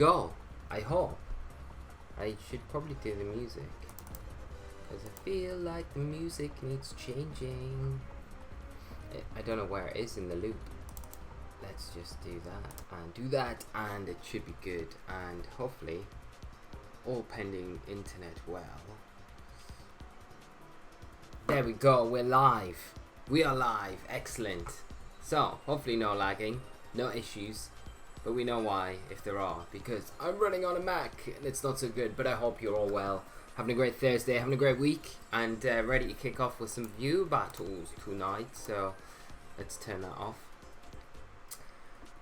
Go. I hope. I should probably do the music, because I feel like the music needs changing. I don't know where it is in the loop. Let's just do that, and it should be good, and hopefully all pending internet well. There we go, we're live. We are live, excellent. So, hopefully no lagging, no issues, but we know why if there are, because I'm running on a Mac and it's not so good, but I hope you're all well. Having a great Thursday, having a great week, and ready to kick off with some viewer battles tonight, so let's turn that off.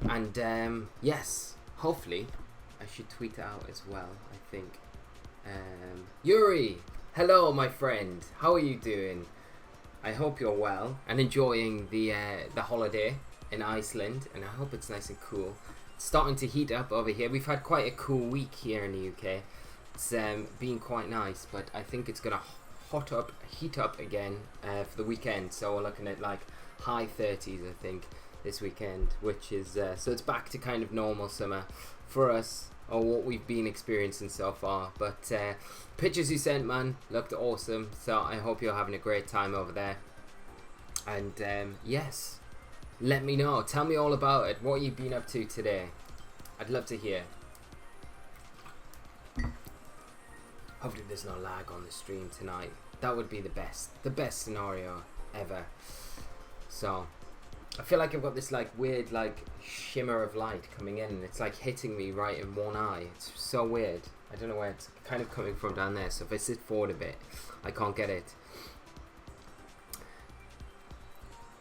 And yes, hopefully, I should tweet it out as well, I think. Yuri, hello my friend, how are you doing? I hope you're well and enjoying the holiday in Iceland, and I hope it's nice and cool. It's starting to heat up over here. We've had quite a cool week here in the UK. It's been quite nice, but I think it's gonna heat up again for the weekend. So we're looking at like high 30s, I think, this weekend, which is so it's back to kind of normal summer for us, or what we've been experiencing so far. But pictures you sent, man, looked awesome, so I hope you're having a great time over there. And yes, let me know, tell me all about it. What you've been up to today, I'd love to hear. Hopefully there's no lag on the stream tonight. That would be the best scenario ever. So I feel like I've got this like weird like shimmer of light coming in, and it's like hitting me right in one eye. It's so weird. I don't know where it's kind of coming from down there, so if I sit forward a bit I can't get it.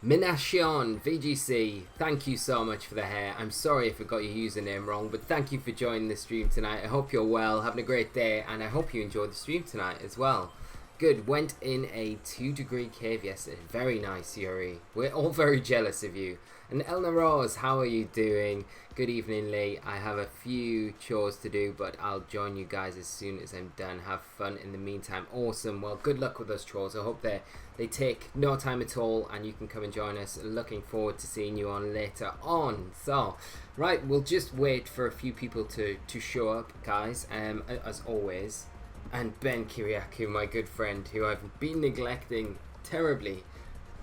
Mination VGC, thank you so much for the hair. I'm sorry if I got your username wrong, but thank you for joining the stream tonight. I hope you're well, having a great day, and I hope you enjoyed the stream tonight as well. Good, went in a 2-degree cave yesterday. Very nice, Yuri. We're all very jealous of you. And Elna Rose, how are you doing? Good evening, Lee. I have a few chores to do, but I'll join you guys as soon as I'm done. Have fun in the meantime. Awesome. Well, good luck with those chores. I hope they take no time at all, and you can come and join us. Looking forward to seeing you on later on. So, right, we'll just wait for a few people to show up, guys, as always. And Ben Kiriakou, my good friend, who I've been neglecting terribly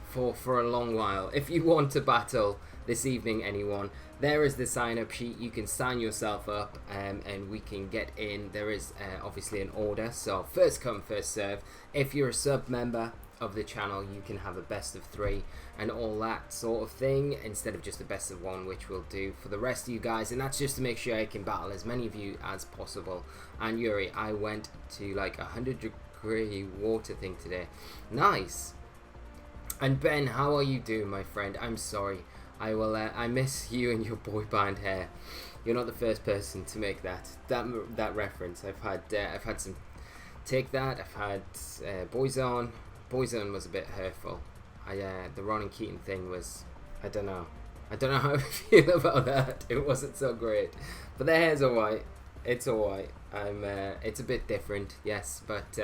for a long while. If you want to battle this evening, anyone, there is the sign up sheet. You can sign yourself up, and we can get in. There is obviously an order, so first come first serve. If you're a sub member of the channel, you can have a best of 3 and all that sort of thing, instead of just a best of 1, which we'll do for the rest of you guys, and that's just to make sure I can battle as many of you as possible. And Yuri, I went to like 100-degree water thing today. Nice. And Ben, how are you doing, my friend? I'm sorry, I miss you and your boy band hair. You're not the first person to make that reference. I've had some take that. I've had Boyzone. Boyzone was a bit hurtful. The Ron and Keaton thing was, I don't know how I feel about that. It wasn't so great, but the hair's alright. It's alright. It's a bit different, yes. But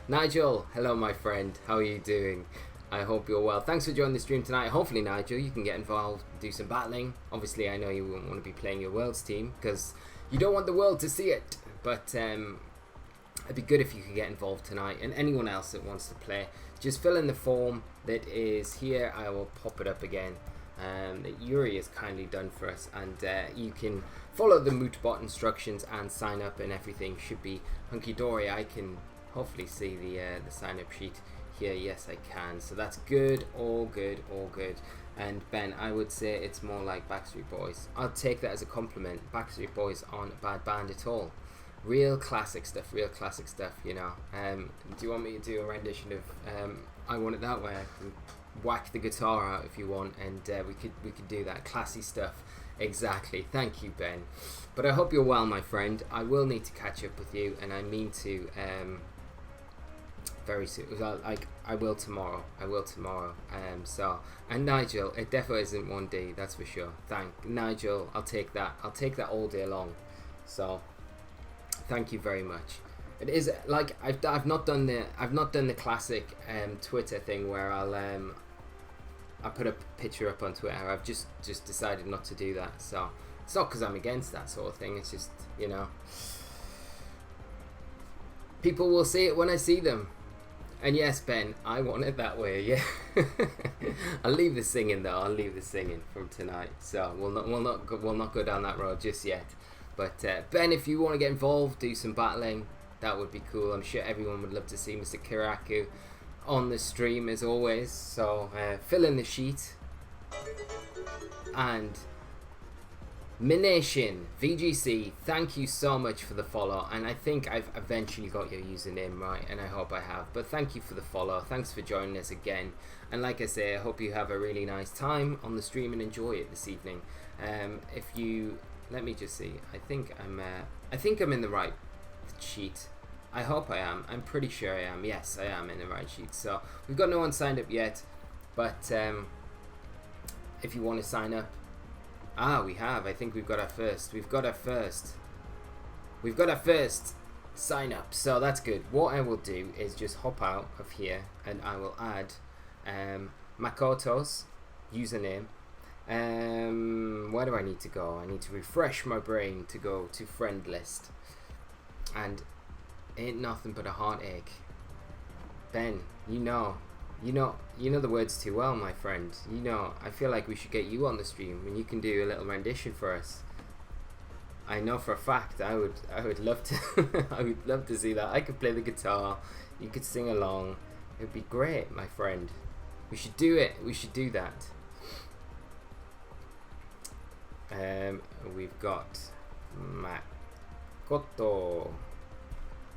Nigel, hello my friend. How are you doing? I hope you're well. Thanks for joining the stream tonight. Hopefully, Nigel, you can get involved, do some battling. Obviously, I know you wouldn't want to be playing your world's team because you don't want the world to see it. But it'd be good if you could get involved tonight. And anyone else that wants to play, just fill in the form that is here. I will pop it up again. That Yuri has kindly done for us, and you can follow the Mootbot instructions and sign up, and everything should be hunky-dory. I can hopefully see the sign-up sheet here. Yes, I can. So that's good. All good. All good. And Ben, I would say it's more like Backstreet Boys. I'll take that as a compliment. Backstreet Boys aren't a bad band at all. Real classic stuff, you know. Do you want me to do a rendition of I Want It That Way? I can whack the guitar out if you want, and we could do that. Classy stuff. Exactly. Thank you, Ben. But I hope you're well, my friend. I will need to catch up with you, and I mean to very soon. I will tomorrow. So, and Nigel, it definitely isn't 1D, that's for sure. Thank Nigel. I'll take that all day long. So thank you very much. It is like I've not done the classic Twitter thing where I put a picture up on Twitter. I've just decided not to do that. So It's not because I'm against that sort of thing. It's just, you know, people will see it when I see them. And yes, Ben, I want it that way. Yeah, I'll leave the singing though. I'll leave the singing from tonight. So we'll not go down that road just yet. But Ben, if you want to get involved, do some battling. That would be cool. I'm sure everyone would love to see Mr. Kiraku on the stream as always. So fill in the sheet. And Mination VGC, thank you so much for the follow, and I think I've eventually got your username right, and I hope I have, but thank you for the follow. Thanks for joining us again, and like I say, I hope you have a really nice time on the stream and enjoy it this evening. If you let me just see, I think I'm in the right sheet. I hope I am. I'm pretty sure I am. Yes, I am in the right sheet. So we've got no one signed up yet, but if you want to sign up, we have. I think we've got our first. We've got our first sign up. So that's good. What I will do is just hop out of here and I will add Makoto's username. Where do I need to go? I need to refresh my brain to go to friend list. And ain't nothing but a heartache. Ben, you know the words too well, my friend. You know, I feel like we should get you on the stream and you can do a little rendition for us. I know for a fact I would love to I would love to see that. I could play the guitar, you could sing along. It would be great, my friend. We should do it. We should do that. We've got Makoto.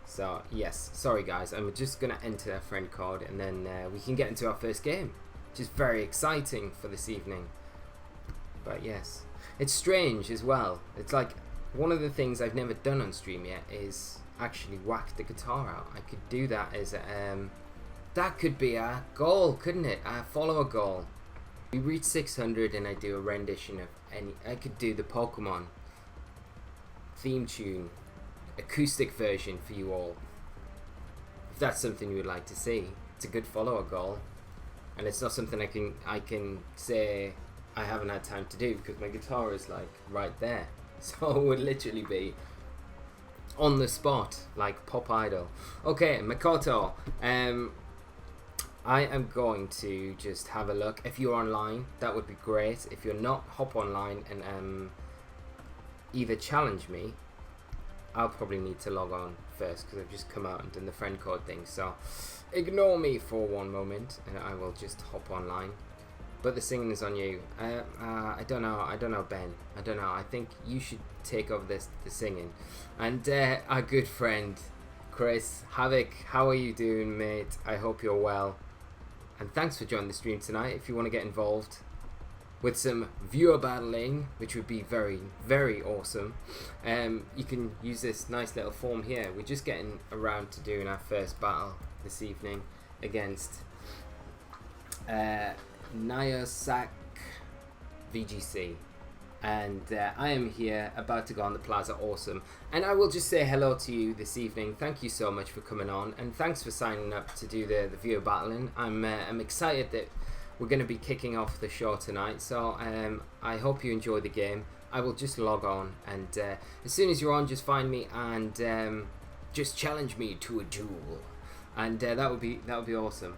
So yes, sorry guys, I'm just gonna enter a friend code and then we can get into our first game, which is very exciting for this evening. But yes, it's strange as well. It's like one of the things I've never done on stream yet is actually whack the guitar out. I could do that as that could be a goal, couldn't it? A follower goal. We reach 600 and I do a rendition of any. I could do the Pokemon theme tune acoustic version for you all, if that's something you would like to see. It's a good follower goal, and it's not something I can say I haven't had time to do because my guitar is like right there, so it would literally be on the spot like Pop Idol. Okay, Makoto, I am going to just have a look. If you're online, that would be great. If you're not, hop online and either challenge me. I'll probably need to log on first because I've just come out and done the friend code thing, so ignore me for one moment and I will just hop online. But the singing is on you. I don't know Ben, I don't know. I think you should take over the singing. And our good friend Chris Havoc, how are you doing, mate? I hope you're well, and thanks for joining the stream tonight. If you want to get involved with some viewer battling, which would be very, very awesome, you can use this nice little form here. We're just getting around to doing our first battle this evening against Nyosak VGC, and I am here about to go on the Plaza Awesome, and I will just say hello to you this evening. Thank you so much for coming on, and thanks for signing up to do the viewer battling. I'm excited that we're going to be kicking off the show tonight, so I hope you enjoy the game. I will just log on, and as soon as you're on, just find me and just challenge me to a duel, and that would be awesome.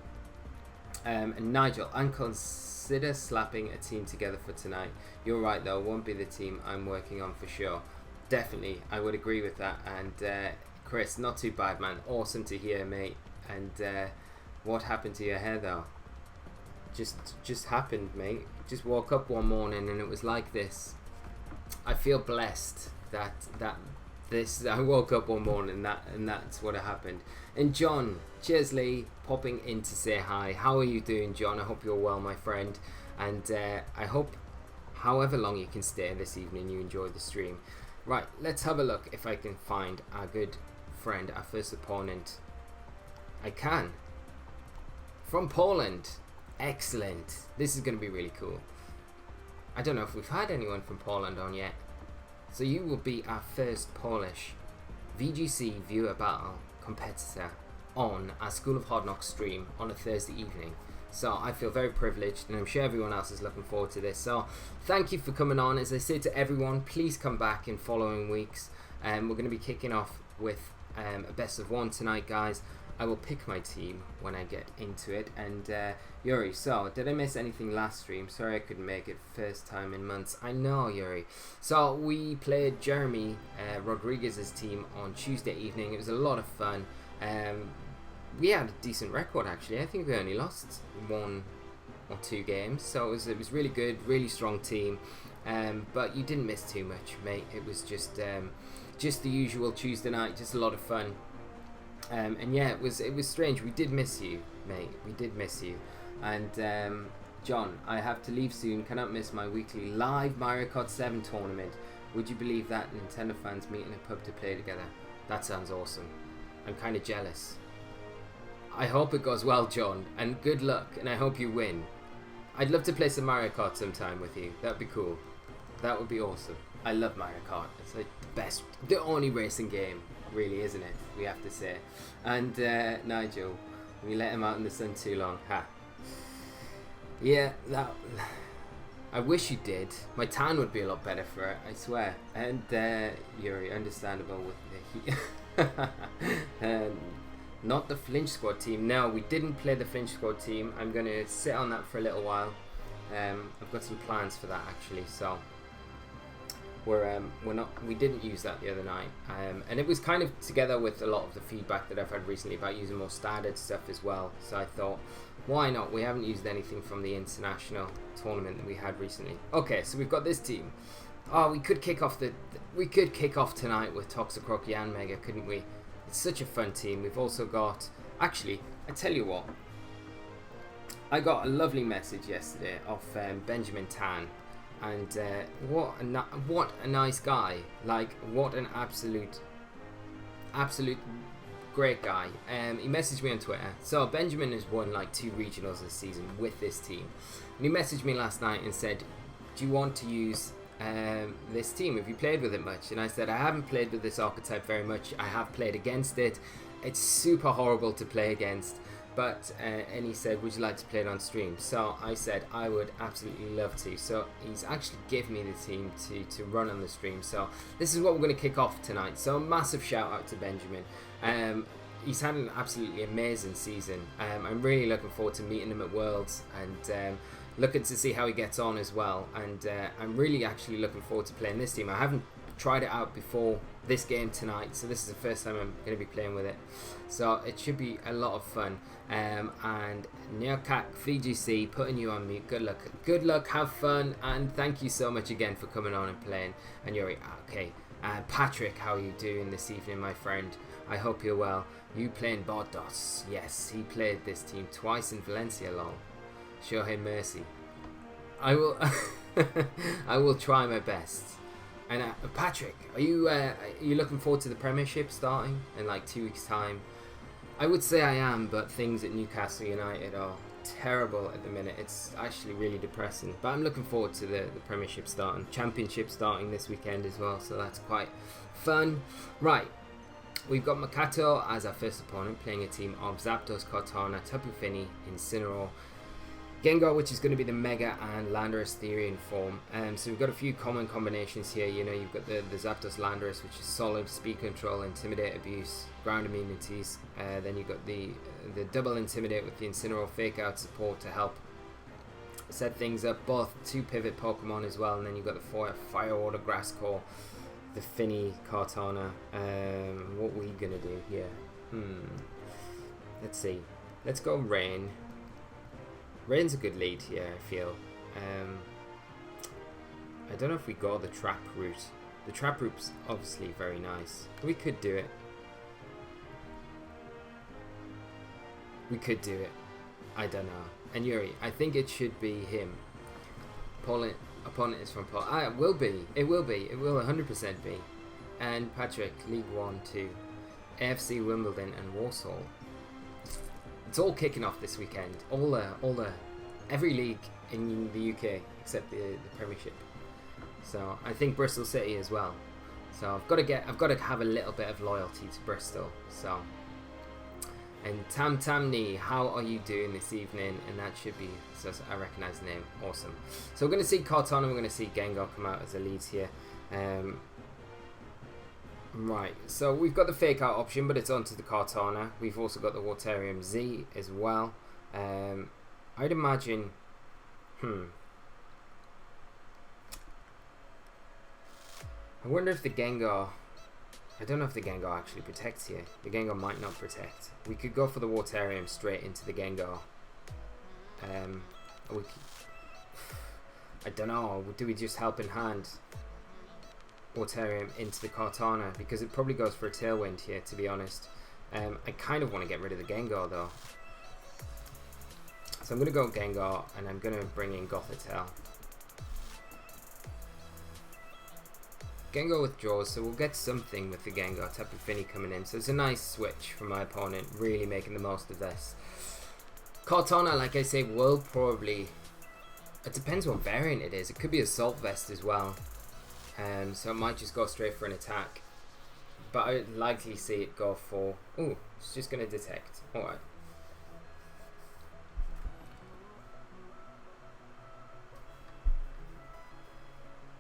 And Nigel, and consider slapping a team together for tonight. You're right though, won't be the team I'm working on for sure. Definitely, I would agree with that. And Chris, not too bad, man. Awesome to hear, mate. And what happened to your hair though? Just happened, mate. Just woke up one morning and it was like this. I feel blessed that I woke up one morning and that's what happened. And John, cheers Lee, popping in to say hi. How are you doing, John? I hope you're well, my friend. And I hope however long you can stay this evening, you enjoy the stream. Right, let's have a look if I can find our good friend, our first opponent. I can. From Poland. Excellent. This is going to be really cool. I don't know if we've had anyone from Poland on yet. So you will be our first Polish VGC Viewer Battle competitor on our School of Hard Knocks stream on a Thursday evening. So I feel very privileged, and I'm sure everyone else is looking forward to this. So thank you for coming on. As I say to everyone, please come back in following weeks. We're going to be kicking off with a best of one tonight, guys. I will pick my team when I get into it. And Yuri, so did I miss anything last stream? Sorry I couldn't make it, first time in months. I know, Yuri. So we played Jeremy Rodriguez's team on Tuesday evening. It was a lot of fun. We had a decent record, actually. I think we only lost 1 or 2 games, so it was really good, really strong team. But you didn't miss too much, mate. It was just the usual Tuesday night, just a lot of fun. And yeah, it was strange. We did miss you, mate. We did miss you. And John, I have to leave soon. Cannot miss my weekly live Mario Kart 7 tournament. Would you believe that? Nintendo fans meet in a pub to play together. That sounds awesome. I'm kind of jealous. I hope it goes well, John, and good luck, and I hope you win. I'd love to play some Mario Kart sometime with you. That'd be cool. That would be awesome. I love Mario Kart. It's like the only racing game, really, isn't it? We have to say. And Nigel, we let him out in the sun too long. Ha. Yeah, I wish you did. My tan would be a lot better for it, I swear. And Yuri, understandable with the heat. Not the Flinch Squad team. No, we didn't play the Flinch Squad team. I'm going to sit on that for a little while. I've got some plans for that, actually. So we didn't use that the other night, and it was kind of together with a lot of the feedback that I've had recently about using more standard stuff as well. So I thought, why not? We haven't used anything from the international tournament that we had recently. Okay, so we've got this team. Oh, we could kick off tonight with Toxicroaky and Mega, couldn't we? It's such a fun team. We've also got, actually, I tell you what, I got a lovely message yesterday off Benjamin Tan, and what a nice guy. Like, what an absolute great guy. He messaged me on Twitter. So Benjamin has won like 2 regionals this season with this team, and he messaged me last night and said, do you want to use this team? Have you played with it much? And I said, I haven't played with this archetype very much. I have played against it. It's super horrible to play against, but and he said, would you like to play it on stream? So I said I would absolutely love to. So he's actually given me the team to run on the stream. So this is what we're going to kick off tonight. So massive shout out to Benjamin. He's had an absolutely amazing season. I'm really looking forward to meeting him at Worlds, and looking to see how he gets on as well. And I'm really actually looking forward to playing this team. I haven't tried it out before this game tonight, so this is the first time I'm going to be playing with it. So it should be a lot of fun. And Neokak VGC, putting you on mute. Good luck, have fun, and thank you so much again for coming on and playing. And Yuri, okay. Patrick, how are you doing this evening, my friend? I hope you're well. You playing Bardos? Yes, he played this team twice in Valencia, lol. Show him mercy. I will I will try my best. And Patrick, are you looking forward to the Premiership starting in like 2 weeks time? I would say I am, but things at Newcastle United are terrible at the minute. It's actually really depressing, but I'm looking forward to the Premiership starting, Championship starting this weekend as well, so that's quite fun. Right, we've got Makato as our first opponent, playing a team of Zapdos, Kartana, Tapu Fini, Incineroar, Gengar, which is going to be the Mega and Landorus Therian form. So we've got a few common combinations here. You know, you've got the Zapdos Landorus, which is solid, speed control, intimidate, abuse, ground immunities. Then you've got the double intimidate with the Incineroar fake out support to help set things up. Both 2 pivot Pokemon as well. And then you've got the Fire Order Grass Core, the Fini, Kartana. What are we going to do here? Let's see. Let's go Rain. Rain's a good lead here, I feel. I don't know if we go the trap route. The trap route's obviously very nice. We could do it. I don't know. And Yuri, I think it should be him. Opponent is from Paul. It will be. It will 100% be. And Patrick, League 1, 2. AFC Wimbledon and Warsaw. It's all kicking off this weekend. Every league in the UK except the Premiership. So I think Bristol City as well. So I've got to have a little bit of loyalty to Bristol. So And Tamtamni, how are you doing this evening? And that should be, so I recognize the name. Awesome. So we're going to see Kartana, we're going to see Gengar come out as the leads here. Right, so we've got the fake out option, but it's onto the Kartana. We've also got the Waterium Z as well. I'd imagine, I wonder if the Gengar, I don't know if the Gengar actually protects here. The Gengar might not protect. We could go for the Waterium straight into the Gengar. I don't know, do we just help in hand Waterium into the Kartana? Because it probably goes for a Tailwind here, to be honest. I kind of want to get rid of the Gengar though. So I'm going to go Gengar and I'm going to bring in Gothitelle. Gengar withdraws, so we'll get something with the Gengar. Tapu Fini coming in, so it's a nice switch from my opponent, really making the most of this. Kartana, like I say, will probably, it depends what variant it is. It could be Assault Vest as well, so it might just go straight for an attack, but I'd likely see it go for, ooh, it's just going to detect. Alright.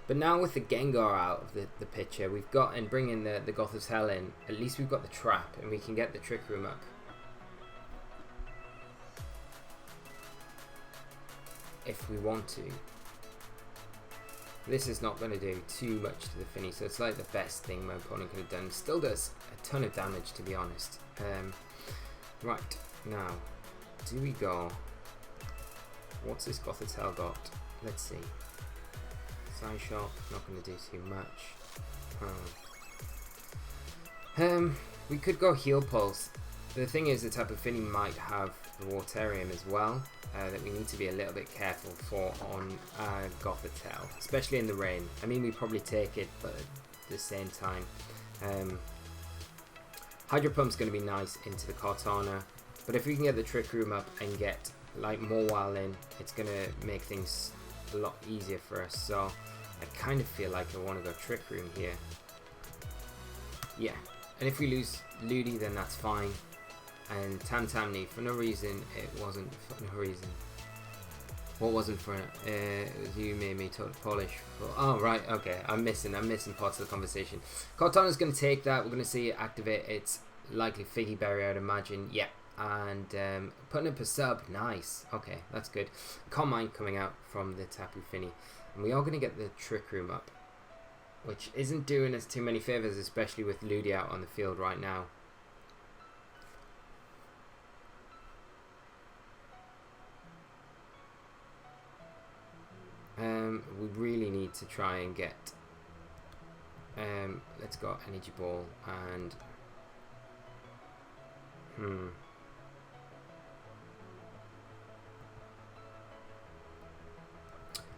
But now with the Gengar out of the picture, we've got, and bringing the Gothitelle in, at least we've got the trap and we can get the Trick Room up. If we want to. This is not going to do too much to the Finny, so it's like the best thing my opponent could have done. Still does a ton of damage, to be honest. Right, now, do we go, what's this Gothitelle got? Let's see. Side Shot, not going to do too much. We could go Heal Pulse. The thing is, the Tapu Fini might have the Waterium as well, that we need to be a little bit careful for on Gothitelle, especially in the rain. I mean, we probably take it, but at the same time, Hydro Pump's going to be nice into the Kartana, but if we can get the Trick Room up and get like more while in, it's going to make things a lot easier for us. So I kind of feel like I want to go Trick Room here. Yeah, and if we lose Ludi, then that's fine. And Tamtamni, for no reason, it wasn't for no reason. What wasn't for you made me talk Polish. Oh right, okay. I'm missing parts of the conversation. Kartana's going to take that. We're going to see it activate. It's likely Figgy Berry, I'd imagine. Yeah. And putting up a sub, nice. Okay, that's good. Calm Mind coming out from the Tapu Fini, and we are going to get the Trick Room up, which isn't doing us too many favors, especially with Ludi out on the field right now. We really need to try and get. Let's go Energy Ball and.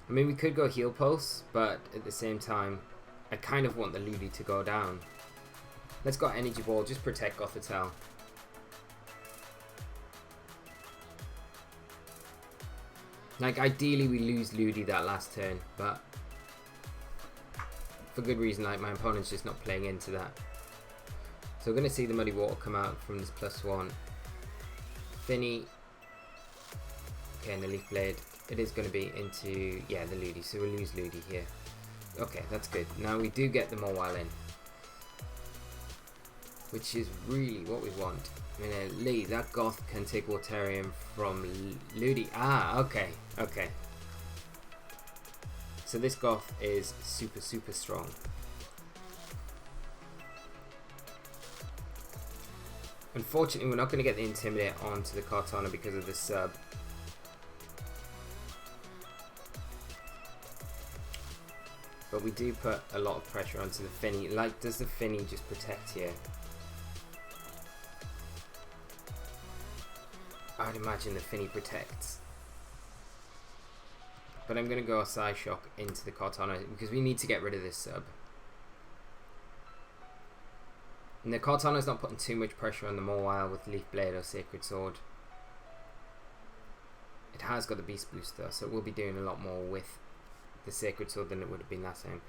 I mean, we could go Heal Pulse, but at the same time, I kind of want the Ludi to go down. Let's go Energy Ball, just protect Gothitelle. Like, ideally we lose Ludi that last turn, but for good reason, like my opponent's just not playing into that. So we're going to see the Muddy Water come out from this +1. Finny. Okay, and the Leaf Blade. It is going to be into, yeah, the Ludi, so we lose Ludi here. Okay, that's good. Now we do get the Mawile in, which is really what we want. I mean, Lee, that Goth can take Waterium from Ludi. Ah, okay, okay. So this Goth is super, super strong. Unfortunately, we're not going to get the Intimidate onto the Kartana because of the sub. But we do put a lot of pressure onto the Finny. Like, does the Finny just protect here? I'd imagine the Finny protects. But I'm going to go a Side Shock into the Kartana because we need to get rid of this sub. And the Kartana's not putting too much pressure on the Mawile with Leaf Blade or Sacred Sword. It has got the Beast Boost though, so it will be doing a lot more with the Sacred Sword than it would have been last time.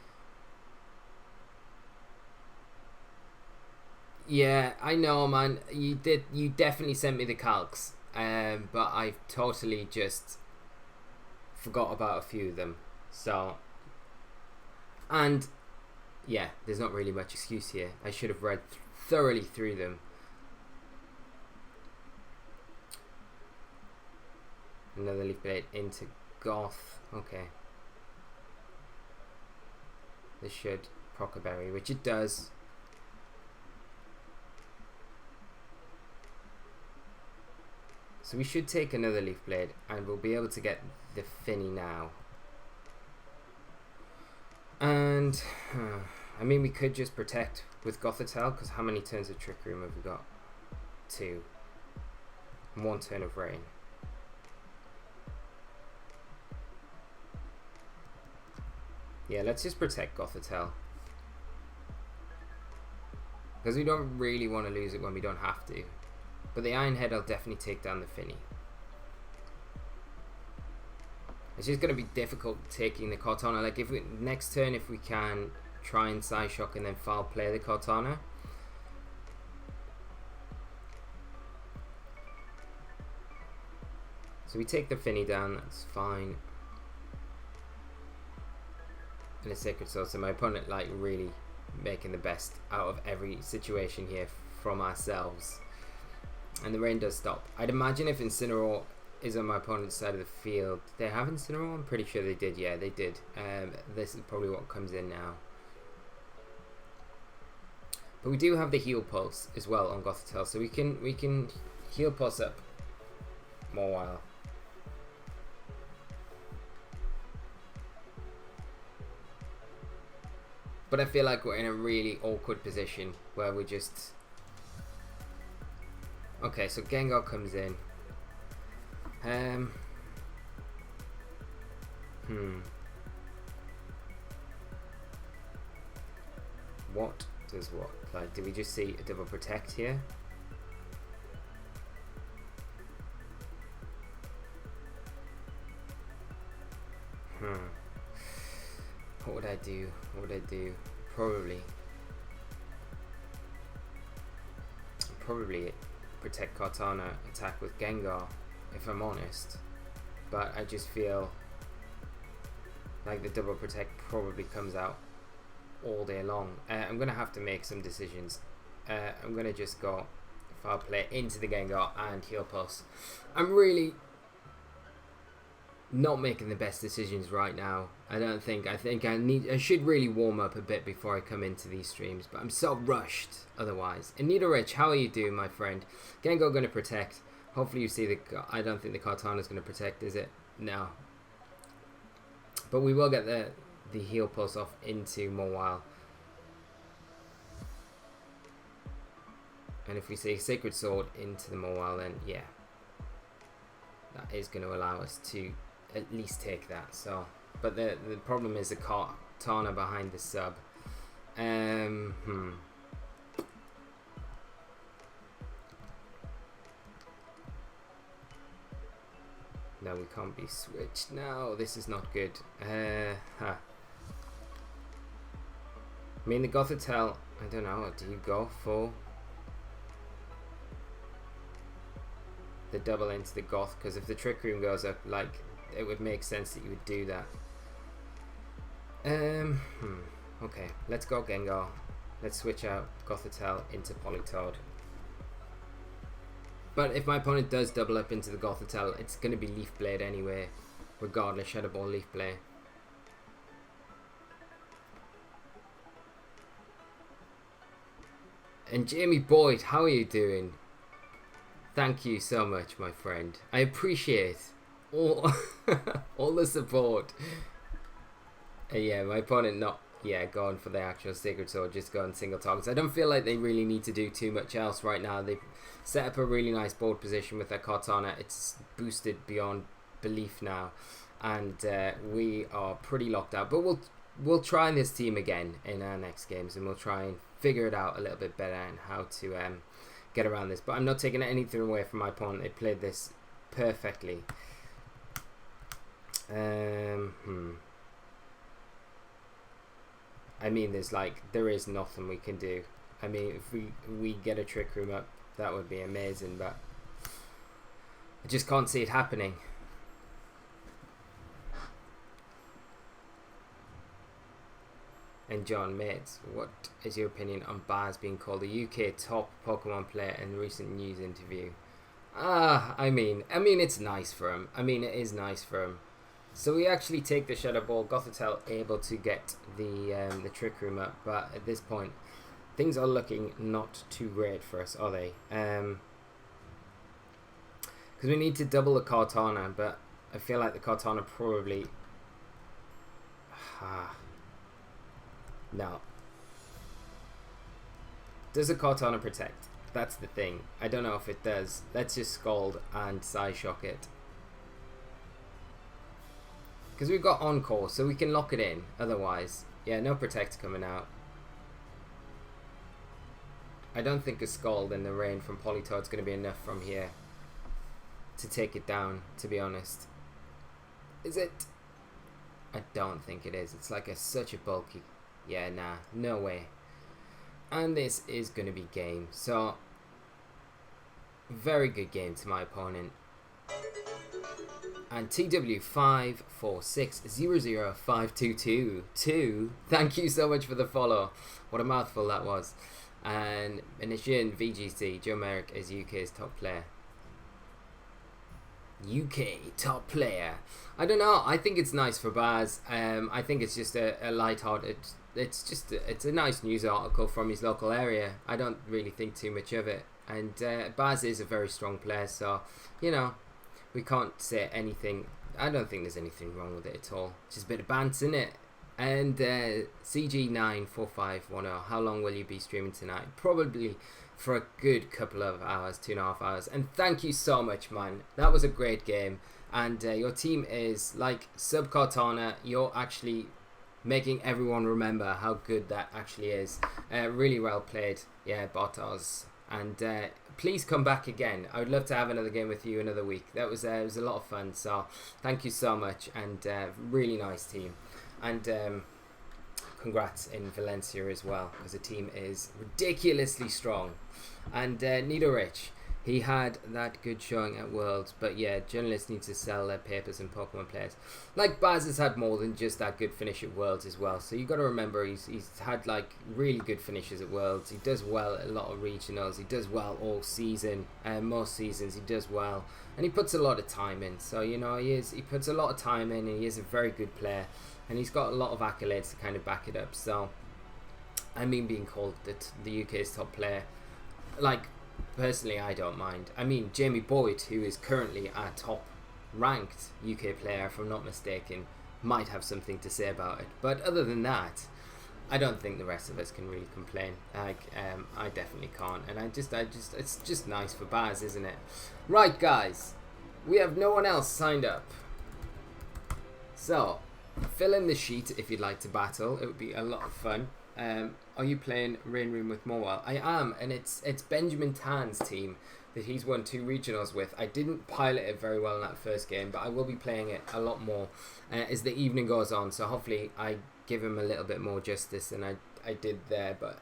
Yeah, I know, man. You definitely sent me the calcs, but I totally just forgot about a few of them. So, and yeah, there's not really much excuse here. I should have read thoroughly through them. Another leaf blade into Goth. Okay. This should proc a berry, which it does. So we should take another leaf blade and we'll be able to get the Finny now. And I mean, we could just protect with Gothitelle, because how many turns of Trick Room have we got? 2. And 1 turn of Rain. Yeah, let's just protect Gothitelle, because we don't really want to lose it when we don't have to. But the Iron Head, I'll definitely take down the Finny. It's just going to be difficult taking the Cortana. Like, if we, next turn, if we can try and Psyshock and then foul play the Cortana. So we take the Finny down, that's fine. And a Sacred Sword, so my opponent like really making the best out of every situation here from ourselves. And the rain does stop. I'd imagine if Incineroar is on my opponent's side of the field, they have Incineroar? I'm pretty sure they did, yeah they did. This is probably what comes in now. But we do have the heal pulse as well on Gothitelle, so we can heal pulse up more while. But I feel like we're in a really awkward position where we just... Okay, so Gengar comes in. What does what? Like, do we just see a double protect here? What would I do? What would I do? Probably protect Cortana, attack with Gengar, if I'm honest. But I just feel like the double protect probably comes out all day long. I'm gonna have to make some decisions. I'm gonna just go foul play into the Gengar and heal pulse. I'm really not making the best decisions right now. I think I should really warm up a bit before I come into these streams, but I'm so rushed otherwise. And Rich, how are you doing, my friend? Gengar gonna protect. Hopefully you see the... I don't think the Cortana's gonna protect, is it? No. But we will get the heal pulse off into Mawile. And if we see Sacred Sword into the Mawile, then yeah, that is going to allow us to at least take that. So, but the problem is the Cortana behind the sub. No, we can't be switched. No, this is not good. I mean, the Gothitelle, I don't know, do you go for the double into the Goth? Because if the Trick Room goes up, like, it would make sense that you would do that. Okay, let's go Gengar. Let's switch out Gothitelle into Politoed. But if my opponent does double up into the Gothitelle, it's going to be Leaf Blade anyway, regardless, Shadow Ball, Leaf Blade. And Jamie Boyd, how are you doing? Thank you so much, my friend. I appreciate all, all the support. Yeah, my opponent not going for the actual Sacred Sword, just going single targets. I don't feel like they really need to do too much else right now. They've set up a really nice board position with their Cortana. It's boosted beyond belief now, and we are pretty locked out. But we'll try this team again in our next games, and we'll try and figure it out a little bit better and how to get around this. But I'm not taking anything away from my opponent. They played this perfectly. I mean, there is nothing we can do. I mean, if we get a Trick Room up, that would be amazing, but I just can't see it happening. And John Mates, what is your opinion on Baz being called a UK top Pokemon player in a recent news interview? I mean, it's nice for him. I mean, it is nice for him. So we actually take the Shadow Ball. Gothitelle able to get the Trick Room up, but at this point, things are looking not too great for us, are they? Because we need to double the Kartana, but I feel like the Kartana probably... No. Does the Kartana protect? That's the thing. I don't know if it does. Let's just Scald and Psyshock it. Because we've got Encore, so we can lock it in. Otherwise, yeah, no Protect coming out. I don't think a Scald and the Rain from Politoed's going to be enough from here to take it down, to be honest. Is it? I don't think it is. It's like such a bulky... Yeah, nah, no way. And this is going to be game. So, very good game to my opponent. And TW54600522. Thank you so much for the follow. What a mouthful that was. And Intermission VGC. Joe Merrick is UK's top player. UK top player. I don't know. I think it's nice for Baz. I think it's just a light-hearted... It's a nice news article from his local area. I don't really think too much of it. And Baz is a very strong player, so, you know, we can't say anything. I don't think there's anything wrong with it at all. Just a bit of bants, in it. And CG94510, how long will you be streaming tonight? Probably for a good couple of hours, 2.5 hours. And thank you so much, man. That was a great game. And your team is like Sub Kartana. You're actually making everyone remember how good that actually is. Really well played. Yeah, Bartos. And please come back again. I would love to have another game with you another week. It was a lot of fun. So thank you so much. And really nice team. And congrats in Valencia as well, because the team is ridiculously strong. And Nido Rich, he had that good showing at Worlds, but yeah, journalists need to sell their papers and Pokemon players. Like Baz has had more than just that good finish at Worlds as well, so you got to remember he's had like really good finishes at Worlds. He does well at a lot of regionals, he does well all season, most seasons he does well, and he puts a lot of time in. So you know, he puts a lot of time in, and he is a very good player, and he's got a lot of accolades to kind of back it up. So I mean, being called the UK's top player, like, personally, I don't mind. I mean, Jamie Boyd, who is currently our top ranked UK player, if I'm not mistaken, might have something to say about it. But other than that, I don't think the rest of us can really complain. Like, I definitely can't. And it's just nice for Baz, isn't it? Right, guys, we have no one else signed up. So, fill in the sheet if you'd like to battle. It would be a lot of fun. Are you playing Rain Room with Mobile? I am, and it's Benjamin Tan's team that he's won 2 regionals with. I didn't pilot it very well in that first game, but I will be playing it a lot more as the evening goes on, so hopefully I give him a little bit more justice than I did there. But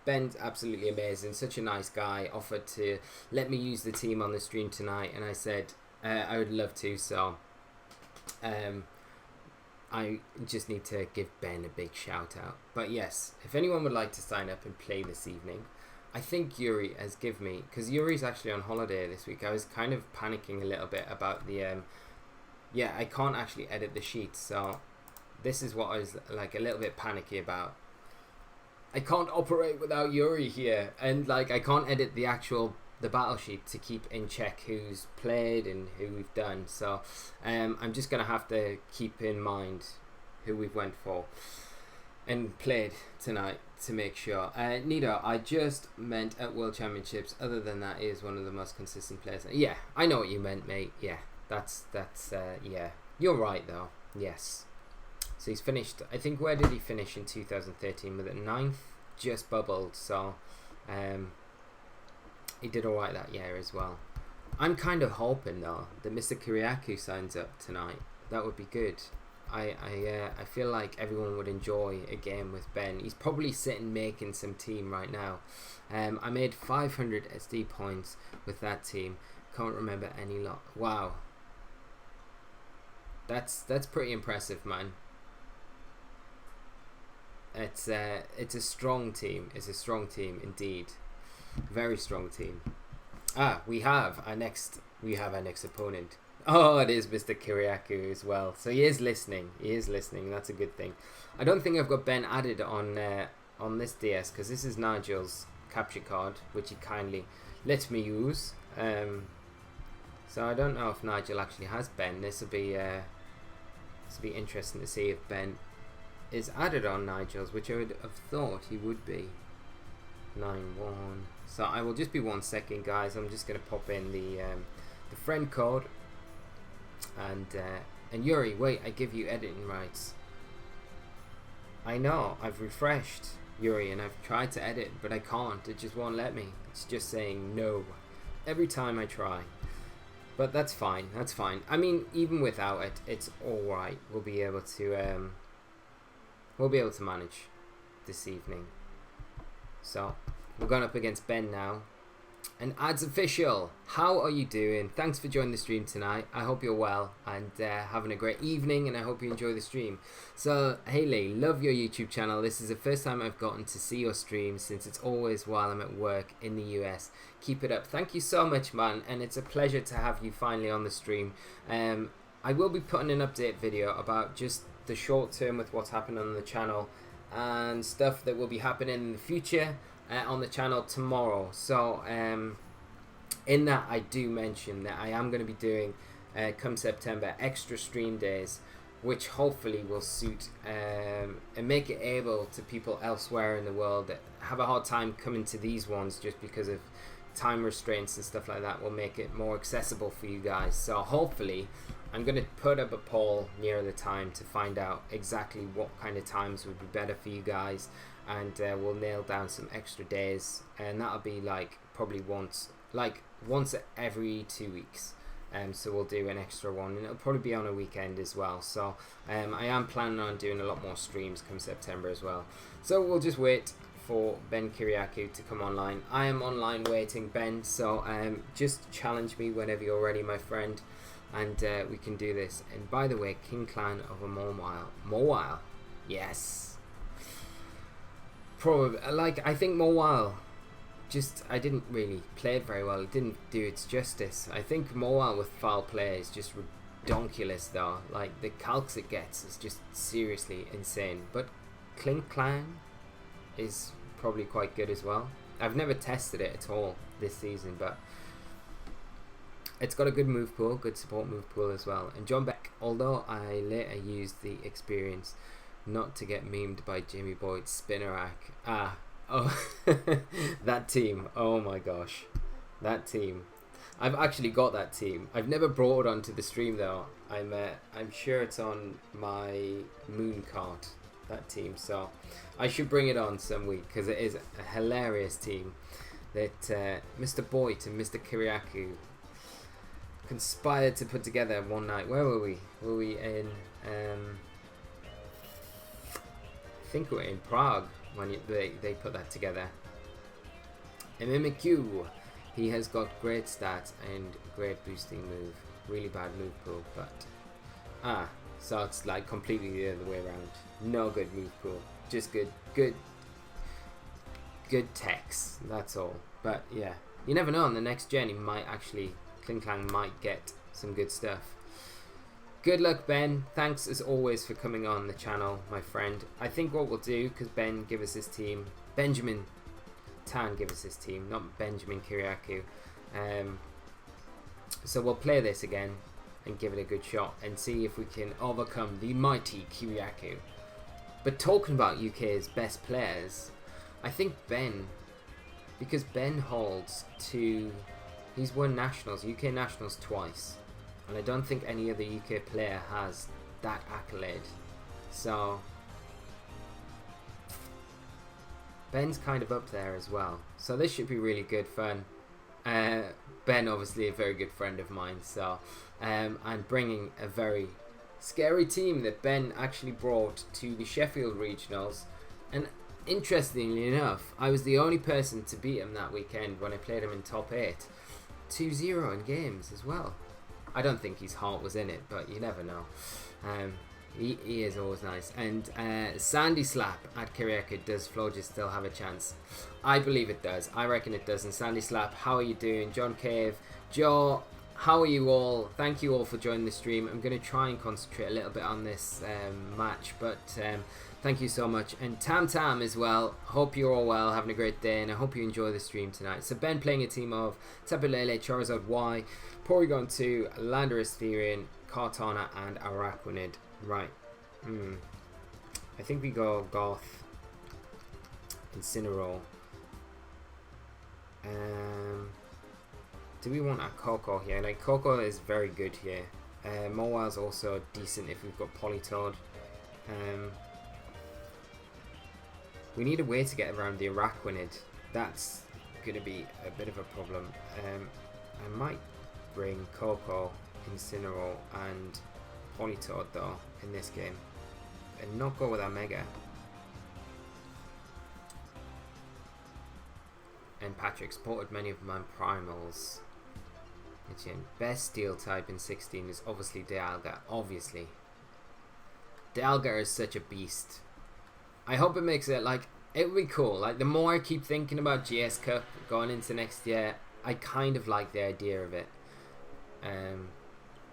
Ben's absolutely amazing, such a nice guy, offered to let me use the team on the stream tonight, and I said I would love to, so I just need to give Ben a big shout out. But yes, if anyone would like to sign up and play this evening, I think Yuri has given me, because Yuri's actually on holiday this week. I was kind of panicking a little bit about the yeah, I can't actually edit the sheet, so this is what I was like a little bit panicky about. I can't operate without Yuri here, and like I can't edit the battle sheet to keep in check who's played and who we've done. So I'm just gonna have to keep in mind who we've went for and played tonight to make sure. Nido, I just meant at World Championships. Other than that, he is one of the most consistent players. Yeah, I know what you meant, mate. Yeah, that's yeah, you're right though. Yes. So he's finished, I think, where did he finish in 2013? With a 9th, just bubbled. So he did alright that year as well. I'm kind of hoping though that Mr. Kiriakou signs up tonight. That would be good. I feel like everyone would enjoy a game with Ben. He's probably sitting making some team right now. I made 500 SD points with that team. Can't remember any lot. Wow. That's pretty impressive, man. It's a strong team. It's a strong team indeed. Very strong team. We have our next opponent. Oh, it is Mr. Kiriaku as well. So he is listening. He is listening. That's a good thing. I don't think I've got Ben added on this DS because this is Nigel's capture card, which he kindly let me use. So I don't know if Nigel actually has Ben. This will be interesting to see if Ben is added on Nigel's, which I would have thought he would be. 9-1. So I will just be 1 second, guys. I'm just going to pop in the friend code. And Yuri, wait, I give you editing rights. I know, I've refreshed, Yuri, and I've tried to edit, but I can't. It just won't let me. It's just saying no every time I try. But that's fine. That's fine. I mean, even without it, it's all right. We'll be able to manage this evening. So we're going up against Ben now. And ads official, how are you doing? Thanks for joining the stream tonight. I hope you're well and having a great evening, and I hope you enjoy the stream. So Haley, love your YouTube channel. This is the first time I've gotten to see your stream since it's always while I'm at work in the US. Keep it up. Thank you so much, man, and it's a pleasure to have you finally on the stream. I will be putting an update video about just the short term with what's happened on the channel and stuff that will be happening in the future on the channel tomorrow. So in that, I do mention that I am going to be doing come September extra stream days, which hopefully will suit and make it able to people elsewhere in the world that have a hard time coming to these ones just because of time restraints and stuff like that. Will make it more accessible for you guys. So hopefully I'm going to put up a poll near the time to find out exactly what kind of times would be better for you guys, and we'll nail down some extra days, and that'll be like probably once every 2 weeks. So we'll do an extra one, and it'll probably be on a weekend as well. So I am planning on doing a lot more streams come September as well. So we'll just wait for Ben Kiriaku to come online. I am online waiting, Ben, so just challenge me whenever you're ready, my friend, and we can do this. And by the way, King Clan of a Mawile, yes. Probably, I think Mawile, I didn't really play it very well. It didn't do its justice. I think Mawile with foul play is just ridiculous though. Like, the calcs it gets is just seriously insane. But King Clan is probably quite good as well. I've never tested it at all this season, but it's got a good move pool, good support move pool as well. And John Beck, although I later used the experience not to get memed by Jimmy Boyd's Spinnerack. That team. Oh my gosh, that team. I've actually got that team. I've never brought it onto the stream though. I'm sure it's on my moon card, that team. So I should bring it on some week because it is a hilarious team that Mr. Boyd and Mr. Kiriaku conspired to put together one night. Where were we? Were we in? I think we were in Prague when they put that together. And Mimikyu, he has got great stats and great boosting move. Really bad move pool, but so it's like completely the other way around. No good move pool, just good techs. That's all. But yeah, you never know. On the next gen, he might actually Kling Klang might get some good stuff. Good luck, Ben. Thanks as always for coming on the channel, my friend. I think what we'll do, because Ben gave us his team, Benjamin Tan gave us his team, not Benjamin Kiriaku. So we'll play this again and give it a good shot and see if we can overcome the mighty Kiriaku. But talking about UK's best players, I think Ben, because Ben holds he's won nationals, UK nationals twice. And I don't think any other UK player has that accolade. So Ben's kind of up there as well. So this should be really good fun. Ben, obviously a very good friend of mine. So I'm bringing a very scary team that Ben actually brought to the Sheffield Regionals. And interestingly enough, I was the only person to beat him that weekend when I played him in top 8. 2-0 in games as well. I don't think his heart was in it, but you never know. He is always nice. And Sandy Slap at Kiriaka, does Flogis still have a chance? I believe it does. I reckon it does. And Sandy Slap, how are you doing? John Cave, Joe, how are you all? Thank you all for joining the stream. I'm going to try and concentrate a little bit on this match, but thank you so much. And Tam Tam as well. Hope you're all well, having a great day, and I hope you enjoy the stream tonight. So Ben playing a team of Tapu Lele, Charizard Y, Porygon 2, Landorus Therian, Kartana, and Araquanid. Right. I think we go Goth, Incineroar. Do we want a Coco here? Like, Coco is very good here. Mowile's also decent if we've got Politoed. We need a way to get around the Araquanid. That's going to be a bit of a problem. I might bring Coco, Incineroar, and Politoed though in this game, and not go with our Mega. And Patrick supported many of my primals. Best steel type in 16 is obviously Dialga. Obviously, Dialga is such a beast. I hope it makes it, like, it would be cool. Like, the more I keep thinking about GS Cup going into next year, I kind of like the idea of it.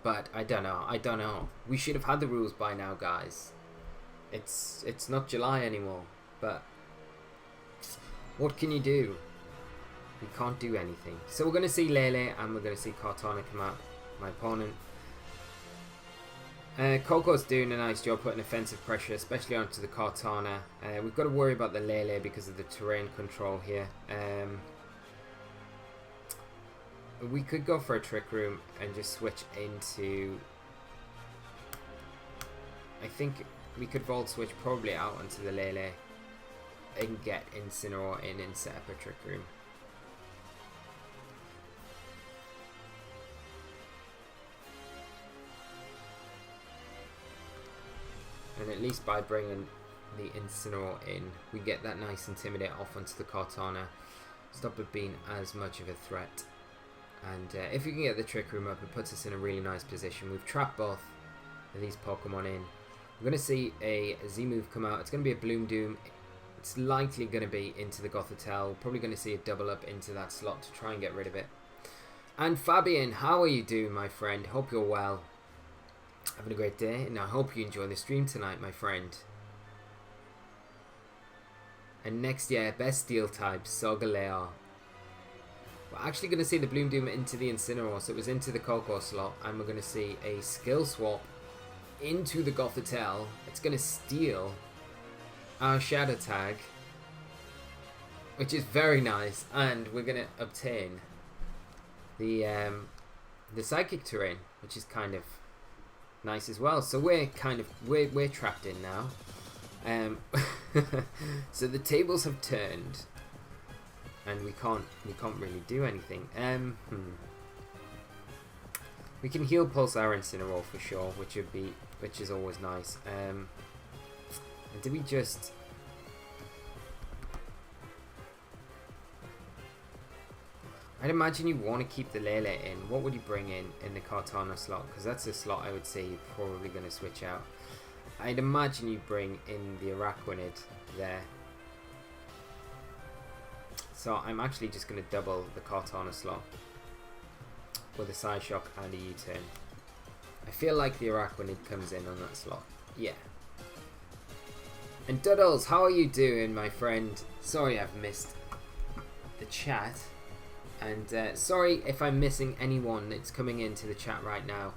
But I don't know. We should have had the rules by now, guys. It's not July anymore. But what can you do? We can't do anything. So we're going to see Lele and we're going to see Kartana come out, my opponent. Coco's doing a nice job putting offensive pressure, especially onto the Kartana. We've got to worry about the Lele because of the terrain control here. We could go for a Trick Room and just switch into... I think we could Volt Switch probably out onto the Lele and get Incineroar in and set up a Trick Room. And at least by bringing the Incineroar in, we get that nice Intimidate off onto the Kartana. Stop it being as much of a threat. And if we can get the Trick Room up, it puts us in a really nice position. We've trapped both of these Pokemon in. We're going to see a Z-move come out. It's going to be a Bloom Doom. It's likely going to be into the Gothitelle. We're probably going to see a double up into that slot to try and get rid of it. And Fabian, how are you doing, my friend? Hope you're well. Having a great day, and I hope you enjoy the stream tonight, my friend. And next year, best steel type, Solgaleo. We're actually going to see the Bloom Doom into the Incineroar, so it was into the Coco slot, and we're going to see a skill swap into the Gothitelle. It's going to steal our Shadow Tag, which is very nice, and we're going to obtain the Psychic Terrain, which is kind of nice as well. So we're trapped in now. So the tables have turned. And we can't really do anything. We can heal Pulse our Incineroar for sure, which is always nice. And do we just... I'd imagine you want to keep the Lele in. What would you bring in the Kartana slot? Because that's a slot I would say you're probably going to switch out. I'd imagine you bring in the Araquanid there. So I'm actually just going to double the Kartana slot with a Psyshock and a U-turn. I feel like the Araquanid comes in on that slot. Yeah. And Duddles, how are you doing, my friend? Sorry I've missed the chat. And sorry if I'm missing anyone that's coming into the chat right now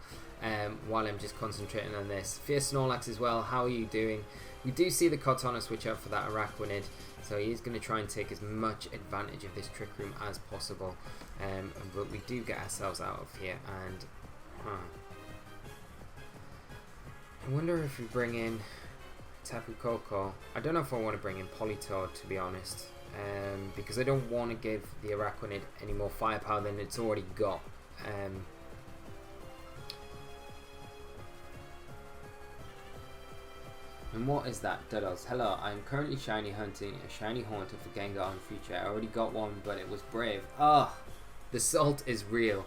while I'm just concentrating on this. Fierce Snorlax as well, how are you doing? We do see the Kartana switch out for that Araquanid, so he is going to try and take as much advantage of this Trick Room as possible. But we do get ourselves out of here, and I wonder if we bring in Tapu Koko. I don't know if I want to bring in Politoed, to be honest. Because I don't want to give the Araquanid any more firepower than it's already got. And what is that? Doodles. Hello, I'm currently shiny hunting a shiny haunter for Gengar in future. I already got one, but it was brave. Oh, the salt is real.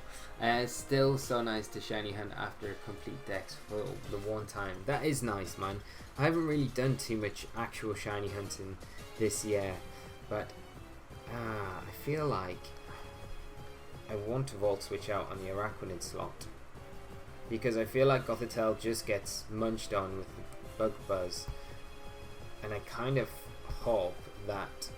Still so nice to shiny hunt after a complete dex for the one time. That is nice, man. I haven't really done too much actual shiny hunting this year, but I feel like I want to Volt Switch out on the Araquanid slot, because I feel like Gothitelle just gets munched on with the Bug Buzz, and I kind of hope that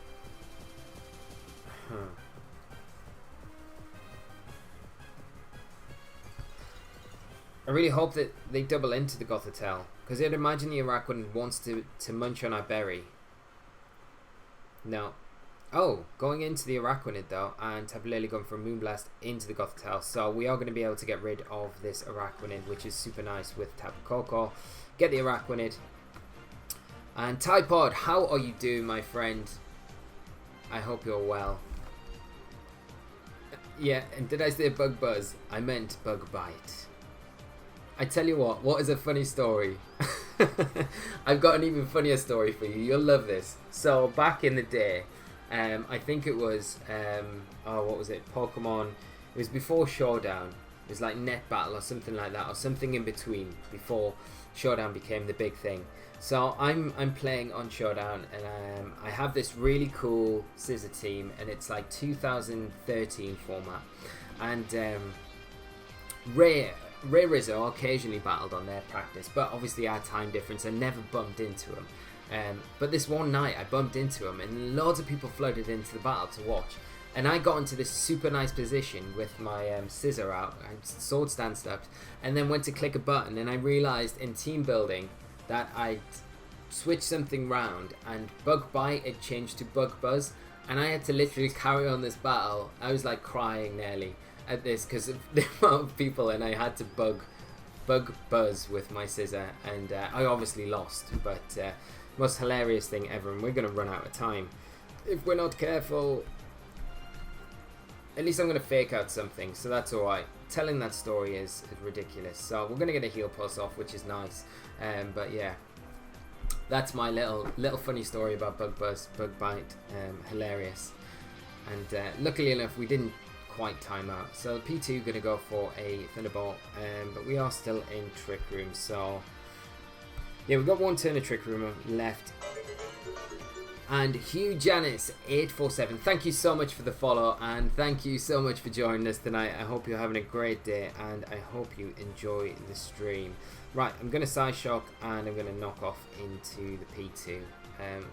I really hope that they double into the Gothitelle, because I'd imagine the Araquanid wants to munch on our berry. No. Oh, going into the Araquanid though, and Tapu Lele going for Moonblast into the Gothitelle, so we are going to be able to get rid of this Araquanid, which is super nice with Tapu Koko. Get the Araquanid. And Typod, how are you doing, my friend? I hope you're well. Yeah, and did I say Bug Buzz? I meant Bug Bite. I tell you what is a funny story? I've got an even funnier story for you. You'll love this. So, back in the day, I think it was, what was it? Pokemon. It was before Showdown. It was like Net Battle or something like that, or something in between before Showdown became the big thing. So I'm playing on Showdown, and I have this really cool Scissor team, and it's like 2013 format. And Ray Rizzo occasionally battled on their practice, but obviously our time difference, I never bumped into him. But this one night I bumped into him, and loads of people flooded into the battle to watch. And I got into this super nice position with my scissor out, sword stance up, and then went to click a button, and I realised in team building that I'd switched something round, and Bug Bite had changed to Bug Buzz, and I had to literally carry on this battle. I was like crying nearly at this because of the amount of people, and I had to Bug Buzz with my scissor, and I obviously lost, but most hilarious thing ever, and we're going to run out of time if we're not careful. At least I'm going to fake out something, so that's alright. Telling that story is ridiculous. So we're going to get a heal pulse off, which is nice. But yeah, that's my little funny story about Bug Bite. Hilarious. And luckily enough, we didn't quite time out. So P2 going to go for a Thunderbolt, but we are still in Trick Room. So yeah, we've got one turn of Trick Room left. And Hugh Janice 847, thank you so much for the follow, and thank you so much for joining us tonight. I hope you're having a great day, and I hope you enjoy the stream. Right, I'm going to Side Shock, and I'm going to knock off into the P2.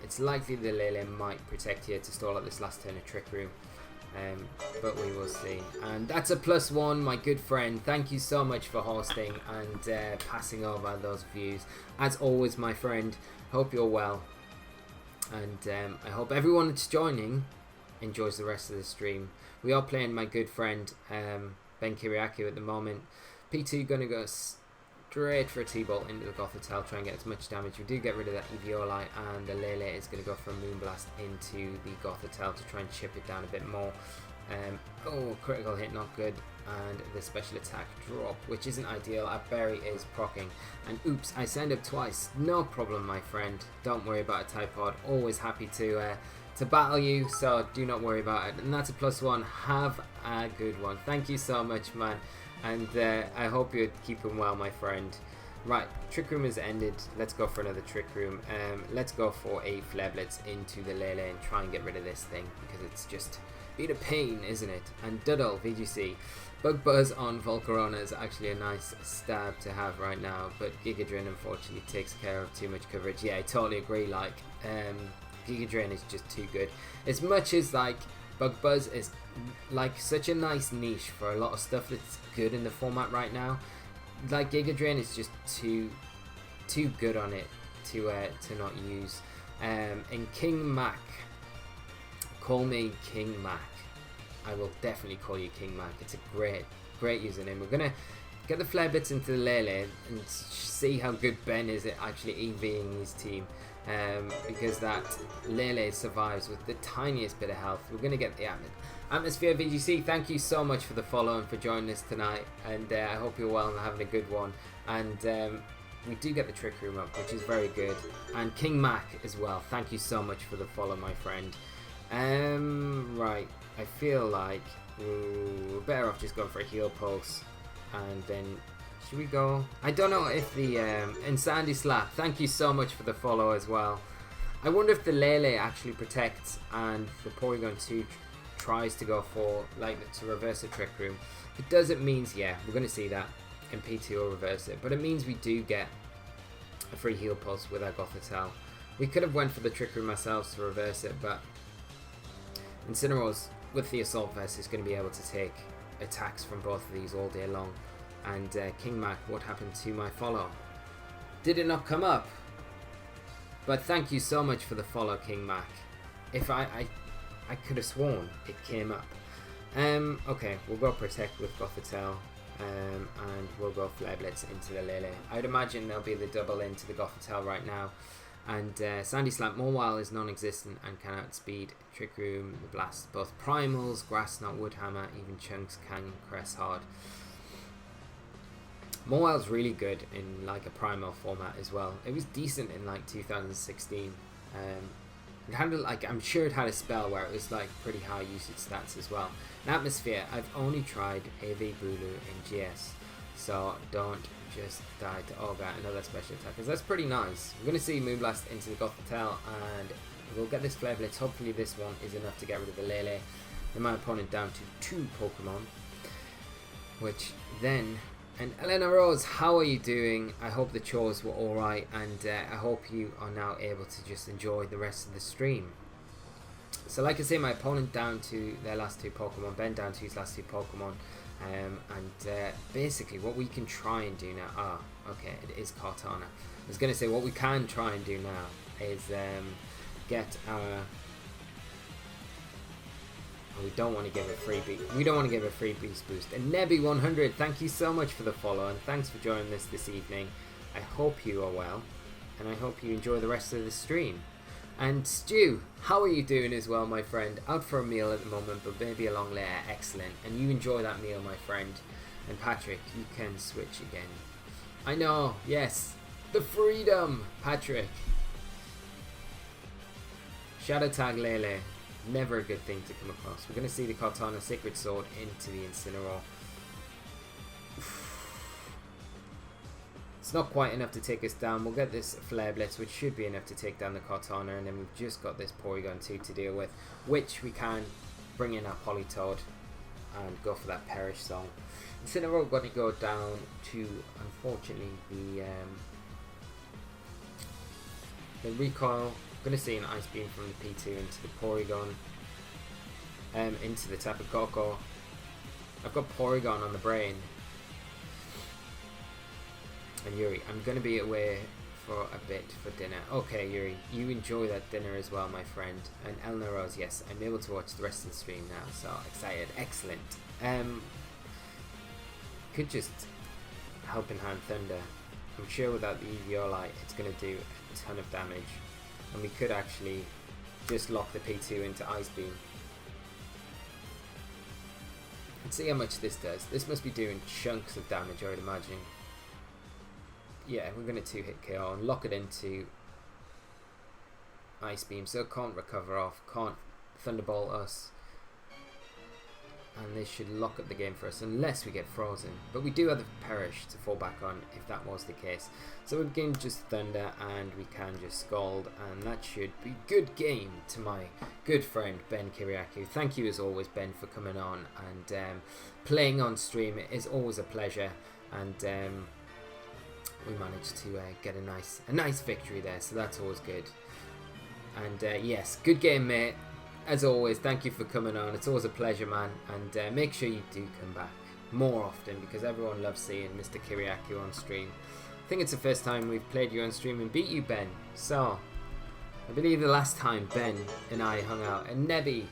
It's likely the Lele might protect here to stall out this last turn of Trick Room, but we will see. And that's a +1, my good friend. Thank you so much for hosting and passing over those views. As always, my friend, hope you're well. And I hope everyone that's joining enjoys the rest of the stream. We are playing my good friend Ben Kiriakou at the moment. P2 going to go straight for a T-Bolt into the Gothitelle, try and get as much damage. We do get rid of that Eviolite, and the Lele is going to go for a Moonblast into the Gothitelle to try and chip it down a bit more. Oh, critical hit, not good. And the special attack drop, which isn't ideal. Our berry is proccing, and oops, I signed up twice. No problem, my friend, don't worry about a Typod. Always happy to battle you, so do not worry about it. And that's a +1. Have a good one. Thank you so much, man, and I hope you're keeping well, my friend. Right, Trick Room is ended. Let's go for another Trick Room. Let's go for a Flare Blitz into the Lele and try and get rid of this thing, because it's just been a pain, isn't it? And Duddle VGC, Bug Buzz on Volcarona is actually a nice stab to have right now, but Giga Drain unfortunately takes care of too much coverage. Yeah, I totally agree. Like, Giga Drain is just too good. As much as like Bug Buzz is like such a nice niche for a lot of stuff that's good in the format right now, like Giga Drain is just too good on it to not use. And King Mac, call me King Mac. I will definitely call you King Mac. It's a great username. We're gonna get the Flare Blitz into the Lele and see how good Ben is at actually EVing his team, because that Lele survives with the tiniest bit of health. We're gonna get the Atmosphere VGC. Thank you so much for the follow and for joining us tonight, and I hope you're well and having a good one. And we do get the Trick Room up, which is very good. And King Mac as well. Thank you so much for the follow, my friend. Right. I feel like we're better off just going for a heal pulse. And then, should we go? I don't know if the, and Sandy Slap, thank you so much for the follow as well. I wonder if the Lele actually protects and the Porygon 2 tries to go for, like, to reverse the Trick Room. If it does, it means, yeah, we're going to see that. And P2 will reverse it. But it means we do get a free heal pulse with our Gothitelle. We could have went for the Trick Room ourselves to reverse it, but Incineroar's, with the Assault Vest, is going to be able to take attacks from both of these all day long. And King Mac, what happened to my follow? Did it not come up? But thank you so much for the follow, King Mac. If I could have sworn it came up. Okay, we'll go Protect with Gothitelle. And we'll go Flare Blitz into the Lele. I'd imagine there'll be the double into the Gothitelle right now. And Sandy Slap Mawile is non-existent and can outspeed Trick Room, the Blast, both Primals, Grass Knot, Wood Hammer, even Chunks, Canyon Crest hard. Mawile's really good in like a Primal format as well. It was decent in like 2016. It had like, I'm sure it had a spell where it was like pretty high usage stats as well. In Atmosphere, I've only tried AV Bulu in GS, so don't just die to Olga, another special attack, because that's pretty nice. We're going to see Moonblast into the Gothitelle, and we'll get this Flare Blitz. Hopefully this one is enough to get rid of the Lele. Then my opponent down to 2 Pokemon, which then... And Elena Rose, how are you doing? I hope the chores were alright, and I hope you are now able to just enjoy the rest of the stream. So like I say, my opponent down to their last 2 Pokemon, Ben down to his last 2 Pokemon, and basically what we can try and do now, okay, it is Kartana. I was going to say what we can try and do now is get our... We don't want to give a freebie. We don't want to give a free beast boost. And Nebby100, thank you so much for the follow, and thanks for joining us this evening. I hope you are well, and I hope you enjoy the rest of the stream. And Stu, how are you doing as well, my friend? Out for a meal at the moment, but maybe along later. Excellent. And you enjoy that meal, my friend. And Patrick, you can switch again. I know, yes. The freedom, Patrick. Shadow Tag Lele. Never a good thing to come across. We're going to see the Kartana Sacred Sword into the Incineroar. It's not quite enough to take us down. We'll get this Flare Blitz, which should be enough to take down the Kartana, and then we've just got this Porygon 2 to deal with, which we can bring in our Politoed and go for that Perish Song. Incineroar going to go down to, unfortunately, the Recoil. Going to see an Ice Beam from the P2 into the Porygon, into the Tapu Koko. I've got Porygon on the brain. And Yuri, I'm going to be away for a bit for dinner. Okay, Yuri, you enjoy that dinner as well, my friend. And Elna Rose, yes, I'm able to watch the rest of the stream now, so excited. Excellent. Could just Helping Hand Thunder. I'm sure without the Eviolite, it's going to do a ton of damage. And we could actually just lock the P2 into Ice Beam. And see how much this does. This must be doing chunks of damage, I would imagine. Yeah, we're going to 2-hit KO and lock it into Ice Beam, so it can't recover off, can't Thunderbolt us. And this should lock up the game for us unless we get frozen. But we do have the Perish to fall back on if that was the case. So we can just Thunder and we can just Scald, and that should be good game to my good friend Ben Kiriakou. Thank you as always, Ben, for coming on and playing on stream. It is always a pleasure, and we managed to get a nice victory there, so that's always good. And yes, good game, mate. As always, thank you for coming on. It's always a pleasure, man. And make sure you do come back more often, because everyone loves seeing Mr. Kiriakou on stream. I think it's the first time we've played you on stream and beat you, Ben. So, I believe the last time Ben and I hung out. And Nebby,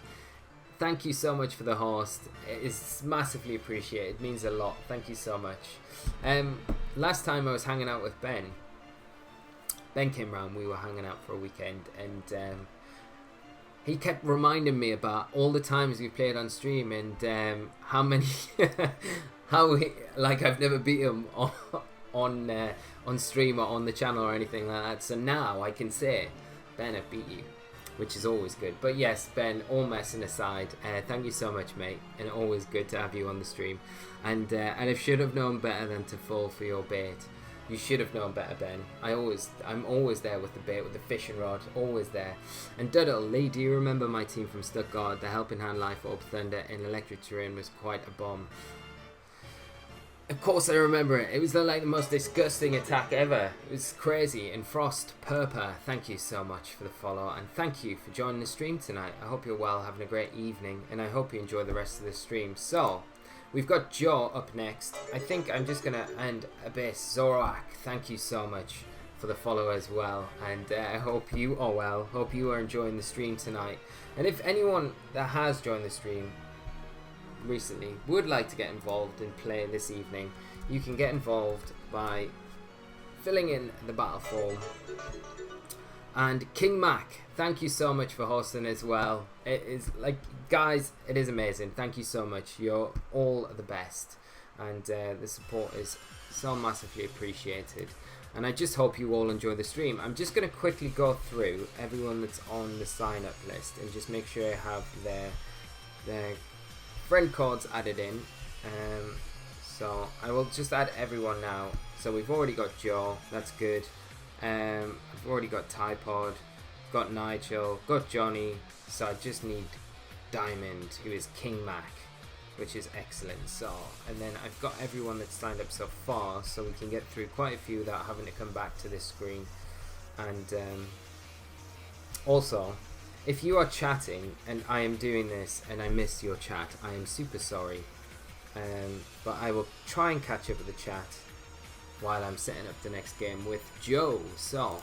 thank you so much for the host. It is massively appreciated. It means a lot. Thank you so much. Last time I was hanging out with Ben came round. We were hanging out for a weekend, and he kept reminding me about all the times we played on stream and how many, like I've never beat him on stream or on the channel or anything like that. So now I can say, Ben, I beat you, which is always good. But yes, Ben, all messing aside, thank you so much, mate, and always good to have you on the stream. And I should have known better than to fall for your bait. You should have known better, Ben. I'm always there with the bait, with the fishing rod, always there. And Duddle, Lee, do you remember my team from Stuttgart? The Helping Hand Life Orb Thunder in electric terrain was quite a bomb. Of course I remember it. It was like the most disgusting attack ever. It was crazy. And Frost Purper, thank you so much for the follow, and thank you for joining the stream tonight. I hope you're well, having a great evening, and I hope you enjoy the rest of the stream. So, we've got Joe up next. I think I'm just going to end Abyss. Zorak, thank you so much for the follow as well. And I hope you are well. Hope you are enjoying the stream tonight. And if anyone that has joined the stream recently would like to get involved in play this evening, you can get involved by filling in the battle form. And King Mac, thank you so much for hosting as well. It is like, guys, it is amazing. Thank you so much. You're all the best, and the support is so massively appreciated. And I just hope you all enjoy the stream. I'm just going to quickly go through everyone that's on the sign up list and just make sure I have their friend codes added in. So I will just add everyone now. So we've already got Joe, that's good. I've already got Typod, got Nigel, got Johnny, so I just need Diamond, who is King Mac, which is excellent. So, and then I've got everyone that's signed up so far, so we can get through quite a few without having to come back to this screen. And also, if you are chatting and I am doing this and I miss your chat, I am super sorry. But I will try and catch up with the chat while I'm setting up the next game with Joe. So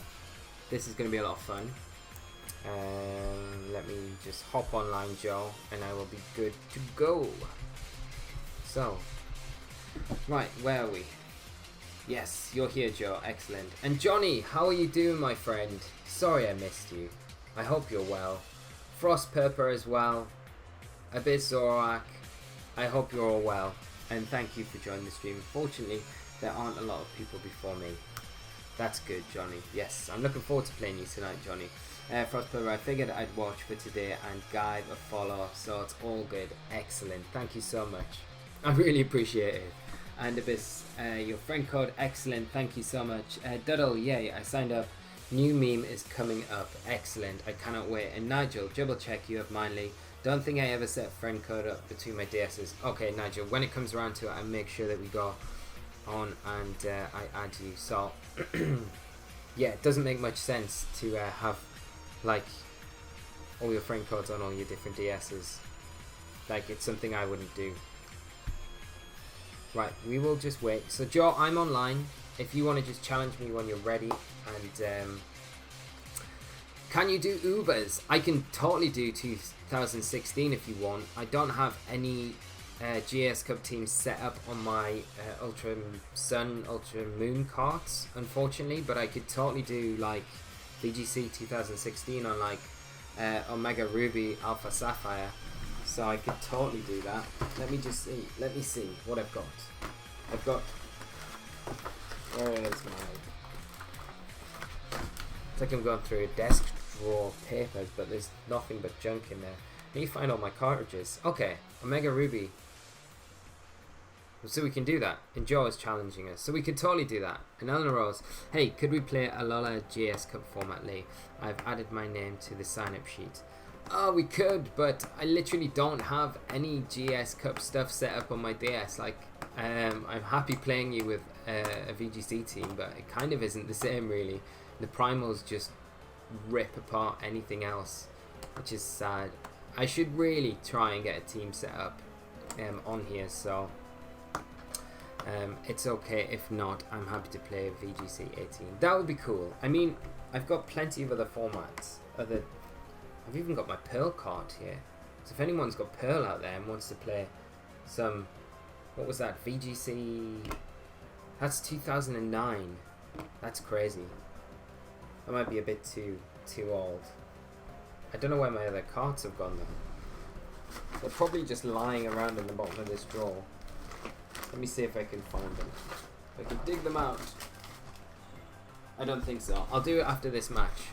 this is going to be a lot of fun. Let me just hop online, Joe, and I will be good to go. So, right, where are we? Yes, you're here, Joe. Excellent. And Johnny, how are you doing, my friend? Sorry I missed you. I hope you're well. Frost Purper as well. Abyss Zorak, I hope you're all well. And thank you for joining the stream. Fortunately, there aren't a lot of people before me. That's good, Johnny. Yes, I'm looking forward to playing you tonight, Johnny. Frost Purper, I figured I'd watch for today and guide a follow, so it's all good. Excellent. Thank you so much. I really appreciate it. And Abyss, your friend code, excellent. Thank you so much. Duddle, yay, I signed up. New meme is coming up. Excellent. I cannot wait. And Nigel, double check you have Mindly. Don't think I ever set friend code up between my DSs. Okay, Nigel, when it comes around to it, I make sure that we go on and I add you. So, yeah, it doesn't make much sense to have like all your friend codes on all your different DSs. Like, it's something I wouldn't do. Right, we will just wait. So Joe, I'm online. If you want to just challenge me when you're ready. And can you do Ubers? I can totally do 2016 if you want. I don't have any GS Cup teams set up on my Ultra Sun, Ultra Moon carts, unfortunately, but I could totally do like VGC 2016 on like Omega Ruby, Alpha Sapphire, so I could totally do that. Let me just see. Let me see what I've got. I've got. Where is my? It's like I'm going through a desk drawer of papers, but there's nothing but junk in there. I need to find all my cartridges. Okay, Omega Ruby. So we can do that. And Joe is challenging us. So we could totally do that. And Eleanor Rose, hey, could we play a Lola GS Cup format, Lee? I've added my name to the sign-up sheet. Oh, we could, but I literally don't have any GS Cup stuff set up on my DS. Like, I'm happy playing you with a VGC team, but it kind of isn't the same, really. The primals just rip apart anything else, which is sad. I should really try and get a team set up on here, so it's okay if not. I'm happy to play VGC 18. That would be cool. I mean, I've got plenty of other formats. I've even got my Pearl card here. So if anyone's got Pearl out there and wants to play some, what was that, VGC? That's 2009. That's crazy. That might be a bit too old. I don't know where my other cards have gone though. They're probably just lying around in the bottom of this drawer. Let me see if I can find them. I can dig them out. I don't think so. I'll do it after this match.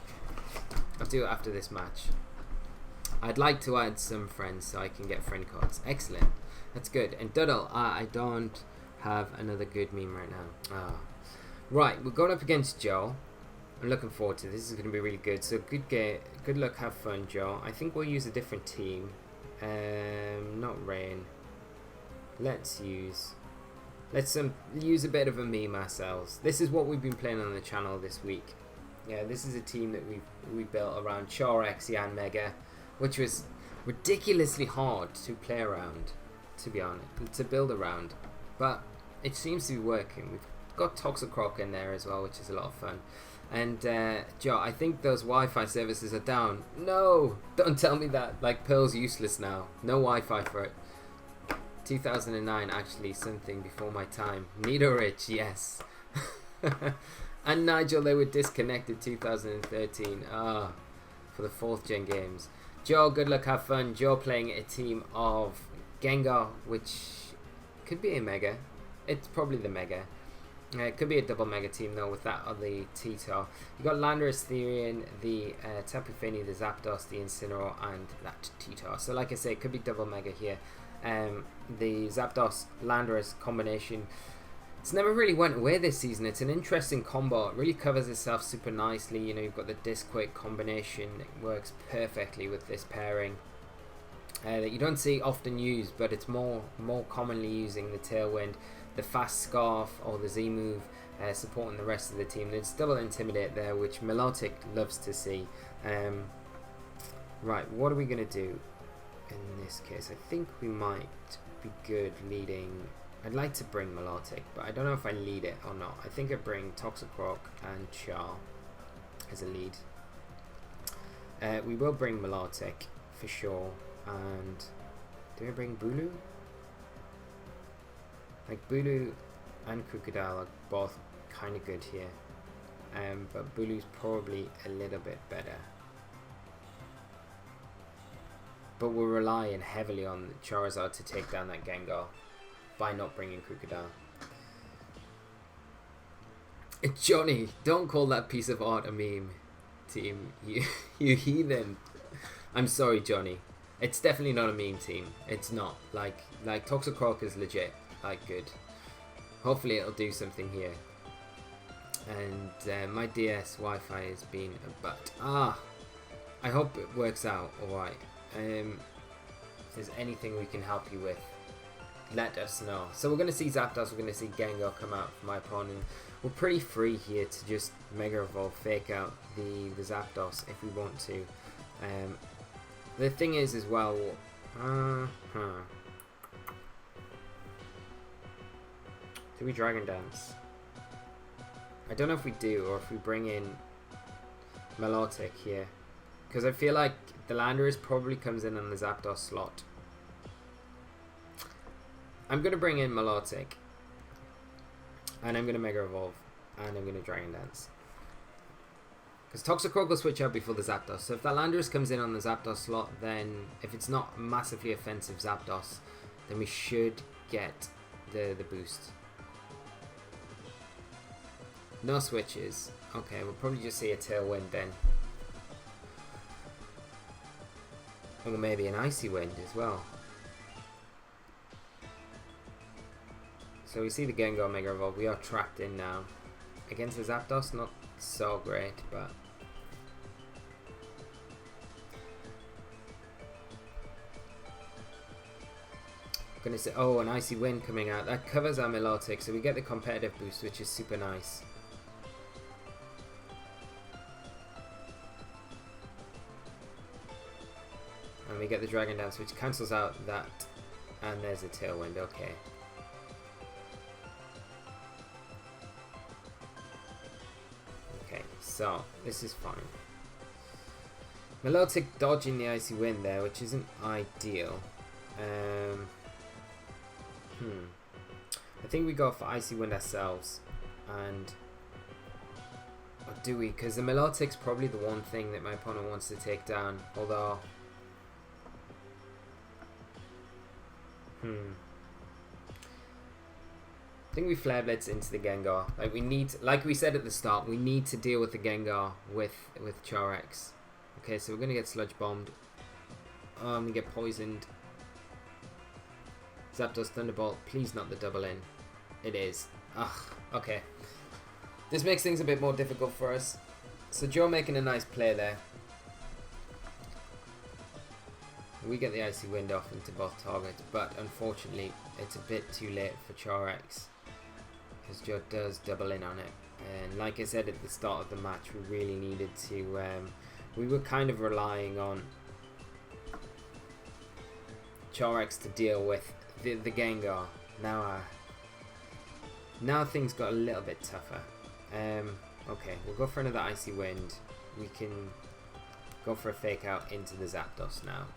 I'd like to add some friends so I can get friend codes. Excellent. That's good. And Duddle, I don't have another good meme right now. Right, we're going up against Joe. I'm looking forward to this. This is going to be really good. So good luck, have fun, Joe. I think we'll use a different team. Not Rain. Let's use a bit of a meme ourselves. This is what we've been playing on the channel this week. Yeah, this is a team that we built around Chorex, Yan Mega, which was ridiculously hard to play around, to be honest, to build around. But it seems to be working. We've got Toxicroc in there as well, which is a lot of fun. And Joe, I think those Wi-Fi services are down. No, don't tell me that. Like, Pearl's useless now. No Wi-Fi for it. 2009, actually, something before my time. Nido Rich, yes. And Nigel, they were disconnected 2013. For the 4th gen games. Joe, good luck, have fun. Joe playing a team of Gengar, which could be a Mega. It's probably the Mega. It could be a double Mega team though with that on the Tito. You got Landorus, Therian, the Tapu Fini, the Zapdos, the Incineroar, and that Tito. So like I say, it could be double Mega here. The Zapdos Landorus combination, it's never really went away this season. It's an interesting combo. It really covers itself super nicely. You know, you've got the Disc-Quake combination. It works perfectly with this pairing. That you don't see often used, but it's more commonly using the Tailwind, the Fast Scarf, or the Z move, supporting the rest of the team. There's double Intimidate there, which Milotic loves to see. Right, what are we going to do in this case? I think we might be good leading. I'd like to bring Milotic, but I don't know if I lead it or not. I think I bring Toxicroc and Char as a lead. We will bring Milotic for sure. And do we bring Bulu? Like, Bulu and Crocodile are both kind of good here. But Bulu's probably a little bit better. But we're relying heavily on Charizard to take down that Gengar by not bringing Crocodile. Johnny, don't call that piece of art a meme, team. You heathen. I'm sorry, Johnny. It's definitely not a meme, team. It's not. Like Toxicroc is legit. Like, good. Hopefully it'll do something here. And my DS Wi-Fi has been a butt. I hope it works out alright. If there's anything we can help you with, let us know. So we're going to see Zapdos, we're going to see Gengar come out for my opponent. We're pretty free here to just Mega Evolve, fake out the Zapdos if we want to. The thing is as well, do we Dragon Dance? I don't know if we do, or if we bring in Milotic here. Because I feel like the Landorus probably comes in on the Zapdos slot. I'm going to bring in Milotic. And I'm going to Mega Evolve. And I'm going to Dragon Dance. Because Toxicroc will switch out before the Zapdos. So if that Landorus comes in on the Zapdos slot, then if it's not a massively offensive Zapdos, then we should get the boost. No switches. Okay, we'll probably just see a Tailwind then. Or maybe an Icy Wind as well. So we see the Gengar Mega Evolve. We are trapped in now. Against the Zapdos, not so great, but I'm gonna say, oh, an Icy Wind coming out. That covers our Milotic, so we get the competitive boost, which is super nice. And we get the Dragon Dance, which cancels out that, and there's a Tailwind. Okay. So, this is fine. Milotic dodging the Icy Wind there, which isn't ideal. I think we go for Icy Wind ourselves. And... or do we? Because the Milotic's probably the one thing that my opponent wants to take down. Although... think we Flare Blitz into the Gengar. Like we need, like we said at the start, we need to deal with the Gengar with Charex. Okay, so we're gonna get Sludge Bombed. We get poisoned. Zapdos Thunderbolt, please not the double in. It is. Ugh, okay. This makes things a bit more difficult for us. So Joe making a nice play there. We get the Icy Wind off into both targets, but unfortunately it's a bit too late for Charex, because Joe does double in on it. And like I said at the start of the match, we really needed to, we were kind of relying on Charex to deal with the Gengar. Now things got a little bit tougher. Okay, we'll go for another Icy Wind. We can go for a Fake Out into the Zapdos now.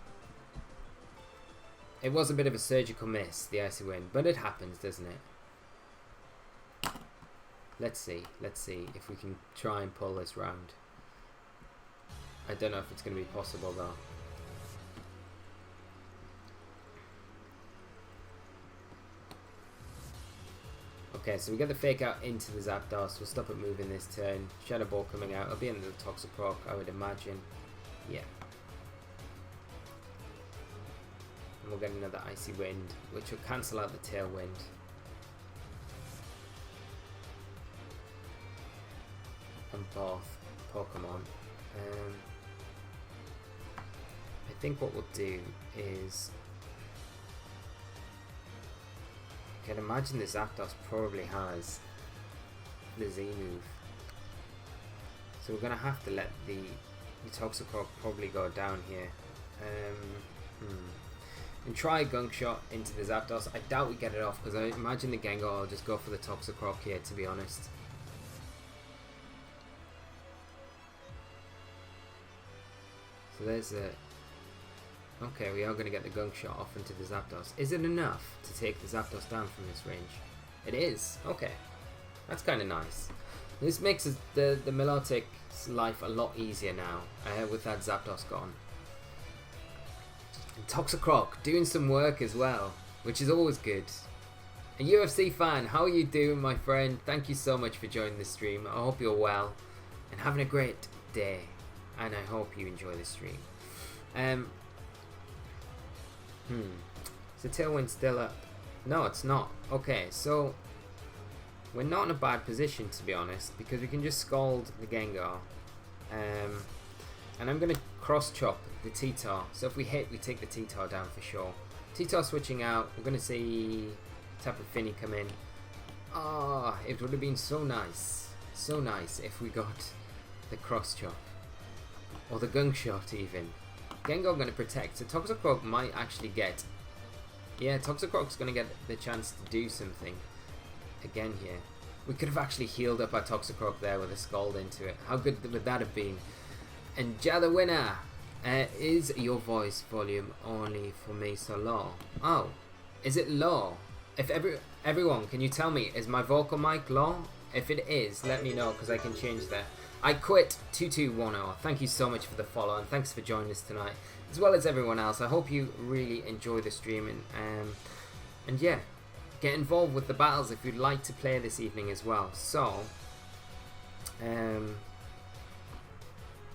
It was a bit of a surgical miss, the Icy Wind, but it happens, doesn't it? Let's see if we can try and pull this round. I don't know if it's going to be possible though. Okay, so we get the Fake Out into the Zapdos. We'll stop it moving this turn. Shadow Ball coming out. It'll be into the Toxicroak, I would imagine. Yeah. And we'll get another Icy Wind, which will cancel out the Tailwind. On both Pokemon. I think what we'll do is... I can imagine the Zapdos probably has the Z move. So we're going to have to let the Toxicroak probably go down here. And try a Gunk Shot into the Zapdos. I doubt we get it off because I imagine the Gengar will just go for the Toxicroak here, to be honest. So there's a... Okay, we are going to get the Gunk Shot off into the Zapdos. Is it enough to take the Zapdos down from this range? It is. Okay. That's kind of nice. This makes the Milotic's life a lot easier now with that Zapdos gone. And Toxicroak doing some work as well, which is always good. A UFC fan, how are you doing, my friend? Thank you so much for joining the stream. I hope you're well and having a great day. And I hope you enjoy the stream. Is the Tailwind still up? No, it's not. Okay, so we're not in a bad position, to be honest, because we can just Scald the Gengar. And I'm going to cross chop the T-Tar. So if we hit, we take the T-Tar down for sure. T-Tar switching out. We're going to see Tapu Fini come in. Ah, it would have been so nice. So nice if we got the cross chop. Or the Gunk Shot even. Gengar going to protect, so Toxicroak might actually get... Yeah, Toxicroak's going to get the chance to do something again here. We could have actually healed up our Toxicroak there with a Scald into it. How good would that have been? And Ja the winner! Is your voice volume only for me so low? Oh, is it low? If everyone, can you tell me, is my vocal mic low? If it is, let me know because I can change that. I quit 2210. Thank you so much for the follow and thanks for joining us tonight, as well as everyone else. I hope you really enjoy the stream and yeah, get involved with the battles if you'd like to play this evening as well. So,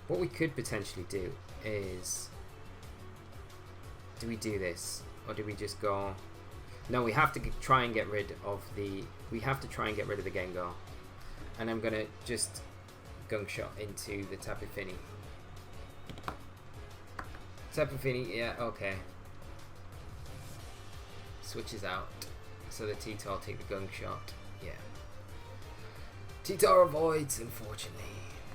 what we could potentially do is, do we do this or do we just go? No, we have to try and get rid of the. We have to try and get rid of the Gengar, and I'm gonna just Gunk Shot into the Tapu Fini. Tapu Fini, yeah, okay. Switches out. So the T-Tar take the Gunk Shot. Yeah. T-Tar avoids, unfortunately.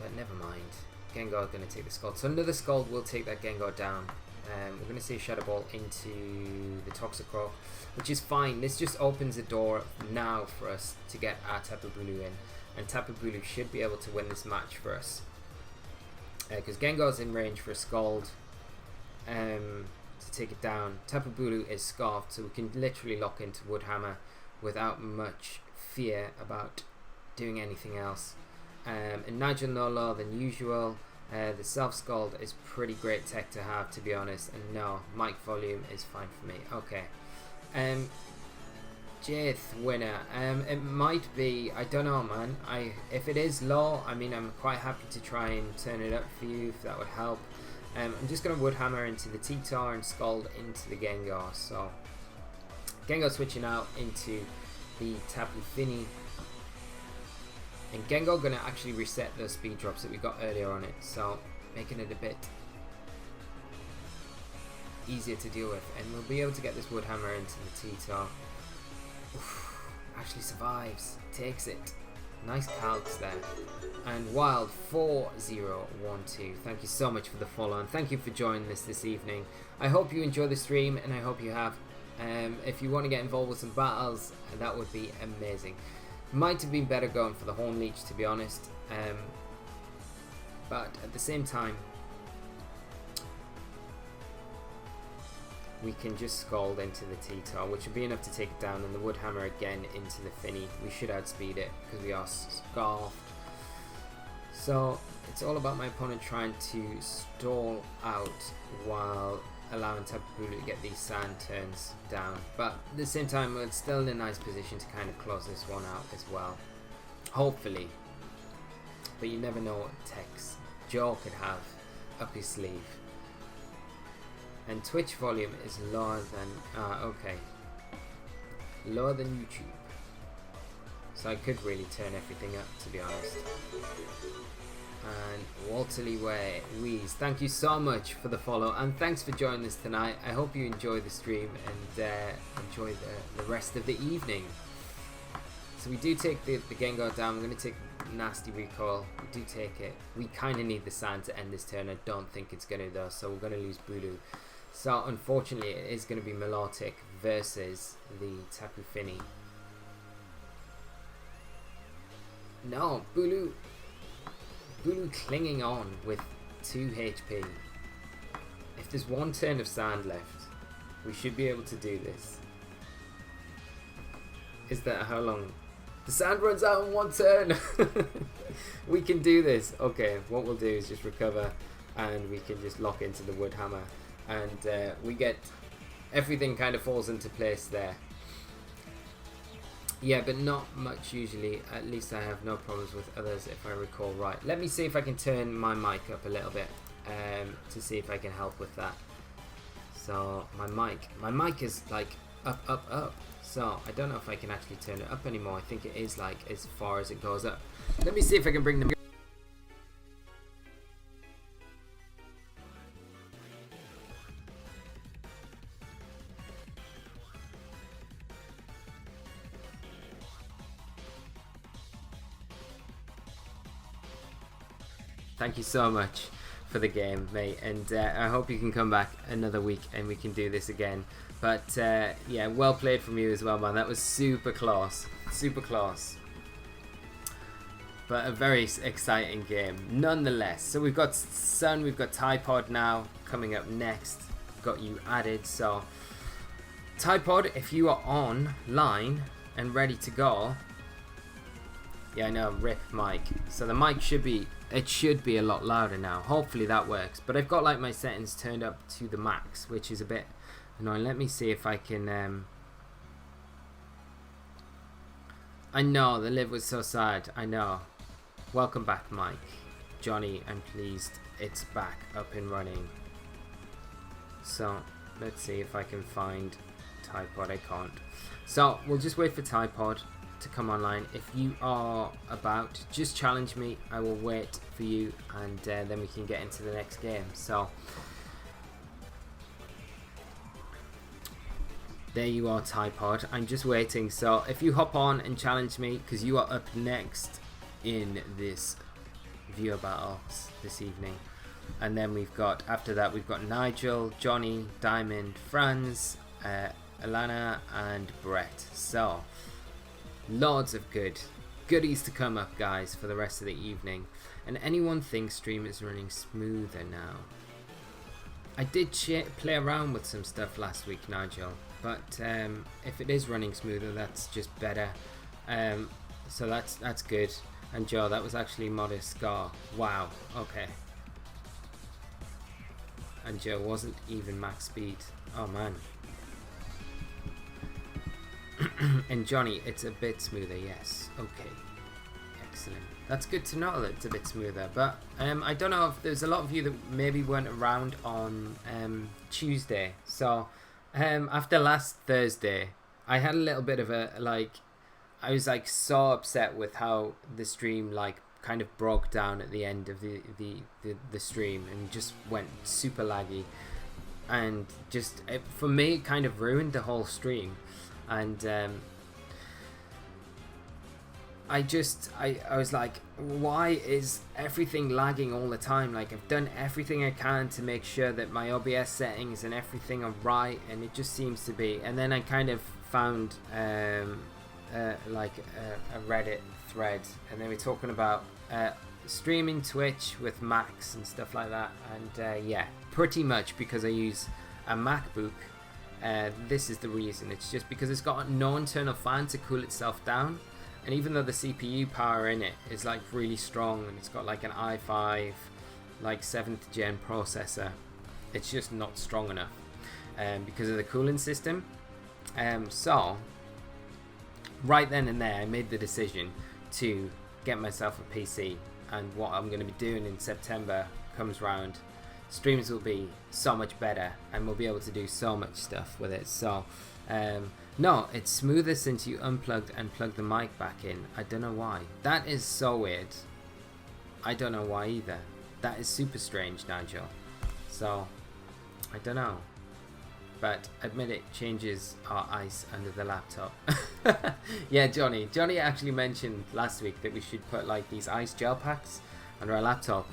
But never mind. Gengar's going to take the Scald. So another Scald will take that Gengar down. We're going to see a Shadow Ball into the Toxicroak, which is fine. This just opens the door now for us to get our Tapu Bulu in. And Tapu Bulu should be able to win this match for us. Because Gengar's in range for a Scald to take it down. Tapu Bulu is Scarfed, so we can literally lock into Woodhammer without much fear about doing anything else. And Nigel no lower than usual. The self-Scald is pretty great tech to have, to be honest. And no, mic volume is fine for me. Okay. Jith winner. It might be, I don't know, man. If it is low, I mean, I'm quite happy to try and turn it up for you if that would help. I'm just going to Woodhammer into the T-Tar and Scald into the Gengar. So Gengar switching out into the Tapu Fini. And Gengar going to actually reset those speed drops that we got earlier on it. So making it a bit easier to deal with. And we'll be able to get this Woodhammer into the T-Tar. Actually survives, takes it. Nice calcs there. And Wild 4012, thank you so much for the follow and thank you for joining us this evening. I hope you enjoy the stream and I hope you have. If you want to get involved with some battles, that would be amazing. Might have been better going for the Horn Leech, to be honest, but at the same time we can just Scald into the T-Tar, which will be enough to take it down, and the Woodhammer again into the Finny. We should outspeed it because we are scarfed. So it's all about my opponent trying to stall out while allowing Tapu Bulu to get these sand turns down. But at the same time, we're still in a nice position to kind of close this one out as well. Hopefully. But you never know what techs Joe could have up his sleeve. And Twitch volume is lower than okay, lower than YouTube, so I could really turn everything up, to be honest. And Walterly Way Wheeze, thank you so much for the follow and thanks for joining us tonight. I hope you enjoy the stream and enjoy the rest of the evening. So we do take the Gengar down. We're going to take nasty recoil. We do take it. We kind of need the sand to end this turn. I don't think it's going to though, so we're going to lose Bulu. So unfortunately it is going to be Milotic versus the Tapu Fini. No, Bulu clinging on with 2 HP. If there's one turn of sand left, we should be able to do this. Is that how long? The sand runs out in 1 turn! We can do this. Okay, what we'll do is just recover and we can just lock into the Woodhammer. And we get everything kind of falls into place there. Yeah, but not much usually. At least I have no problems with others if I recall right. Let me see if I can turn my mic up a little bit to see if I can help with that. So my mic is like up. So I don't know if I can actually turn it up anymore. I think it is like as far as it goes up. Let me see if I can bring them. Thank you so much for the game, mate, and I hope you can come back another week and we can do this again. But yeah, well played from you as well, man. That was super close, but a very exciting game nonetheless. So we've got Sun, we've got Typod now coming up next. Got you added. So Typod, if you are online and ready to go. Yeah, I know, rip mic. So the mic should be a lot louder now. Hopefully that works. But I've got like my settings turned up to the max, which is a bit annoying. Let me see if I can I know the live was so sad. I know. Welcome back, Mike. Johnny, I'm pleased it's back up and running. So let's see if I can find Typod. I can't. So we'll just wait for Typod to come online. If you are about, just challenge me. I will wait for you and then we can get into the next game. So there you are, Typod. I'm just waiting. So if you hop on and challenge me, because you are up next in this viewer battle this evening. And then we've got, after that, we've got Nigel, Johnny, Diamond, Franz, Alana and Brett. So loads of goodies to come up, guys, for the rest of the evening. And anyone thinks stream is running smoother now? I did play around with some stuff last week, Nigel, but if it is running smoother, that's just better. So that's good. And Joe, that was actually Modest Scar. Wow, okay. And Joe wasn't even max speed. Oh man. And Johnny, it's a bit smoother, yes. Okay. Excellent. That's good to know that it's a bit smoother. But I don't know if there's a lot of you that maybe weren't around on Tuesday. So after last Thursday, I had a little bit of a, like, I was like so upset with how the stream like kind of broke down at the end of the stream and just went super laggy. And just, for me, it kind of ruined the whole stream. And I was like, why is everything lagging all the time? Like, I've done everything I can to make sure that my OBS settings and everything are right, and it just seems to be. And then I kind of found like a Reddit thread, and they were talking about streaming Twitch with Macs and stuff like that. And yeah, pretty much because I use a MacBook. This is the reason. It's just because it's got no internal fan to cool itself down. And even though the CPU power in it is like really strong, and it's got like an i5 like 7th gen processor, it's just not strong enough because of the cooling system. So right then and there I made the decision to get myself a PC, and what I'm going to be doing in September comes round, streams will be so much better and we'll be able to do so much stuff with it. So no, it's smoother since you unplugged and plugged the mic back in. I don't know why. That is so weird. I don't know why either. That is super strange, Nigel. So, I don't know. But admit it, changes are ice under the laptop. Yeah, Johnny. Johnny actually mentioned last week that we should put like these ice gel packs under our laptop,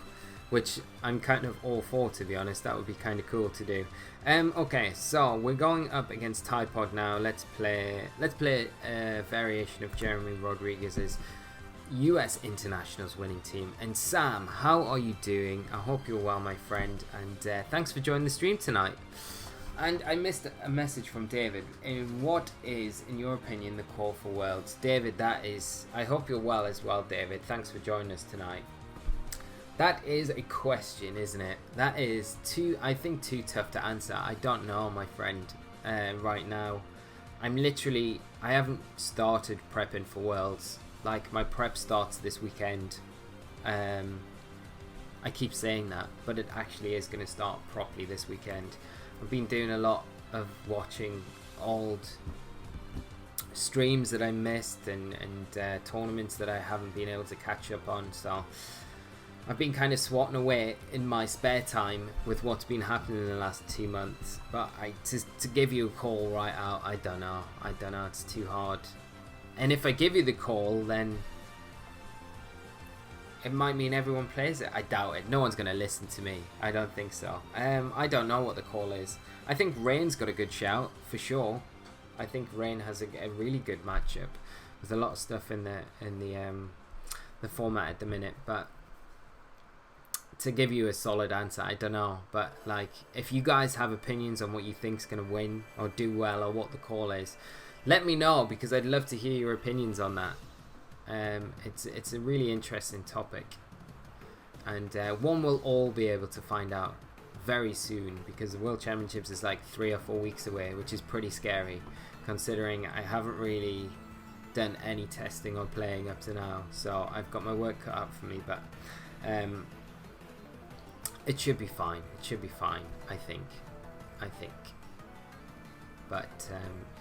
which I'm kind of all for, to be honest. That would be kind of cool to do. Okay, so we're going up against Typod now. Let's play a variation of Jeremy Rodriguez's US Internationals winning team. And Sam, how are you doing? I hope you're well, my friend, and thanks for joining the stream tonight. And I missed a message from David. And what is, in your opinion, the call for Worlds? David, that is, I hope you're well as well, David. Thanks for joining us tonight. That is a question, isn't it? That is I think too tough to answer. I don't know, my friend, right now. I haven't started prepping for Worlds. Like, my prep starts this weekend. I keep saying that, but it actually is going to start properly this weekend. I've been doing a lot of watching old streams that I missed and tournaments that I haven't been able to catch up on, so I've been kind of swatting away in my spare time with what's been happening in the last 2 months. But to give you a call right out, I don't know. It's too hard. And if I give you the call, then it might mean everyone plays it. I doubt it. No one's going to listen to me. I don't think so. I don't know what the call is. I think Rain's got a good shout, for sure. I think Rain has a really good matchup with a lot of stuff in the format at the minute. But to give you a solid answer, I don't know. But like, if you guys have opinions on what you think's going to win or do well or what the call is, let me know, because I'd love to hear your opinions on that. It's a really interesting topic, and one we'll all be able to find out very soon, because the World Championships is like 3 or 4 weeks away, which is pretty scary considering I haven't really done any testing or playing up to now, so I've got my work cut out for me. But it should be fine. I think. But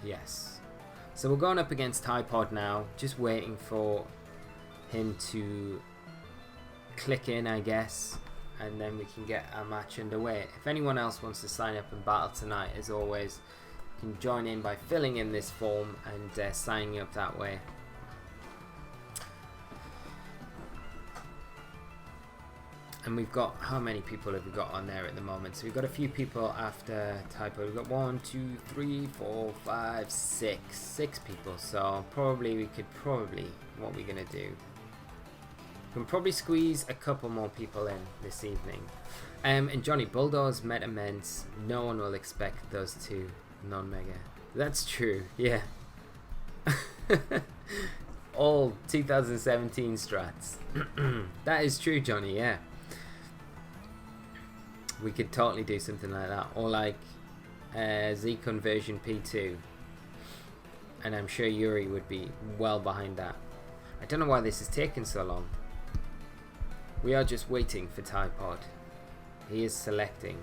yes. So we're going up against Typod now, just waiting for him to click in, I guess, and then we can get our match underway. If anyone else wants to sign up and battle tonight, as always, you can join in by filling in this form and signing up that way. And we've got, how many people have we got on there at the moment? So we've got a few people after Typo. We've got 1, 2, 3, 4, 5, 6. 6 people. So what are we going to do? We can probably squeeze a couple more people in this evening. And Johnny, Bulldogs met immense. No one will expect those two non-mega. That's true, yeah. All 2017 strats. That is true, Johnny, yeah. We could totally do something like that, or like Z Conversion P2. and I'm sure Yuri would be well behind that. I don't know why this is taking so long. We are just waiting for Typod. He is selecting.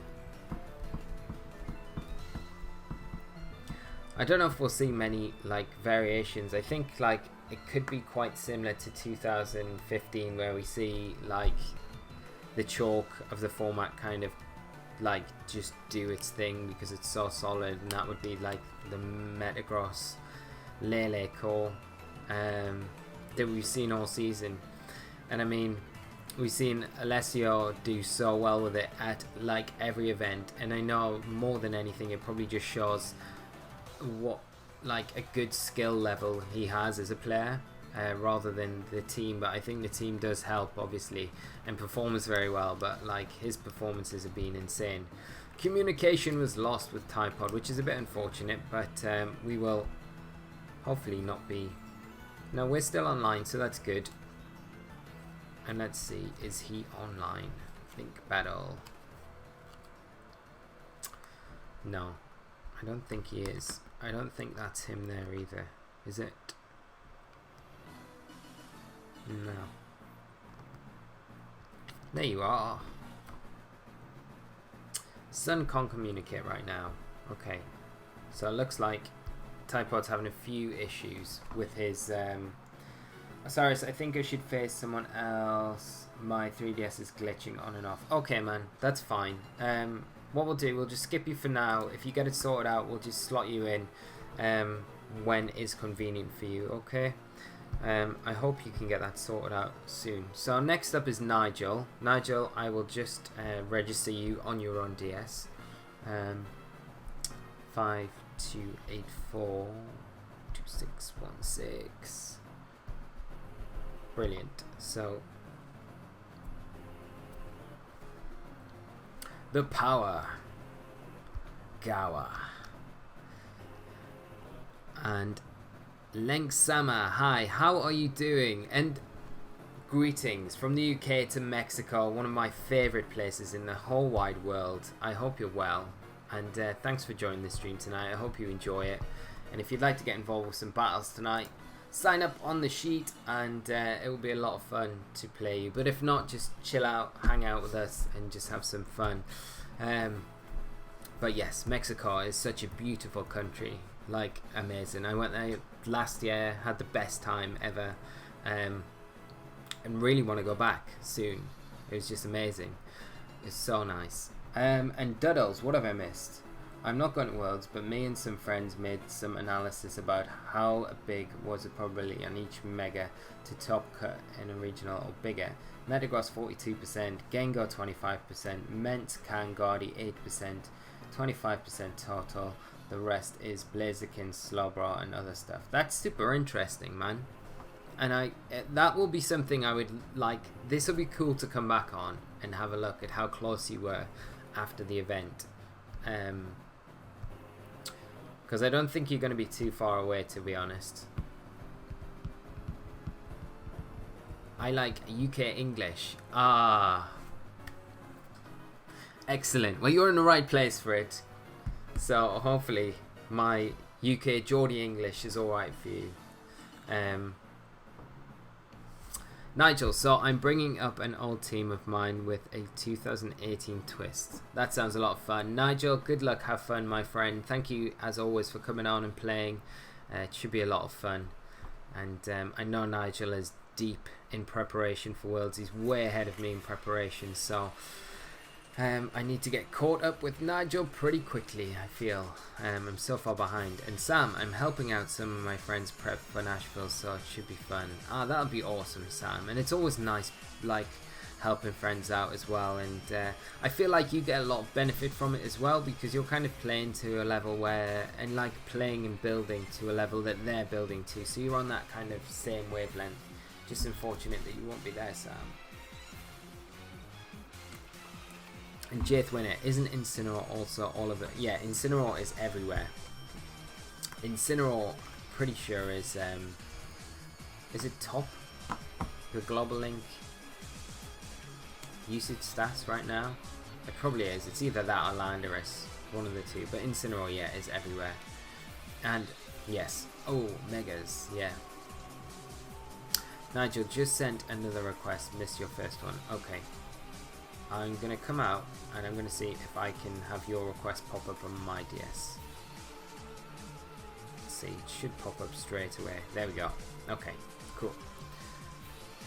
I don't know if we'll see many like variations. I think like it could be quite similar to 2015 where we see like the chalk of the format kind of like just do its thing because it's so solid, and that would be like the Metagross Lele core that we've seen all season. And I mean, we've seen Alessio do so well with it at like every event, and I know more than anything it probably just shows what like a good skill level he has as a player, rather than the team. But I think the team does help obviously and performs very well, but like his performances have been insane. Communication was lost with Typod, which is a bit unfortunate, but we will hopefully not be. No, we're still online, so that's good. And let's see, is he online? Think battle. No, I don't think he is. I don't think that's him there either. Is it? No. There you are. Sun can't communicate right now. Okay. So it looks like Typod's having a few issues with his Osirus, I think I should face someone else. My 3DS is glitching on and off. Okay, man, that's fine. What we'll do, we'll just skip you for now. If you get it sorted out, we'll just slot you in when is convenient for you, okay? I hope you can get that sorted out soon. So next up is Nigel. Nigel, I will just register you on your own DS. 5284 2616. Brilliant. So the power Gawa and Lengsama. Hi, how are you doing? And greetings from the UK to Mexico, one of my favorite places in the whole wide world. I hope you're well, and thanks for joining the stream tonight. I hope you enjoy it, and if you'd like to get involved with some battles tonight, sign up on the sheet, and it will be a lot of fun to play you. But if not, just chill out, hang out with us, and just have some fun. But yes, Mexico is such a beautiful country, like amazing. I went there last year, had the best time ever, and really want to go back soon. It was just amazing. It's so nice. And Duddles, what have I missed? I'm not going to Worlds, but me and some friends made some analysis about how big was the probability on each mega to top cut in a regional or bigger. Metagross 42%, Gengar 25%, Ment, Kanghardy 8%, 25% total. The rest is Blaziken, Slowbro and other stuff. That's super interesting, man. And that will be something I would like. This will be cool to come back on and have a look at how close you were after the event. Because I don't think you're going to be too far away, to be honest. I like UK English. Ah. Excellent. Well, you're in the right place for it. So hopefully my UK Geordie English is alright for you. Nigel, so I'm bringing up an old team of mine with a 2018 twist. That sounds a lot of fun. Nigel, good luck, have fun, my friend. Thank you, as always, for coming on and playing. It should be a lot of fun. And I know Nigel is deep in preparation for Worlds. He's way ahead of me in preparation, so I need to get caught up with Nigel pretty quickly, I feel. I'm so far behind. And Sam, I'm helping out some of my friends prep for Nashville, so it should be fun. Ah, that'll be awesome, Sam. And it's always nice, like, helping friends out as well. And I feel like you get a lot of benefit from it as well, because you're kind of playing to a level where, and like playing and building to a level that they're building to. So you're on that kind of same wavelength. Just unfortunate that you won't be there, Sam. And Jith Winner, isn't Incineroar also all of it? Yeah, Incineroar is everywhere. Incineroar, pretty sure is it top? The Global Link usage stats right now? It probably is. It's either that or Landorus, one of the two. But Incineroar, yeah, is everywhere. And Yes. Oh, Megas. Yeah. Nigel just sent another request. Missed your first one. Okay. I'm going to come out and I'm going to see if I can have your request pop up on my DS. Let's see. It should pop up straight away. There we go. Okay. Cool.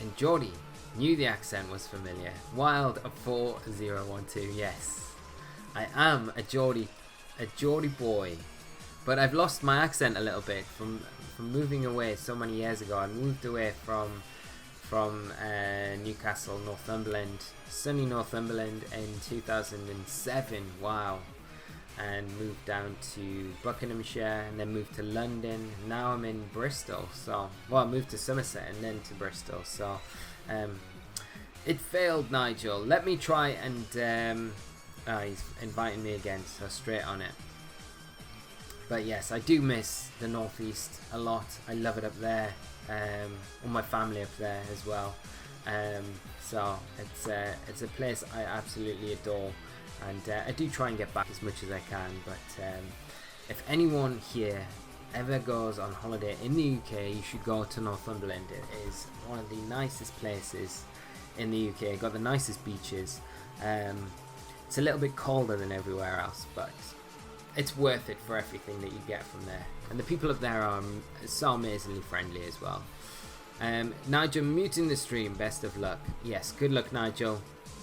And Geordie. Knew the accent was familiar. Wild of 4012. Yes. I am a Geordie boy. But I've lost my accent a little bit from moving away so many years ago. I moved away from Newcastle, Northumberland, sunny Northumberland in 2007. Wow. And moved down to Buckinghamshire and then moved to London. Now I'm in Bristol. So, well, I moved to Somerset and then to Bristol. So, it failed, Nigel. Let me try and he's inviting me again, so straight on it. But yes, I do miss the Northeast a lot. I love it up there. All my family up there as well. So it's a place I absolutely adore, and I do try and get back as much as I can. But if anyone here ever goes on holiday in the UK, you should go to Northumberland. It is one of the nicest places in the UK. Got the nicest beaches. It's a little bit colder than everywhere else, but it's worth it for everything that you get from there. And the people up there are so amazingly friendly as well. Nigel muting the stream. Best of luck. Yes, good luck, Nigel.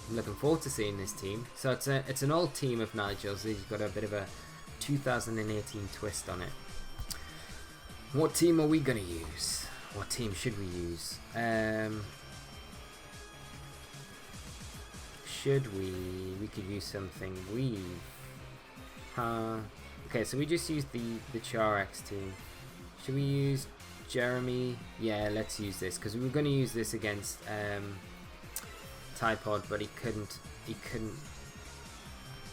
I'm looking forward to seeing this team. So it's an old team of Nigel's. He's got a bit of a 2018 twist on it. What team are we going to use? What team should we use? We could use something. Okay, so we just used the Charex team. Should we use Jeremy? Yeah, let's use this, because we were going to use this against Typod, but he couldn't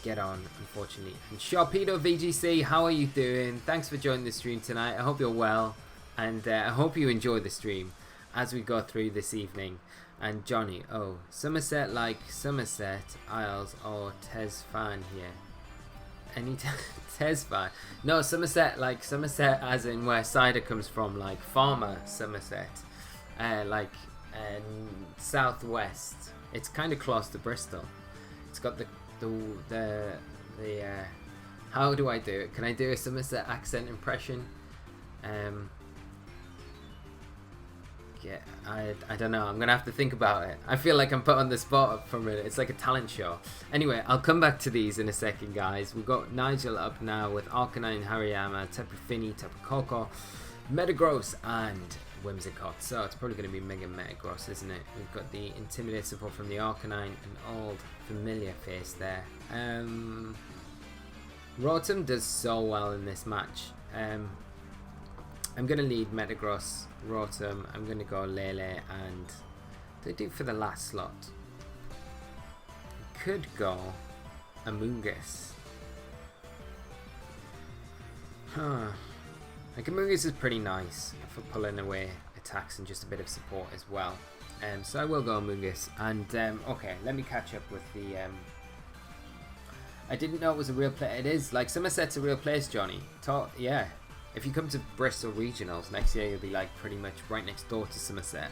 get on, unfortunately. And Sharpedo VGC, how are you doing? Thanks for joining the stream tonight. I hope you're well, and I hope you enjoy the stream as we go through this evening. And Johnny, oh, Somerset like Somerset, Isles, or Tesfan here. Any Tesfan? No, Somerset like Somerset as in where cider comes from, like farmer Somerset. Like southwest. It's kind of close to Bristol. It's got the how do I do it? Can I do a Somerset accent impression? Yeah, I don't know. I'm gonna have to think about it. I feel like I'm put on the spot for a minute. It's like a talent show. Anyway, I'll come back to these in a second, guys. We've got Nigel up now with Arcanine, Hariyama, Tapu Fini, Tapu Koko, Metagross, and Whimsicott. So it's probably going to be Mega Metagross, isn't it? We've got the Intimidate support from the Arcanine, an old familiar face there. Rotom does so well in this match. I'm going to lead Metagross, Rotom. I'm going to go Lele, and they do for the last slot. Could go Amoonguss. Like Amoonguss is pretty nice for pulling away attacks and just a bit of support as well. So I will go Amoonguss. And okay, let me catch up with the. I didn't know it was a real place. It is, like, Somerset's a real place, Johnny. Yeah. If you come to Bristol Regionals next year, you'll be like pretty much right next door to Somerset.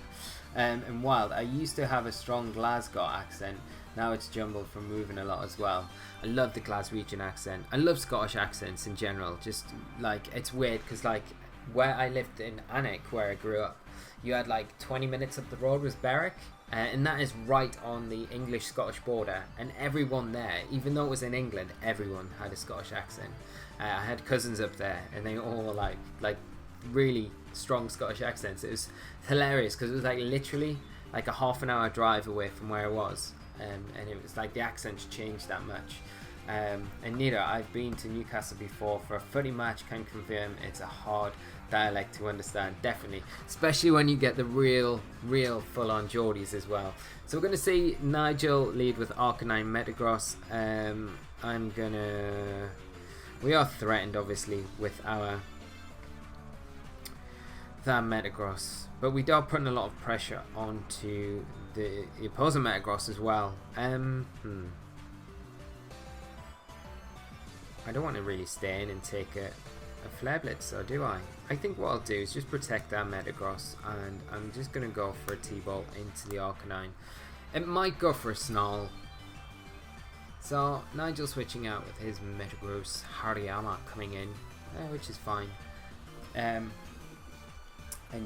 And Wild, I used to have a strong Glasgow accent. Now it's jumbled from moving a lot as well. I love the Glaswegian accent. I love Scottish accents in general. Just like, it's weird because like where I lived in Alnwick, where I grew up, you had like 20 minutes up the road was Berwick. And that is right on the English-Scottish border. And everyone there, even though it was in England, everyone had a Scottish accent. I had cousins up there, and they all were like really strong Scottish accents. It was hilarious because it was like literally like a half an hour drive away from where I was, and it was like the accents changed that much. And neither I've been to Newcastle before for a footy match. Can confirm it's a hard dialect to understand, definitely, especially when you get the real full-on Geordies as well. So we're going to see Nigel lead with Arcanine Metagross. We are threatened obviously with our Metagross, but we are putting a lot of pressure onto the opposing Metagross as well. I don't want to really stay in and take a Flare Blitz, or do I? I think what I'll do is just protect that Metagross, and I'm just going to go for a T-Bolt into the Arcanine. It might go for a Snarl. So Nigel switching out with his Metagross, Hariyama coming in, which is fine. And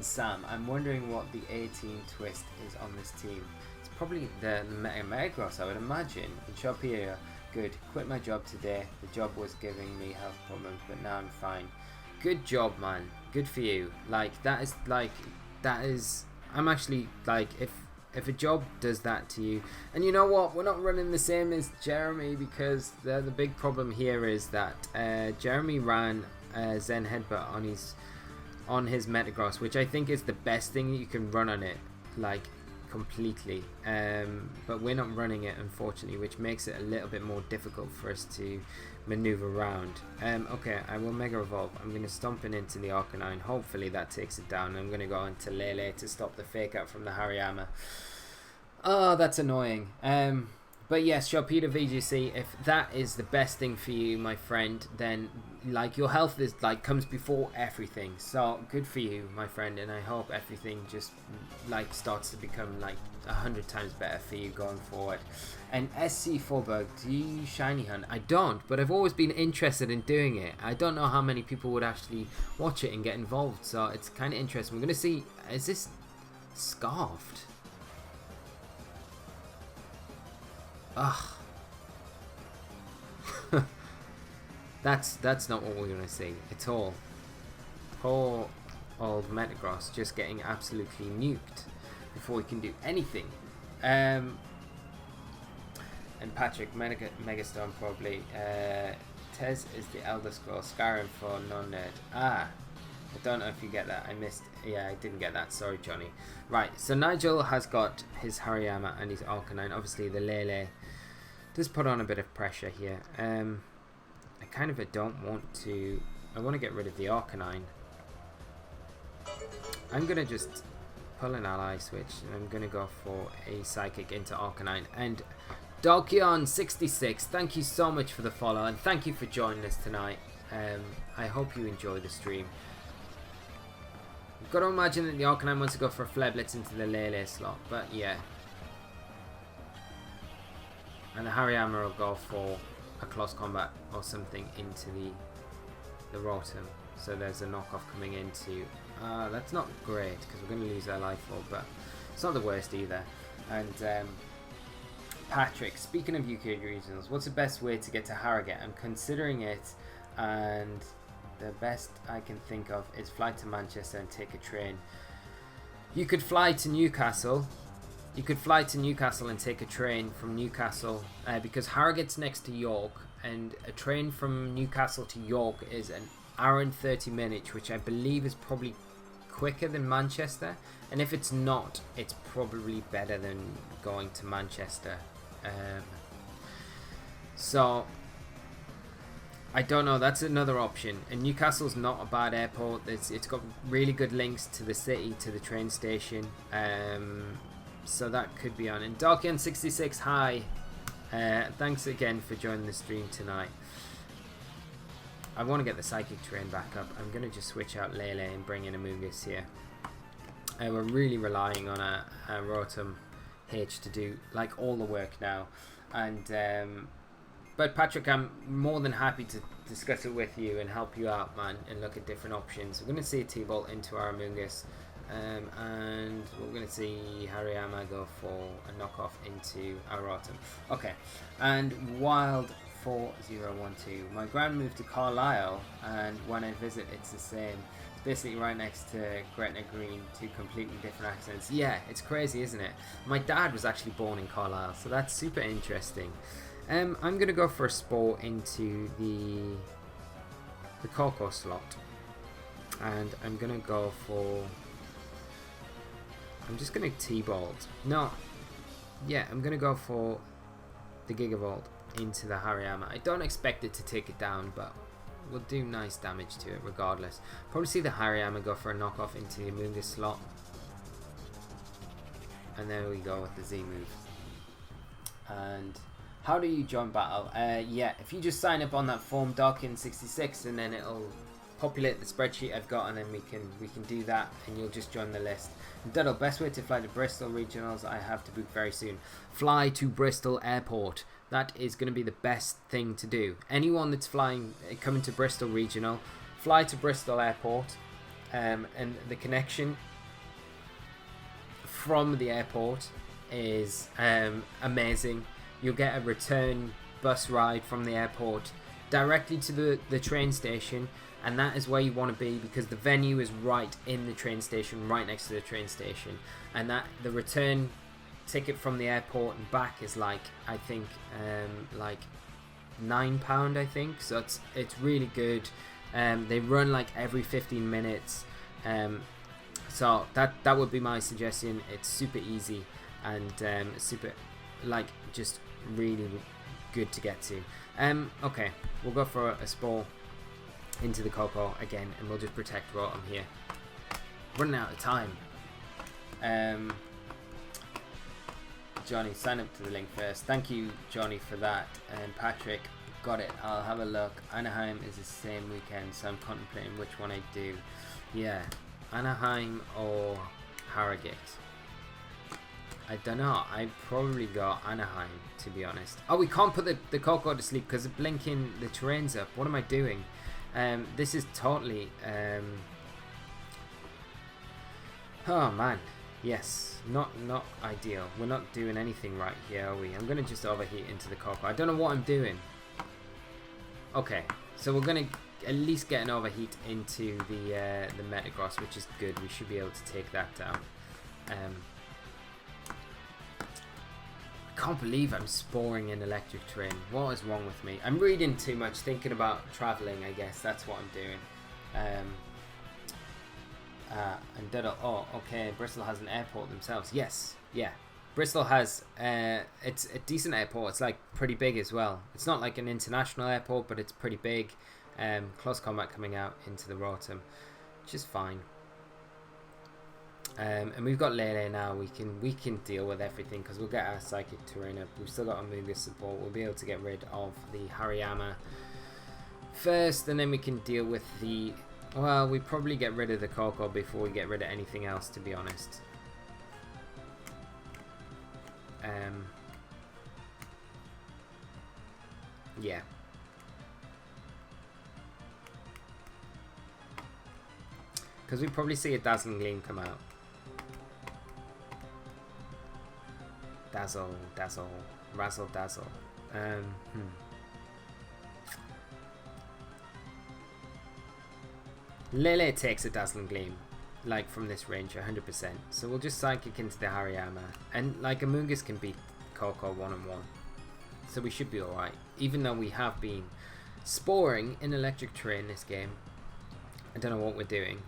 Sam, I'm wondering what the 18 twist is on this team. It's probably the Metagross, I would imagine. And Sharpedo, good. Quit my job today. The job was giving me health problems, but now I'm fine. Good job, man. Good for you. Like, that is, I'm actually, like, if a job does that to you, and you know what, we're not running the same as Jeremy, because the big problem here is that Jeremy ran Zen Headbutt on his Metagross, which I think is the best thing you can run on it, like, completely, but we're not running it, unfortunately, which makes it a little bit more difficult for us to maneuver around. Okay, I will Mega Evolve. I'm going to stomp it into the Arcanine. Hopefully that takes it down. I'm going to go into Lele to stop the fake out from the Hariyama. Oh, that's annoying. But yes, Sharpedo VGC, if that is the best thing for you, my friend, then like your health is like comes before everything. So good for you, my friend, and I hope everything just like starts to become like 100 times better for you going forward. And SC Forberg, do you shiny hunt? I don't, but I've always been interested in doing it. I don't know how many people would actually watch it and get involved, so it's kind of interesting. We're gonna see. Is this Scarfed? Ugh. That's not what we're gonna see at all. Poor old Metagross just getting absolutely nuked before we can do anything. And Patrick, Megastorm probably. Tez is the Elder Scroll, Skyrim for non-nerd. I don't know if you get that. I missed. Yeah, I didn't get that. Sorry, Johnny. Right, so Nigel has got his Hariyama and his Arcanine. Obviously, the Lele does put on a bit of pressure here. I kind of don't want to... I want to get rid of the Arcanine. I'm going to just pull an ally switch, and I'm going to go for a Psychic into Arcanine. And Dalkion66, thank you so much for the follow, and thank you for joining us tonight. I hope you enjoy the stream. You've got to imagine that the Arcanine wants to go for a Flare Blitz into the Lele slot, but yeah. And the Hariyama will go for a close combat or something into the Rotom. So there's a knockoff coming into... that's not great, because we're going to lose our life orb, but it's not the worst either. And Patrick, speaking of UK regionals, what's the best way to get to Harrogate? I'm considering it, and the best I can think of is fly to Manchester and take a train. You could fly to Newcastle. You could fly to Newcastle and take a train from Newcastle, because Harrogate's next to York, and a train from Newcastle to York is an hour and 30 minutes, which I believe is probably quicker than Manchester. And if it's not, it's probably better than going to Manchester. So I don't know, that's another option. And Newcastle's not a bad airport. It's got really good links to the city, to the train station. So that could be on. And Darkian66, hi. Thanks again for joining the stream tonight. I want to get the Psychic Train back up. I'm going to just switch out Lele and bring in Amoonguss here. We're really relying on a Rotom H to do like all the work now. And but Patrick, I'm more than happy to discuss it with you and help you out, man, and look at different options. We're going to see a T-Bolt into our Amoonguss. And we're going to see Hariyama go for a knockoff into our Rotom. Okay, and Wild 4012. My grand moved to Carlisle, and when I visit, it's the same. It's basically right next to Gretna Green, two completely different accents. Yeah, it's crazy, isn't it? My dad was actually born in Carlisle, so that's super interesting. I'm going to go for a Spore into the Coco slot, and I'm going to go for... I'm just going to T-Bolt. No. Yeah, I'm going to go for the Gigavolt into the Hariyama. I don't expect it to take it down, but we'll do nice damage to it regardless. Probably see the Hariyama go for a knockoff into the Amoonguss slot. And there we go with the Z move. And how do you join battle? Yeah, if you just sign up on that form, Darkin66, and then it'll populate the spreadsheet I've got, and then we can do that, and you'll just join the list. Duddle, best way to fly to Bristol regionals, I have to book very soon. Fly to Bristol Airport. That is going to be the best thing to do. Anyone that's coming to Bristol regional, fly to Bristol Airport, and the connection from the airport is amazing. You'll get a return bus ride from the airport directly to the train station, and that is where you want to be, because the venue is right in the train station, right next to the train station, and that the return ticket from the airport and back is like, I think like £9, I think. So it's really good. They run like every 15 minutes, so that would be my suggestion. It's super easy and super, like, just really good to get to. Okay, we'll go for a spore into the Coco again, and we'll just protect Rotom here. Running out of time. Johnny, sign up to the link first. Thank you, Johnny, for that. And Patrick, got it. I'll have a look. Anaheim is the same weekend, so I'm contemplating which one I do. Yeah, Anaheim or Harrogate. I don't know. I probably got Anaheim, to be honest. Oh, we can't put the Coco to sleep because of blinking the terrains up. What am I doing? This is totally... oh, man. Yes, not ideal. We're not doing anything right here, are we? I'm going to just overheat into the Coco. I don't know what I'm doing. Okay, so we're going to at least get an overheat into the Metagross, which is good. We should be able to take that down. I can't believe I'm sporing in electric terrain. What is wrong with me? I'm reading too much, thinking about traveling, I guess. That's what I'm doing. And Diddle, oh, okay, Bristol has an airport themselves. Yes, yeah. Bristol has, it's a decent airport. It's like pretty big as well. It's not like an international airport, but it's pretty big. Close combat coming out into the Rotom, which is fine. And we've got Lele now. We can deal with everything because we'll get our Psychic Terrain up. We've still got Amoonguss support. We'll be able to get rid of the Hariyama first, and then we can deal with the... Well, we probably get rid of the Coco before we get rid of anything else, to be honest. Yeah. Because we probably see a Dazzling Gleam come out. Dazzle, dazzle, razzle, dazzle. Lele takes a Dazzling Gleam, like from this range, 100%. So we'll just Psychic into the Hariyama, and like Amoonguss can beat Coco one-on-one, so we should be alright. Even though we have been sporing in electric terrain this game, I don't know what we're doing,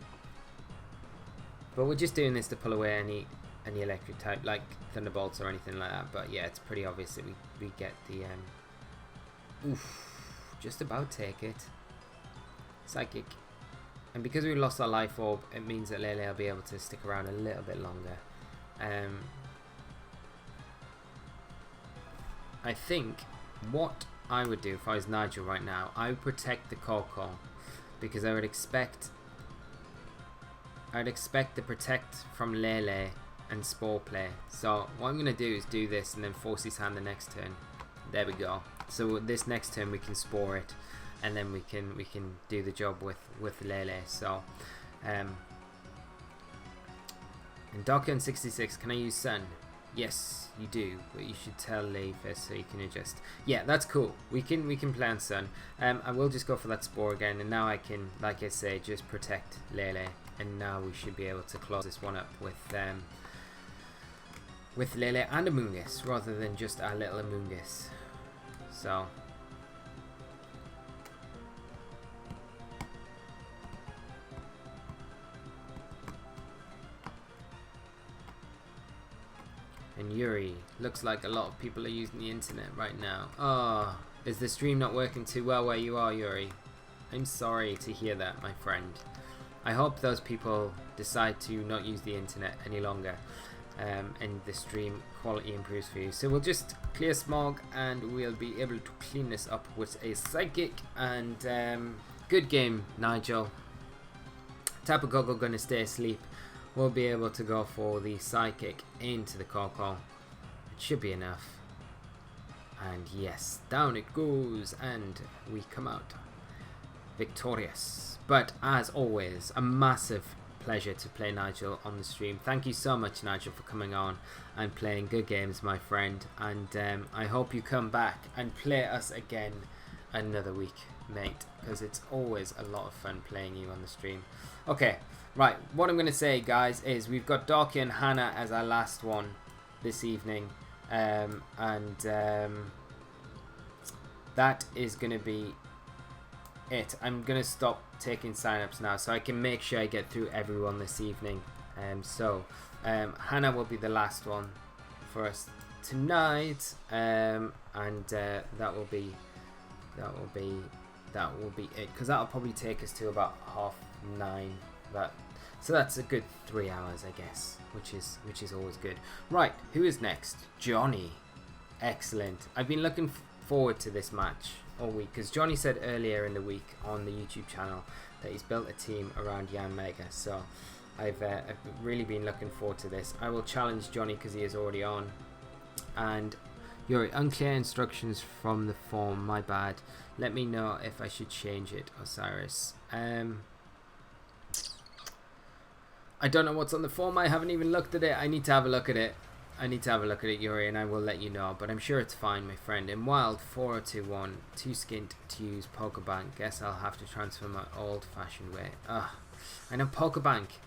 but we're just doing this to pull away any electric type, like Thunderbolts or anything like that. But yeah, it's pretty obvious that we get the oof, just about take it. Psychic. And because we lost our Life Orb, it means that Lele will be able to stick around a little bit longer. I think what I would do if I was Nigel right now, I would protect the Coco, because I would expect the protect from Lele and Spore play. So what I'm going to do is do this and then force his hand the next turn. There we go. So this next turn we can Spore it, and then we can do the job with Lele. So and Darkon 66, can I use Sun? Yes, you do, but you should tell Lee first so you can adjust. Yeah, that's cool. We can play on Sun. I will just go for that Spore again, and now I can, like I say, just protect Lele, and now we should be able to close this one up with Lele and Amoonguss rather than just our little Amoonguss. So and Yuri, looks like a lot of people are using the internet right now. Oh, is the stream not working too well where you are, Yuri? I'm sorry to hear that, my friend. I hope those people decide to not use the internet any longer, and the stream quality improves for you. So we'll just clear Smog, and we'll be able to clean this up with a Psychic, and good game, Nigel. Tapu Koko going to stay asleep. We'll be able to go for the Psychic into the Koko. It should be enough. And yes, down it goes, and we come out victorious. But as always, a massive pleasure to play Nigel on the stream. Thank you so much, Nigel, for coming on and playing good games, my friend. And I hope you come back and play us again another week, mate, because it's always a lot of fun playing you on the stream. Okay, right, what I'm going to say, guys, is we've got Darky and Hannah as our last one this evening. That is going to be it. I'm going to stop taking signups now so I can make sure I get through everyone this evening. Hannah will be the last one for us tonight, and that will be it, because that'll probably take us to about 9:30. So that's a good 3 hours, I guess, which is always good. Right, who is next? Johnny. Excellent. I've been looking forward to this match all week, because Johnny said earlier in the week on the YouTube channel that he's built a team around Yanmega. So I've really been looking forward to this. I will challenge Johnny because he is already on. And Yuri, unclear instructions from the form, my bad. Let me know if I should change it, Osirus. I don't know what's on the form. I haven't even looked at it. I need to have a look at it. Yuri, and I will let you know. But I'm sure it's fine, my friend. In Wild, 4021, too skint to use Pokebank. Guess I'll have to transfer my old-fashioned way. Ugh. I know Pokebank.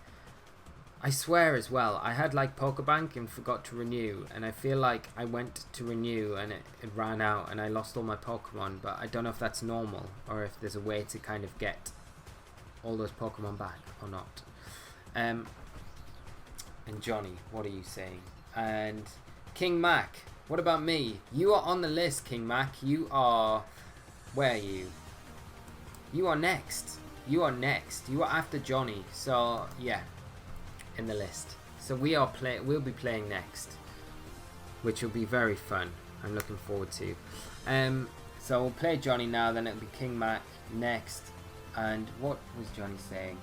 I swear as well, I had like Pokebank and forgot to renew. And I feel like I went to renew and it ran out and I lost all my Pokemon. But I don't know if that's normal or if there's a way to kind of get all those Pokemon back or not. And Johnny, what are you saying? And King Mac, what about me? You are on the list, King Mac. You are... Where are you? You are next. You are next. You are after Johnny. So, yeah. In the list. So we'll be playing next. Which will be very fun. I'm looking forward to. So we'll play Johnny now. Then it'll be King Mac next. And what was Johnny saying?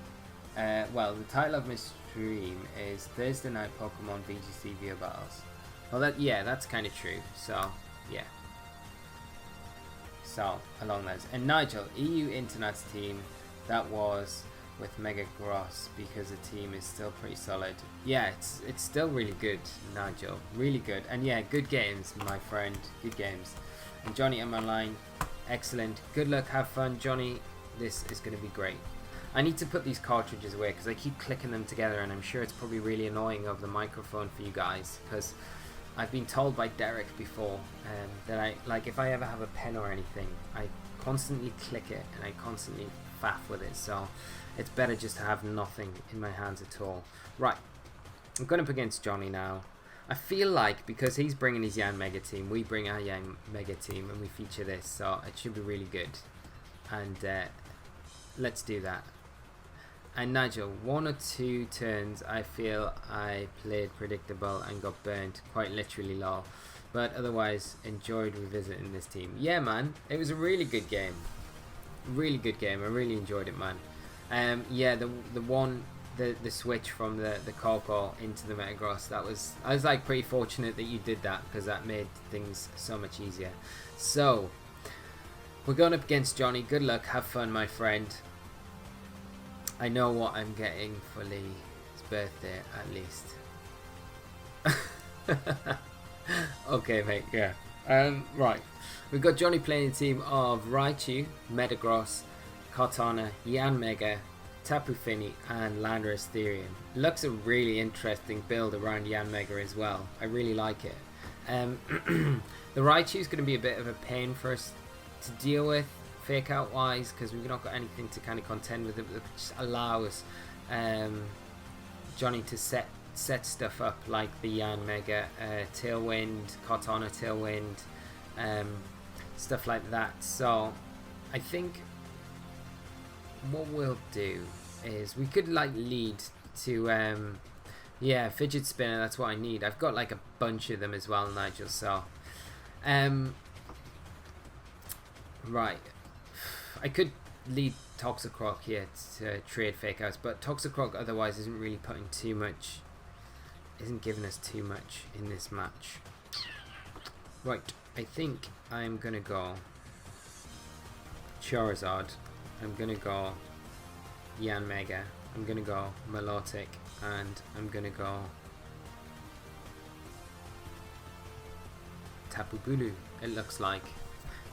Well, the title of my stream is Thursday Night Pokémon VGC Viewer Battles. Well, that's kind of true. So, yeah. So, along those. And Nigel, EU Internet's team, that was with Mega Gross, because the team is still pretty solid. Yeah, it's still really good, Nigel. Really good. And yeah, good games, my friend. Good games. And Johnny, I'm online. Excellent. Good luck. Have fun, Johnny. This is going to be great. I need to put these cartridges away because I keep clicking them together, and I'm sure it's probably really annoying over the microphone for you guys, because I've been told by Derek before that if I ever have a pen or anything, I constantly click it and I constantly faff with it, so it's better just to have nothing in my hands at all. Right, I'm going up against Johnny now. I feel like because he's bringing his Yanmega team, we bring our Yanmega team and we feature this, so it should be really good. And let's do that. And Nigel, 1 or 2 turns I feel I played predictable and got burnt, quite literally low, but otherwise enjoyed revisiting this team. Yeah, man, it was a really good game. Really good game. I really enjoyed it, man. Yeah, the switch from the Koko into the Metagross, I was like pretty fortunate that you did that, because that made things so much easier. So we're going up against Johnny. Good luck, have fun, my friend. I know what I'm getting for Lee's birthday, at least. Okay, mate, yeah. Right. We've got Johnny playing a team of Raichu, Metagross, Kartana, Yanmega, Tapu Fini, and Landorus Therian. Looks a really interesting build around Yanmega as well. I really like it. The Raichu is going to be a bit of a pain for us to deal with, fake out wise, because we've not got anything to kind of contend with it, which allows Johnny to set stuff up like the Yanmega Tailwind, Kartana Tailwind, stuff like that. So I think what we'll do is we could like lead to yeah, fidget spinner. That's what I need. I've got like a bunch of them as well, Nigel. So right, I could lead Toxicroak here to trade fake outs, but Toxicroak otherwise isn't really putting too much, isn't giving us too much in this match. Right, I think I'm gonna go Charizard, I'm gonna go Yanmega, I'm gonna go Milotic, and I'm gonna go Tapu Bulu, it looks like.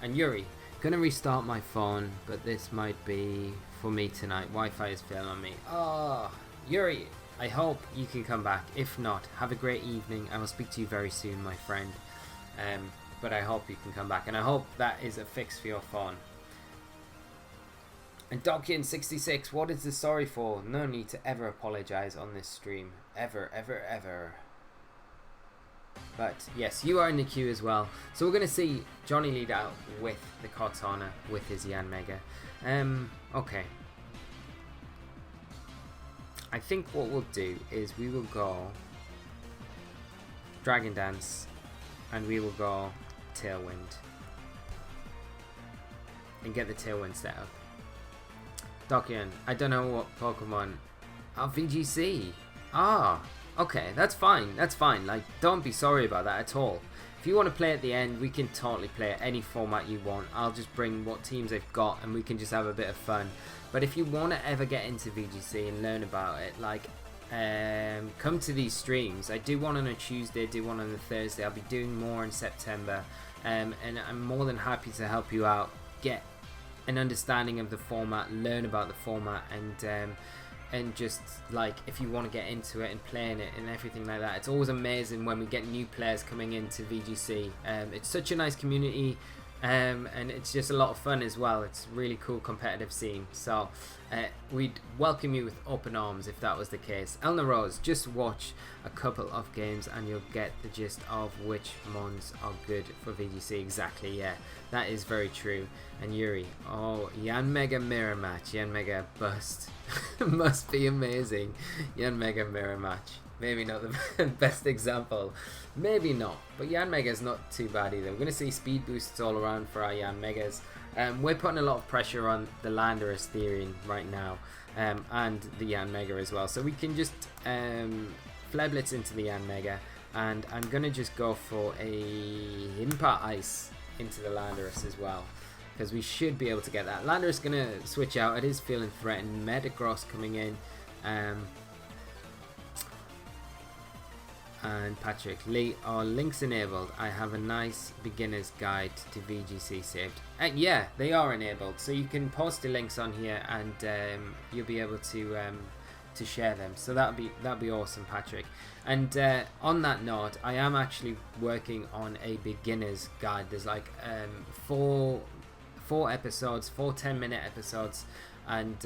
And Yuri. Gonna restart my phone, but this might be for me tonight. Wi-Fi is failing on me. Oh, Yuri, I hope you can come back. If not, have a great evening. I will speak to you very soon, my friend. But I hope you can come back, and I hope that is a fix for your phone. And Dokian66, what is the sorry for? No need to ever apologize on this stream. Ever, ever, ever. But yes, you are in the queue as well. So we're going to see Johnny lead out with the Cortana with his Yanmega. Okay. I think what we'll do is we will go Dragon Dance and we will go Tailwind. And get the Tailwind set up. Dokian, I don't know what Pokemon. Oh, VGC. Ah. Okay, that's fine, like, don't be sorry about that at all. If you want to play at the end, we can totally play at any format you want. I'll just bring what teams I've got and we can just have a bit of fun. But if you want to ever get into VGC and learn about it, like, come to these streams. I do one on a Tuesday, do one on a Thursday. I'll be doing more in September, and I'm more than happy to help you out, get an understanding of the format, learn about the format, and just like if you want to get into it and playing it and everything like that. It's always amazing when we get new players coming into VGC. It's such a nice community, and it's just a lot of fun as well. It's a really cool competitive scene, so we'd welcome you with open arms if that was the case. Elna Rose, just watch a couple of games and you'll get the gist of which mons are good for VGC. Exactly, yeah, that is very true. And Yuri, oh, Yanmega mirror match, Yanmega bust. Must be amazing. Yanmega mirror match. Maybe not the best example. Maybe not. But Yanmega is not too bad either. We're going to see speed boosts all around for our Yanmegas. We're putting a lot of pressure on the Landorus Therian right now. And the Yanmega as well. So we can just Fleblitz into the Yanmega. And I'm going to just go for a Hidden Ice into the Landorus as well. Because we should be able to get that. Landorus is going to switch out. It is feeling threatened. Metagross coming in. And Patrick Lee, are links enabled? I have a nice beginner's guide to VGC saved. Yeah, they are enabled. So you can post the links on here and you'll be able to share them. So that'd be awesome, Patrick. And on that note, I am actually working on a beginner's guide. There's like four episodes, 4 10-minute episodes, and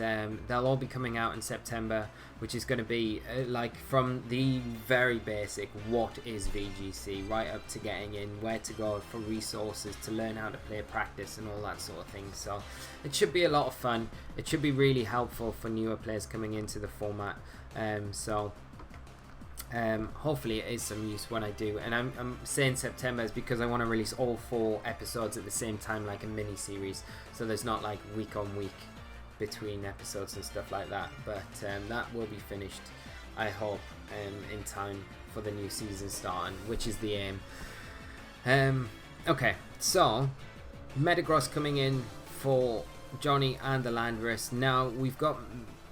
they'll all be coming out in September, which is going to be like from the very basic, what is VGC, right up to getting in, where to go for resources to learn how to play, practice and all that sort of thing. So it should be a lot of fun. It should be really helpful for newer players coming into the format. Hopefully it is some use when I do, and I'm saying September is because I want to release all 4 episodes at the same time, like a mini series, so there's not like week on week between episodes and stuff like that. But that will be finished, I hope, in time for the new season starting, which is the aim. Okay, so Metagross coming in for Johnny and the Landorus. Now we've got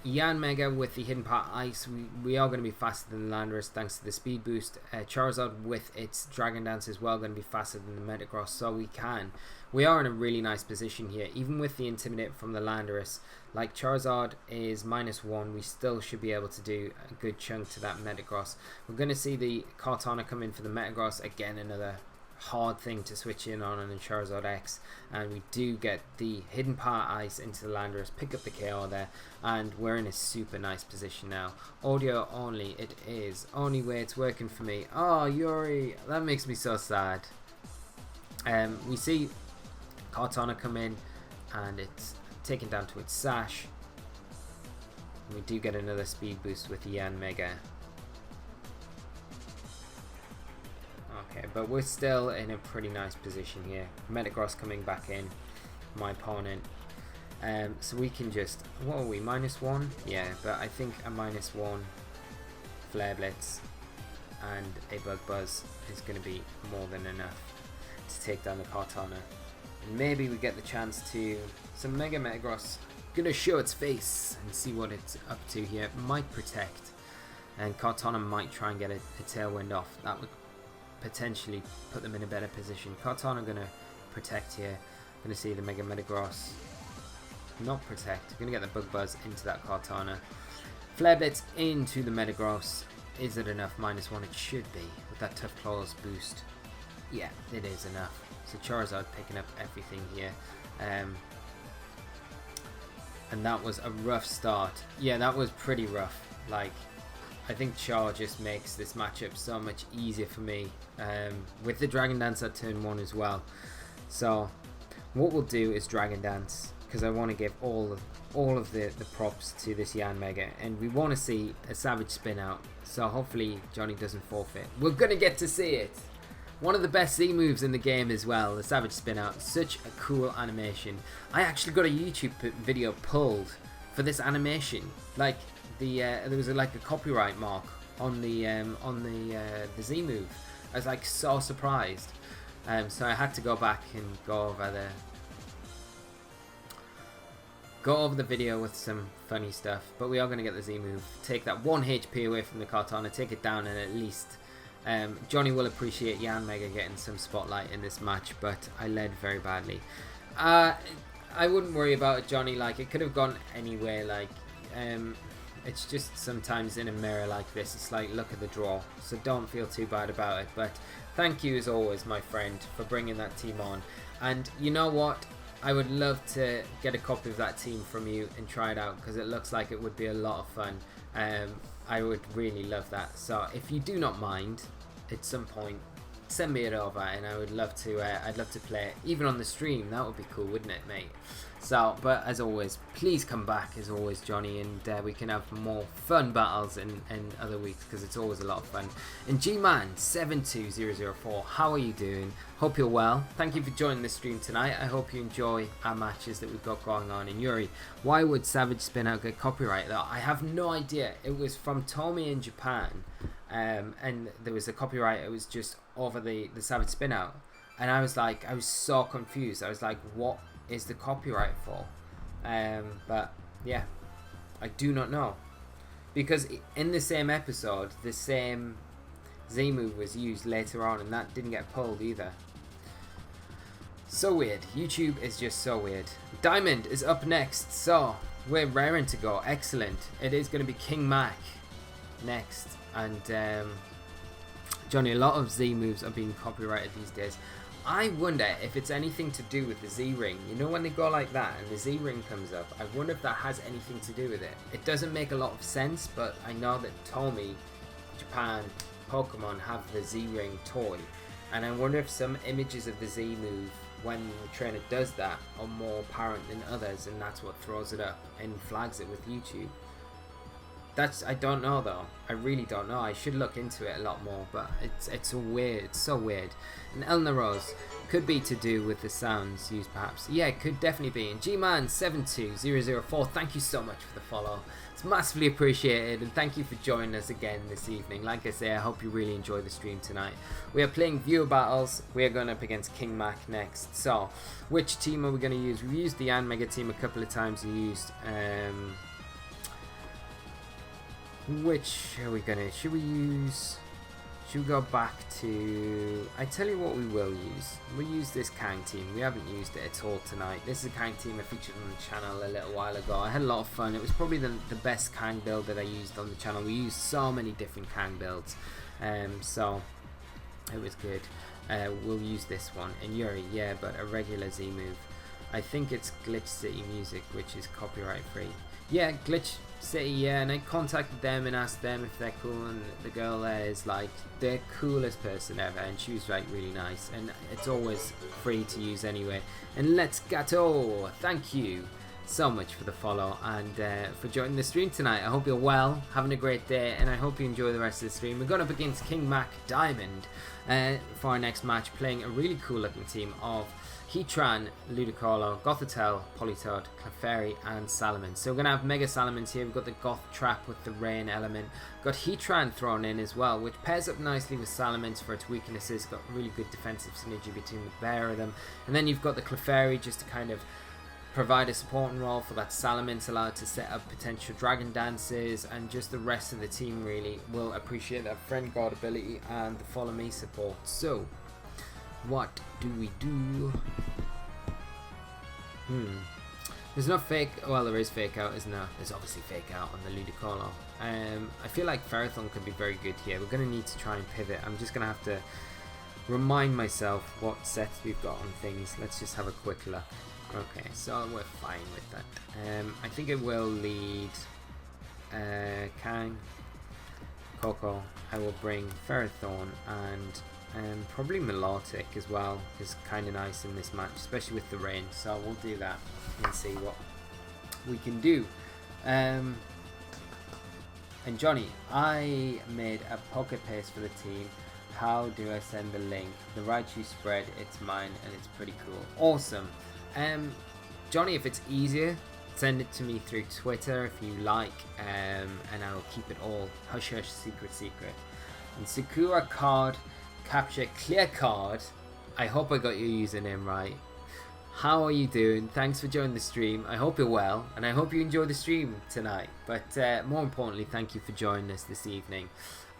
Yanmega with the Hidden Part Ice. We are going to be faster than the Landorus thanks to the speed boost. Charizard with its Dragon Dance as well going to be faster than the Metagross, so we are in a really nice position here. Even with the Intimidate from the Landorus, like Charizard is -1, we still should be able to do a good chunk to that Metagross. We're going to see the Cortana come in for the Metagross, again another hard thing to switch in on the Charizard X, and we do get the Hidden Part Ice into the Landorus, pick up the KO there, and we're in a super nice position now. Audio only, it is. Only way it's working for me. Oh, Yuri, that makes me so sad. We see Cortana come in, and it's taken down to its Sash. And we do get another speed boost with the Yanmega. Okay, but we're still in a pretty nice position here. Metagross coming back in, my opponent. So we can just, what are we, -1? Yeah, but I think a -1 Flare Blitz and a Bug Buzz is going to be more than enough to take down the Kartana. And maybe we get the chance to, some Mega Metagross gonna show its face and see what it's up to here. It might protect, and Kartana might try and get a Tailwind off. That would potentially put them in a better position. Kartana gonna protect here. Gonna see the Mega Metagross not protect. Gonna get the Bug Buzz into that Kartana. Flare Blitz into the Metagross. Is it enough? -1 it should be with that Tough Claws boost. Yeah, it is enough. So Charizard picking up everything here. And that was a rough start. Yeah, that was pretty rough. Like, I think Char just makes this matchup so much easier for me, with the Dragon Dance at turn 1 as well. So what we'll do is Dragon Dance, because I want to give all of the props to this Yan Mega, and we want to see a Savage Spin out. So hopefully Johnny doesn't forfeit. We're gonna get to see it. One of the best Z moves in the game as well, the Savage Spin Out. Such a cool animation. I actually got a YouTube video pulled for this animation. Like there was like a copyright mark on the Z move. I was like so surprised. So I had to go back and go over the video with some funny stuff. But we are going to get the Z move. Take that 1 HP away from the Kartana, take it down, and at least Johnny will appreciate Yan Mega getting some spotlight in this match, but I led very badly. I wouldn't worry about it, Johnny. Like, it could have gone anywhere. Like, it's just sometimes in a mirror like this, it's like, look at the draw. So don't feel too bad about it. But thank you as always, my friend, for bringing that team on. And you know what? I would love to get a copy of that team from you and try it out, because it looks like it would be a lot of fun. I would really love that. So if you do not mind, at some point, send me it over, and I would love to. I'd love to play it, even on the stream. That would be cool, wouldn't it, mate? So, but as always, please come back as always, Johnny, and we can have more fun battles in other weeks, because it's always a lot of fun. And G-Man 72004, how are you doing? Hope you're well. Thank you for joining the stream tonight. I hope you enjoy our matches that we've got going on. And Yuri, why would Savage Spin Out get copyright? I have no idea. It was from Tomy in Japan, and there was a copyright. It was just over the Savage Spin Out, and I was so confused. I was like, what is the copyright for? But yeah, I do not know, because in the same episode the same Z move was used later on, and that didn't get pulled either. So weird. YouTube is just so weird. Diamond is up next, so we're raring to go. Excellent. It is going to be King Mac next, and Johnny, a lot of Z moves are being copyrighted these days. I wonder if it's anything to do with the Z-Ring. You know, when they go like that and the Z-Ring comes up, I wonder if that has anything to do with it. It doesn't make a lot of sense, but I know that Tomy, Japan, Pokemon have the Z-Ring toy, and I wonder if some images of the Z move, when the trainer does that, are more apparent than others, and that's what throws it up and flags it with YouTube. I don't know though. I really don't know. I should look into it a lot more, but it's weird. It's so weird. And Elna Rose could be to do with the sounds used, perhaps. Yeah, it could definitely be. And G-Man 72004, thank you so much for the follow. It's massively appreciated, and thank you for joining us again this evening. Like I say, I hope you really enjoy the stream tonight. We are playing Viewer Battles. We are going up against King Mac next. So, which team are we going to use? We've used the Yan Mega team a couple of times. We used which are we gonna, should we go back to, I tell you what we will use. We'll use this Kang team. We haven't used it at all tonight. This is a Kang team I featured on the channel a little while ago. I had a lot of fun. It was probably the best Kang build that I used on the channel. We used so many different Kang builds, so it was good. We'll use this one. And Yuri, yeah, but a regular Z move. I think it's Glitch City Music, which is copyright free. Yeah, Glitch City, yeah, and I contacted them and asked them if they're cool, and the girl there is like the coolest person ever, and she was like really nice, and it's always free to use anyway. And Let's Gato, thank you so much for the follow and for joining the stream tonight. I hope you're well, having a great day, and I hope you enjoy the rest of the stream. We're going up against King Mac Diamond for our next match, playing a really cool looking team of Heatran, Ludicolo, Gothitelle, Politoed, Clefairy and Salamence. So we're going to have Mega Salamence here. We've got the Goth Trap with the Rain element. Got Heatran thrown in as well, which pairs up nicely with Salamence for its weaknesses. Got really good defensive synergy between the pair of them. And then you've got the Clefairy just to kind of provide a supporting role for that Salamence, allowed to set up potential Dragon Dances, and just the rest of the team really will appreciate that Friend Guard ability and the Follow Me support. So what do we do? There's no fake. Well, there is fake out, isn't there? There's obviously fake out on the Ludicolo. I feel like Ferrothorn could be very good here. We're going to need to try and pivot. I'm just going to have to remind myself what sets we've got on things. Let's just have a quick look. Okay, so we're fine with that. I think it will lead Kang, Coco. I will bring Ferrothorn and probably Milotic as well is kind of nice in this match, especially with the rain. So we'll do that and see what we can do. And Johnny, I made a pocket paste for the team. How do I send the link? The Raichu spread, it's mine and it's pretty cool. Awesome. Johnny, if it's easier, send it to me through Twitter if you like, and I will keep it all hush hush, secret. And Sakura card, capture clear card. I hope I got your username right. How are you doing? Thanks for joining the stream. I hope you're well, and I hope you enjoy the stream tonight. But more importantly, thank you for joining us this evening.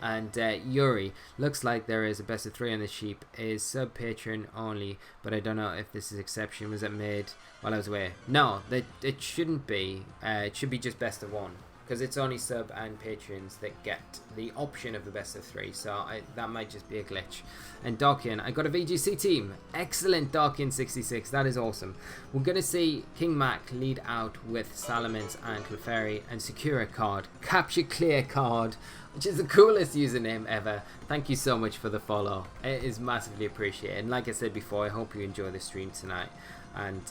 And Yuri, looks like there is a best of 3 on the sheep, is sub patron only, but I don't know if this is exception. Was it made while I was away? No, it shouldn't be. It should be just best of 1, because it's only sub and patrons that get the option of the best of 3, so that might just be a glitch. And Darkian, I got a VGC team. Excellent, Darkian66, that is awesome. We're going to see King Mac lead out with Salamence and Clefairy, and Sakura card, capture clear card, which is the coolest username ever. Thank you so much for the follow. It is massively appreciated. And like I said before, I hope you enjoy the stream tonight. And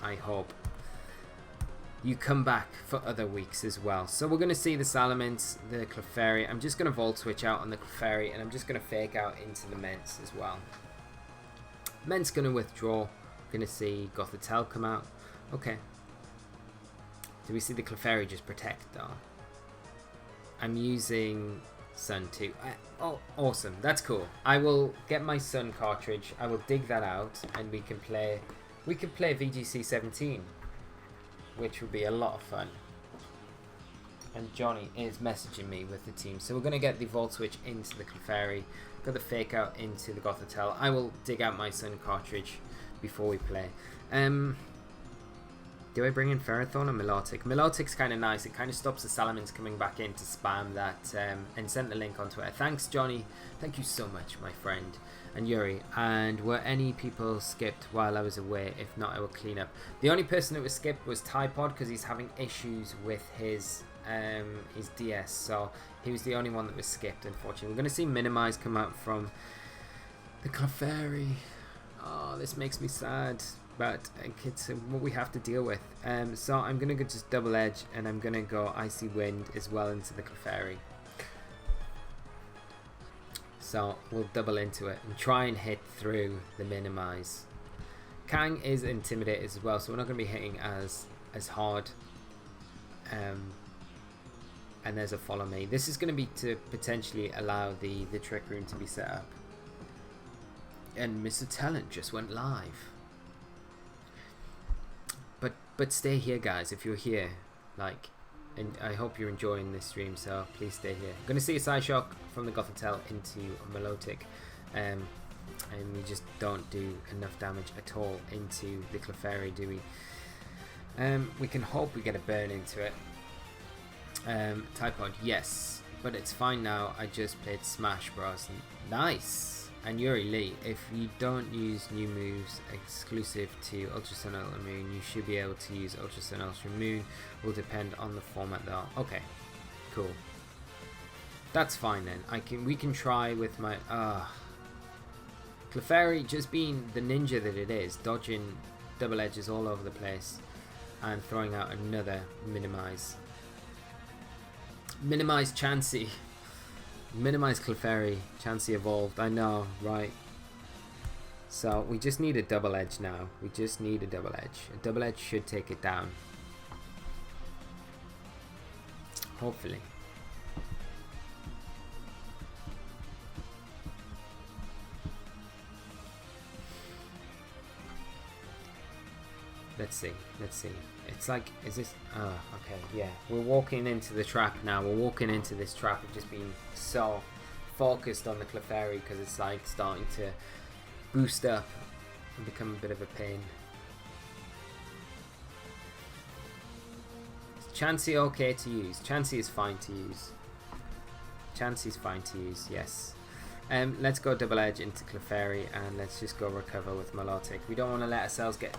I hope you come back for other weeks as well. So we're going to see the Salamence, the Clefairy. I'm just going to Volt Switch out on the Clefairy, and I'm just going to fake out into the Mence as well. Mence going to withdraw. Going to see Gothitelle come out. Okay. Do we see the Clefairy just protect though? I'm using Sun too. Oh, awesome. That's cool. I will get my Sun cartridge. I will dig that out, and we can play VGC 17, which will be a lot of fun. And Johnny is messaging me with the team. So we're going to get the Volt Switch into the Clefairy. Got the fake out into the Gothitelle. I will dig out my Sun cartridge before we play. Do I bring in Ferrothorn or Milotic? Milotic's kind of nice. It kind of stops the Salamence coming back in to spam that, and sent the link on Twitter. Thanks, Johnny. Thank you so much, my friend. And Yuri. And were any people skipped while I was away? If not, I will clean up. The only person that was skipped was Typod, because he's having issues with his DS. So he was the only one that was skipped, unfortunately. We're going to see Minimize come out from the Clefairy. Oh, this makes me sad. But it's what we have to deal with. So I'm going to go just double edge, and I'm going to go Icy Wind as well into the Clefairy. So we'll double into it and try and hit through the Minimize. Kang is intimidated as well, so we're not going to be hitting as hard. And there's a Follow Me. This is going to be to potentially allow the Trick Room to be set up. And Mr. Talent just went live. But stay here, guys, if you're here, and I hope you're enjoying this stream, so please stay here. I'm going to see a Psyshock from the Gothitelle into Milotic, and we just don't do enough damage at all into the Clefairy, do we? We can hope we get a burn into it. Typod, yes, but it's fine now. I just played Smash Bros. Nice! And Yuri Lee, if you don't use new moves exclusive to Ultra Sun Ultra Moon, you should be able to use Ultra Sun Ultra Moon. Will depend on the format though. Okay, cool. That's fine then. We can try with my Clefairy, just being the ninja that it is, dodging double edges all over the place. and throwing out another minimize. Minimize Chansey. Minimize Clefairy. Chansey evolved. I know, right? So we just need a double edge now. We just need a double edge. A double edge should take it down. Hopefully. Let's see. Let's see. It's like, is this... Oh, okay, yeah. We're walking into the trap now. We're walking into this trap of just being so focused on the Clefairy because it's like starting to boost up and become a bit of a pain. Is Chansey okay to use? Chansey is fine to use. Chansey's fine to use, yes. Let's go double edge into Clefairy and let's just go recover with Milotic. We don't want to let ourselves get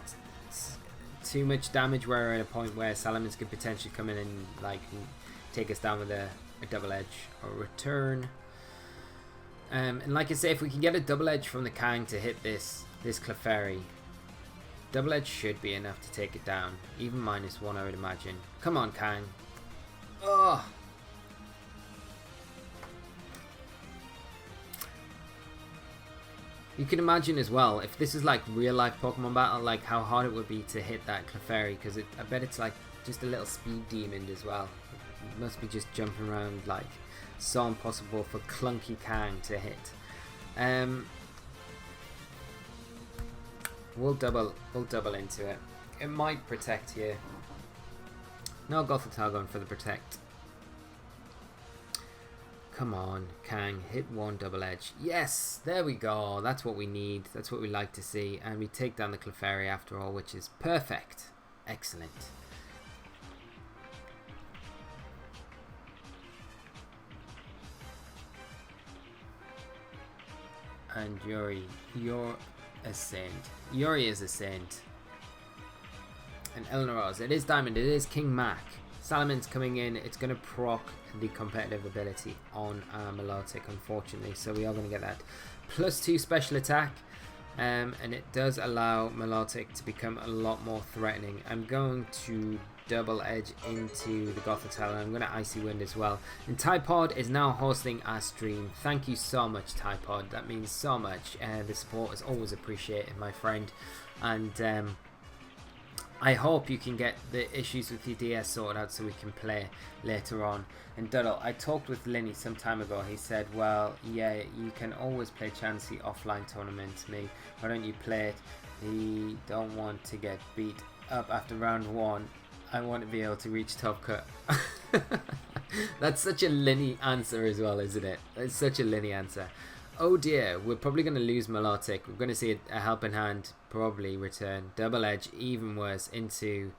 too much damage where we're at a point where Salamence could potentially come in and like take us down with a double edge or return. And like I say, if we can get a double edge from the Kang to hit this Clefairy, double edge should be enough to take it down. Even -1, I would imagine. Come on, Kang. Oh. You can imagine as well, if this is like real life Pokemon battle, like how hard it would be to hit that Clefairy, because I bet it's like just a little speed demon as well. It must be just jumping around like so impossible for clunky Kang to hit. We'll double into it. It might protect here. No, Gothitelle going for the protect. Come on, Kang, hit one double edge. Yes, there we go. That's what we need. That's what we like to see. And we take down the Clefairy after all, which is perfect. Excellent. And Yuri, you're a saint. Yuri is a saint. And Eleanor Rose, it is Diamond, it is King Mac. Salamence coming in, it's going to proc the competitive ability on Milotic, unfortunately. So we are going to get that +2 special attack. And it does allow Milotic to become a lot more threatening. I'm going to double edge into the Gothitelle, and I'm going to Icy Wind as well. And Typod is now hosting our stream. Thank you so much, Typod. That means so much. The support is always appreciated, my friend. And I hope you can get the issues with your DS sorted out so we can play later on. And Duddle, I talked with Linny some time ago. He said, well, yeah, you can always play Chansey offline tournaments. Me, why don't you play it? He don't want to get beat up after round 1. I want to be able to reach top cut. That's such a Linny answer as well, isn't it? It's such a Linny answer. Oh dear, we're probably going to lose Milotic. We're going to see a helping hand probably return. Double edge, even worse, into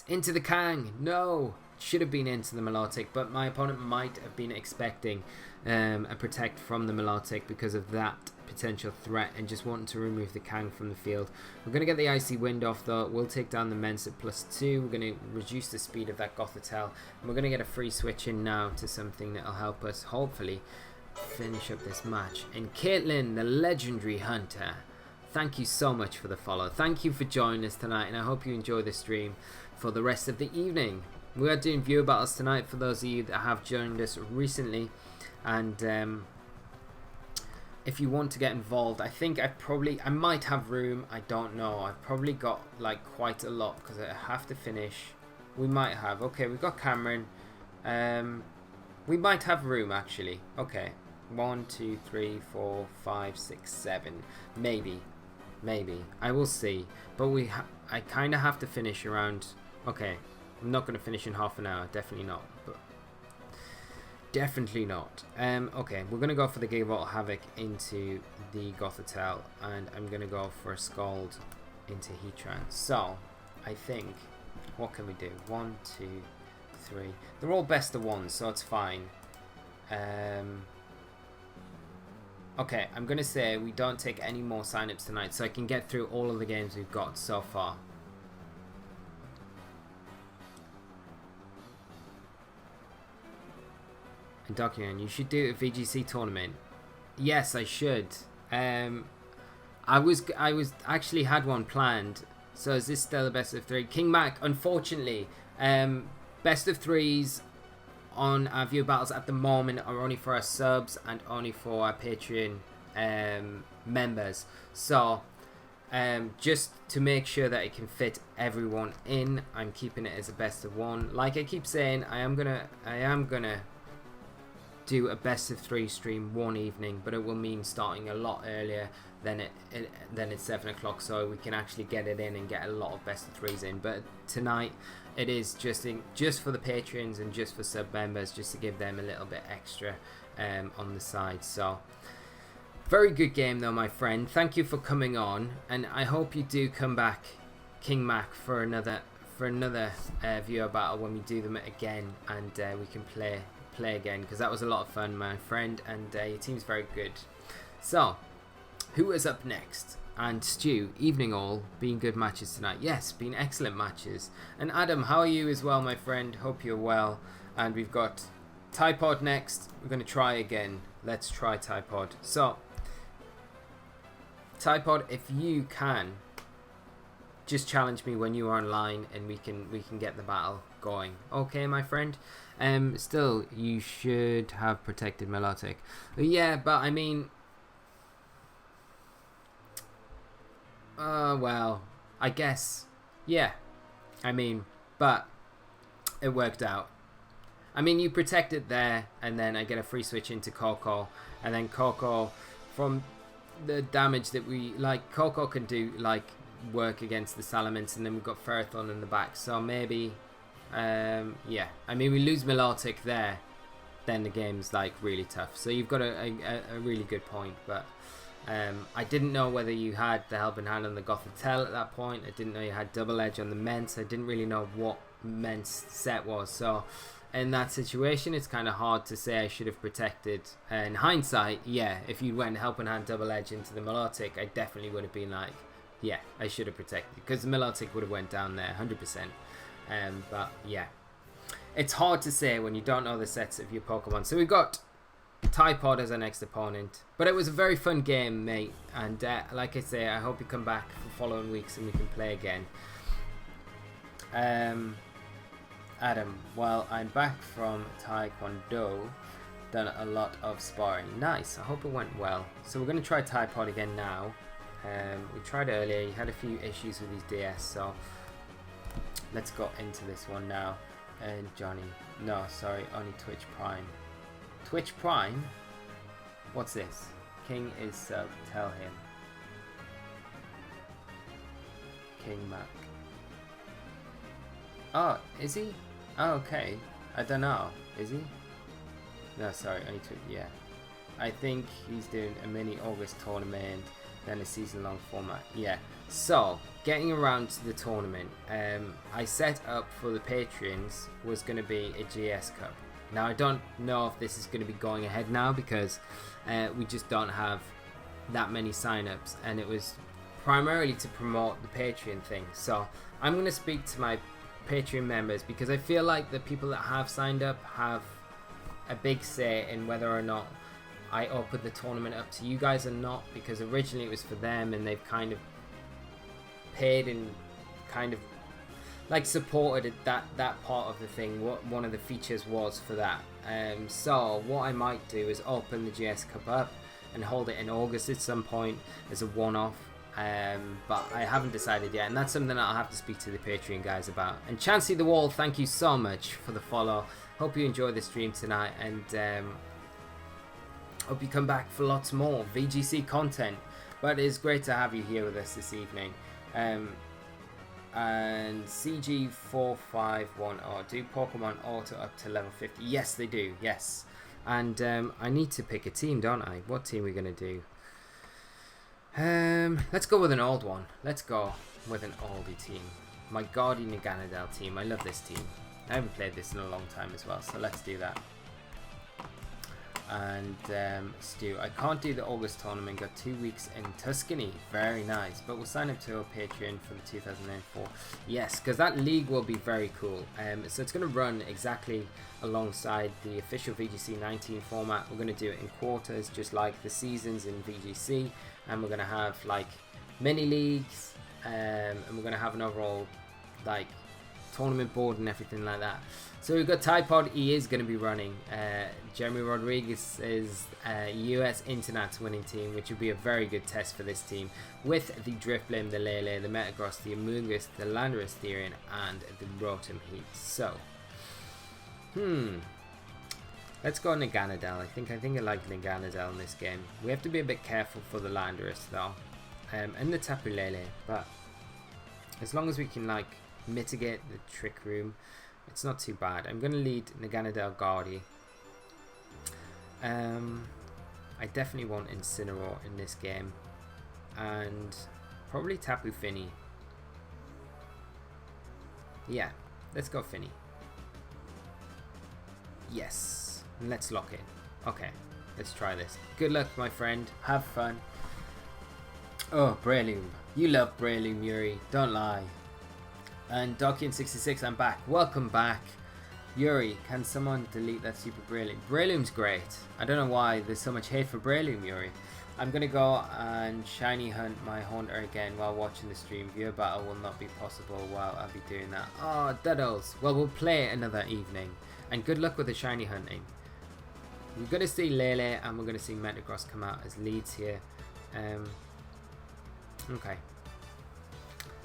the Kang. No, should have been into the Milotic, but my opponent might have been expecting a protect from the Milotic because of that potential threat and just wanting to remove the Kang from the field. We're going to get the Icy Wind off though. We'll take down the Mence at +2. We're going to reduce the speed of that Gothitelle. And we're going to get a free switch in now to something that will help us hopefully finish up this match. And Caitlin, the legendary hunter, thank you so much for the follow. Thank you for joining us tonight, and I hope you enjoy the stream for the rest of the evening. We are doing viewer battles tonight for those of you that have joined us recently, and if you want to get involved, I think I might have room. I don't know. I've probably got like quite a lot because I have to finish. We might have. Okay, we've got Cameron. We might have room actually. Okay. 1, 2, 3, 4, 5, 6, 7. Maybe. I will see. But I kind of have to finish around... Okay. I'm not going to finish in half an hour. Definitely not. But definitely not. Okay. We're going to go for the Gigavolt Havoc into the Gothitelle. And I'm going to go for a Scald into Heatran. So, I think... What can we do? 1, 2, 3. They're all best of 1, so it's fine. Okay, I'm going to say we don't take any more sign-ups tonight so I can get through all of the games we've got so far. And Document, you should do a VGC tournament. Yes, I should. I was actually had one planned So is this still a best of 3? King Mac, unfortunately, best of 3s on our viewer battles at the moment are only for our subs and only for our Patreon members. So just to make sure that it can fit everyone in, I'm keeping it as a best of 1. Like I keep saying, I am gonna do a best of 3 stream one evening, but it will mean starting a lot earlier than it's 7 o'clock, so we can actually get it in and get a lot of best of 3s in. But tonight it is just for the patrons and just for sub members, just to give them a little bit extra on the side. So very good game though, my friend. Thank you for coming on, and I hope you do come back, King Mac, for another viewer battle when we do them again, and we can play again, because that was a lot of fun, my friend, and your team's very good. So who is up next? And Stu, evening all, been good matches tonight. Yes, been excellent matches. And Adam, how are you as well, my friend? Hope you're well. And we've got Typod next. We're going to try again. Let's try Typod. So Typod, if you can just challenge me when you are online, and we can get the battle going. Okay, my friend. Still, you should have protected Melodic. Yeah, but I mean, well, I guess, yeah. I mean, but it worked out. I mean, you protected there, and then I get a free switch into Coco, and then Coco, from the damage that we, like, Coco can do, like, work against the Salamence, and then we've got Ferrothorn in the back, so maybe, yeah. I mean, we lose Melodic there, then the game's, like, really tough. So you've got a really good point, but I didn't know whether you had the Helping Hand on the Gothitelle at that point. I didn't know you had Double Edge on the Mence. I didn't really know what Mence set was. So in that situation, it's kind of hard to say I should have protected. In hindsight, yeah, if you went Helping Hand Double Edge into the Melodic, I definitely would have been like, yeah, I should have protected, because the Melodic would have went down there 100%. But yeah, it's hard to say when you don't know the sets of your Pokemon. So we've got Typod as our next opponent, but it was a very fun game, mate, and like I say, I hope you come back for following weeks and we can play again. Adam, well, I'm back from Taekwondo, done a lot of sparring. Nice, I hope it went well. So we're going to try Typod again now. We tried earlier, he had a few issues with his DS, so let's go into this one now. And Johnny, no, sorry, only Twitch Prime. Twitch Prime? What's this? King is sub, tell him. King Mac. Oh, is he? Oh, okay. I don't know. Is he? No, sorry, only Twitch, yeah. I think he's doing a mini August tournament, then a season-long format. Yeah. So, getting around to the tournament, I set up for the patrons was going to be a GS Cup. Now, I don't know if this is going to be going ahead now, because we just don't have that many sign-ups, and it was primarily to promote the Patreon thing. So I'm going to speak to my Patreon members, because I feel like the people that have signed up have a big say in whether or not I open the tournament up to you guys or not, because originally it was for them, and they've kind of paid and kind of like supported that part of the thing, what one of the features was for that. So what I might do is open the GS Cup up and hold it in August at some point as a one-off, but I haven't decided yet, and that's something that I'll have to speak to the Patreon guys about. And Chancey the Wall, thank you so much for the follow. Hope you enjoy the stream tonight, and hope you come back for lots more VGC content. But it is great to have you here with us this evening. And CG4510, do Pokemon Auto up to level 50? Yes, they do, yes. And I need to pick a team, don't I? What team are we going to do? Let's go with an old one. Let's go with an oldie team. My Guardian Ganadel team. I love this team. I haven't played this in a long time as well, so let's do that. And Stu, I can't do the August tournament, got 2 weeks in Tuscany, very nice, but we'll sign up to a Patreon for the 2004. Yes, because that league will be very cool. So it's going to run exactly alongside the official VGC 19 format. We're going to do it in quarters, just like the seasons in VGC, and we're going to have like mini leagues, and we're going to have an overall like tournament board and everything like that. So we've got Typod. He is going to be running Jeremy Rodriguez is US Internet's winning team, which would be a very good test for this team, with the Drifblim, the Lele, the Metagross, the Amoonguss, the Landorus Therian, and the Rotom Heat. So let's go Naganadel. I think I like Naganadel in this game. We have to be a bit careful for the Landorus though, and the Tapu Lele, but as long as we can like mitigate the Trick Room, it's not too bad. I'm going to lead Naganadel Guardi. I definitely want Incineroar in this game, and probably Tapu Fini. Yeah, let's go Fini. Yes, let's lock in. Okay, let's try this. Good luck, my friend. Have fun. Oh, Breloom. You love Breloom, Yuri. Don't lie. And Darkian66, I'm back. Welcome back. Yuri, can someone delete that super Breloom? Breloom's great. I don't know why there's so much hate for Breloom, Yuri. I'm going to go and shiny hunt my Haunter again while watching the stream. Viewer battle will not be possible while I'll be doing that. Oh, Duddles. Well, we'll play it another evening. And good luck with the shiny hunting. We're going to see Lele and we're going to see Metagross come out as leads here. Okay.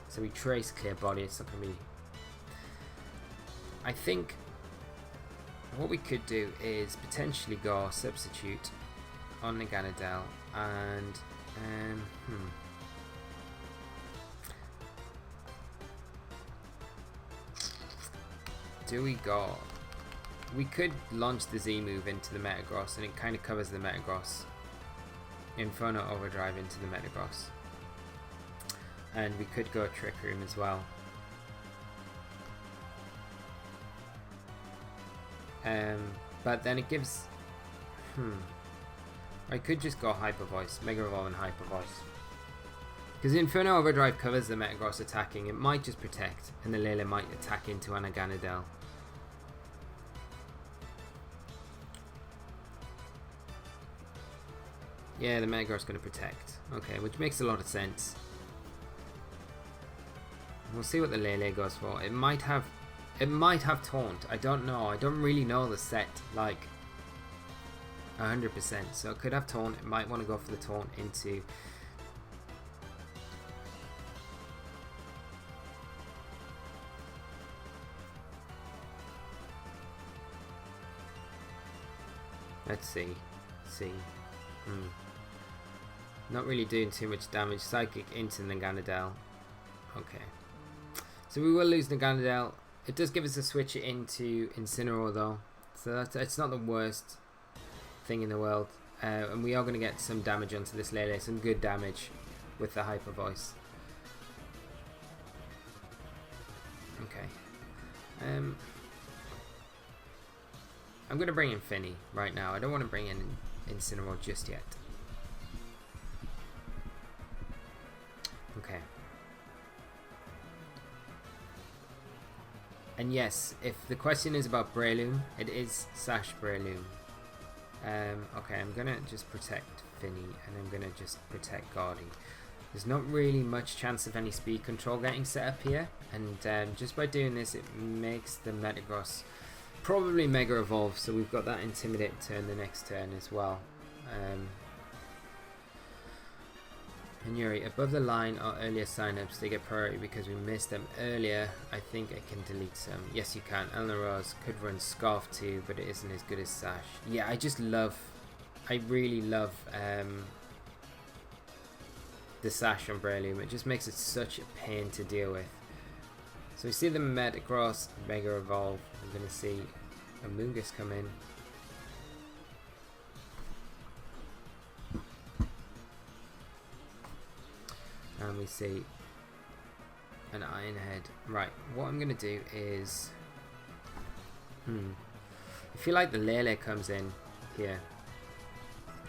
So we trace Clear Body. It's not going to be... I think what we could do is potentially go substitute on Naganadel and do we go... We could launch the Z move into the Metagross and it kind of covers the Metagross. Inferno Overdrive into the Metagross. And we could go Trick Room as well. But then it gives... I could just go Hyper Voice, Mega Evolve and Hyper Voice. Because Inferno Overdrive covers the Metagross attacking. It might just protect, and the Lele might attack into Naganadel. Yeah, the Metagross is going to protect. Okay, which makes a lot of sense. We'll see what the Lele goes for. It might have Taunt. I don't know. I don't really know the set like 100%. So it could have Taunt. It might want to go for the Taunt into... Let's see. Not really doing too much damage. Psychic into Naganadel. Okay. So we will lose Naganadel. It does give us a switch into Incineroar though. So it's not the worst thing in the world. And we are going to get some damage onto this Lele. Some good damage with the Hyper Voice. Okay. I'm going to bring in Fini right now. I don't want to bring in Incineroar just yet. Okay. And yes, if the question is about Breloom, it is Sash Breloom. Okay, I'm going to just protect Fini and I'm going to just protect Guardi. There's not really much chance of any speed control getting set up here. And just by doing this, it makes the Metagross probably Mega Evolve. So we've got that Intimidate turn the next turn as well. And Yuri, above the line or earlier signups, they get priority because we missed them earlier. I think I can delete some. Yes, you can. Elena Rose could run Scarf too, but it isn't as good as Sash. Yeah, I really love the Sash on Breloom. It just makes it such a pain to deal with. So we see the Metagross Mega Evolve. We're going to see Amoonguss come in. And we see an Iron Head. Right, what I'm going to do is... I feel like the Lele comes in here.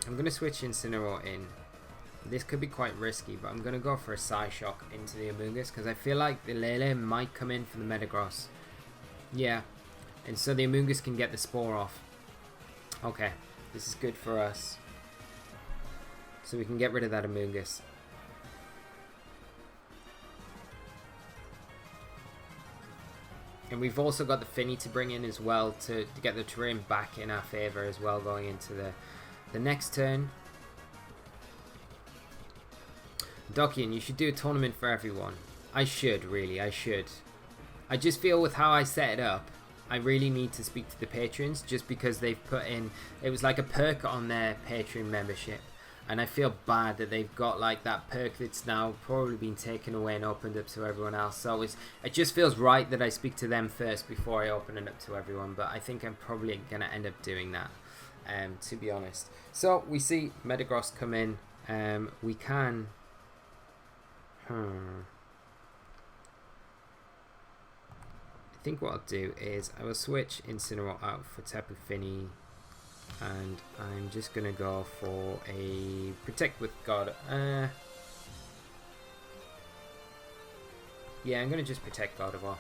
I'm going to switch Incineroar in. This could be quite risky, but I'm going to go for a Psyshock into the Amoonguss because I feel like the Lele might come in for the Metagross. Yeah, and so the Amoonguss can get the Spore off. Okay, this is good for us. So we can get rid of that Amoonguss. And we've also got the Finny to bring in as well to get the terrain back in our favour as well going into the next turn. Dokian, you should do a tournament for everyone. I should, really, I should. I just feel with how I set it up, I really need to speak to the patrons just because they've put in, it was like a perk on their Patreon membership. And I feel bad that they've got like that perk that's now probably been taken away and opened up to everyone else. So it just feels right that I speak to them first before I open it up to everyone. But I think I'm probably going to end up doing that, to be honest. So we see Metagross come in. We can... I think what I'll do is I will switch Incineroar out for Tapu Fini. And I'm just going to go for a Protect with God. Yeah, I'm going to just Protect Gardevoir.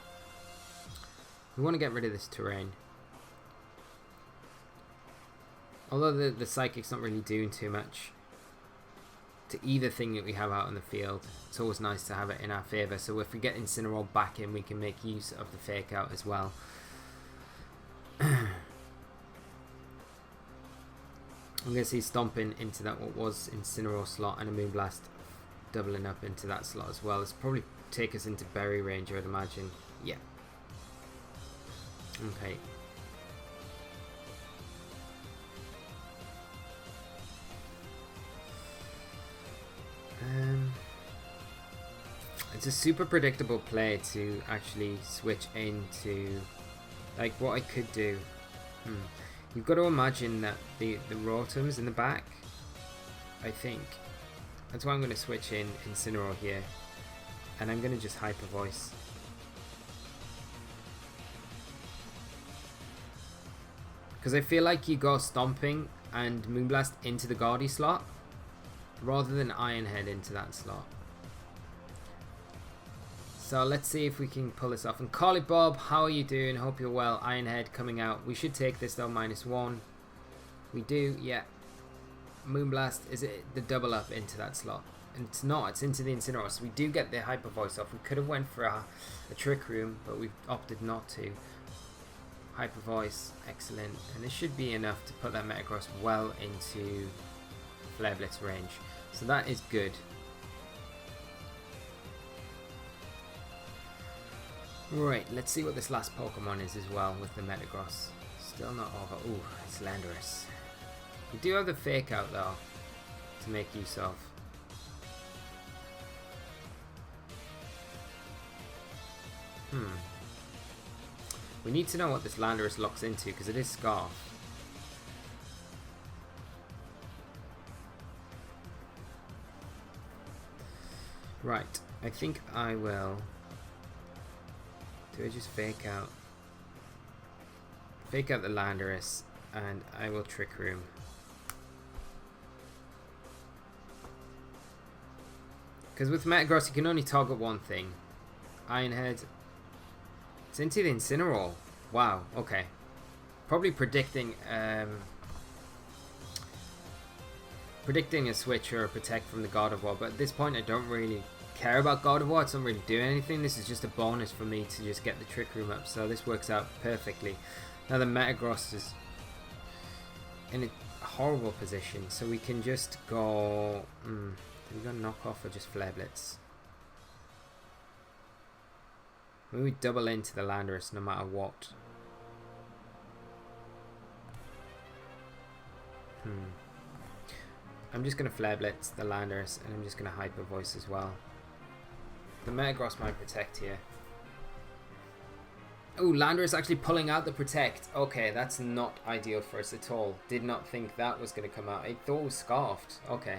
We want to get rid of this terrain. Although the Psychic's not really doing too much to either thing that we have out in the field. It's always nice to have it in our favour. So if we get Incineroar back in, we can make use of the Fake Out as well. I'm going to see Stomping into that what was Incineroar slot and a Moonblast doubling up into that slot as well. It's probably take us into berry range, I would imagine. Yeah. Okay. It's a super predictable play to actually switch into, like, what I could do. You've got to imagine that the Rotom's in the back, I think. That's why I'm going to switch in Incineroar here. And I'm going to just Hyper Voice. Because I feel like you go Stomping and Moonblast into the Guardy slot, rather than Iron Head into that slot. So let's see if we can pull this off. And Carly Bob, how are you doing? Hope you're well. Iron Head coming out. We should take this though, -1. We do, yeah. Moonblast, is it the double up into that slot? And it's not, it's into the Incineroar. So we do get the Hyper Voice off. We could have went for a Trick Room, but we've opted not to. Hyper Voice, excellent. And this should be enough to put that Metagross well into Flare Blitz range. So that is good. Right, let's see what this last Pokemon is as well with the Metagross. Still not over. Ooh, it's Landorus. We do have the Fake Out though to make use of. We need to know what this Landorus locks into because it is Scarf. Right, I think I will. Do I just Fake Out? Fake out the Landorus and I will Trick Room. Because with Metagross you can only target one thing. Iron Head. It's into the Incineroar. Wow, okay. Probably predicting a switch or a Protect from the Gardevoir, but at this point I don't really care about Gardevoir. It's not really doing anything. This is just a bonus for me to just get the Trick Room up, so this works out perfectly. Now the Metagross is in a horrible position, so we can just go... do we go Knock Off or just Flare Blitz? Maybe we double into the Landorus no matter what. I'm just going to Flare Blitz the Landorus and I'm just going to Hyper Voice as well. The Metagross might Protect here. Oh, Landorus actually pulling out the Protect. Okay, that's not ideal for us at all. Did not think that was going to come out. I thought it was Scarfed. Okay.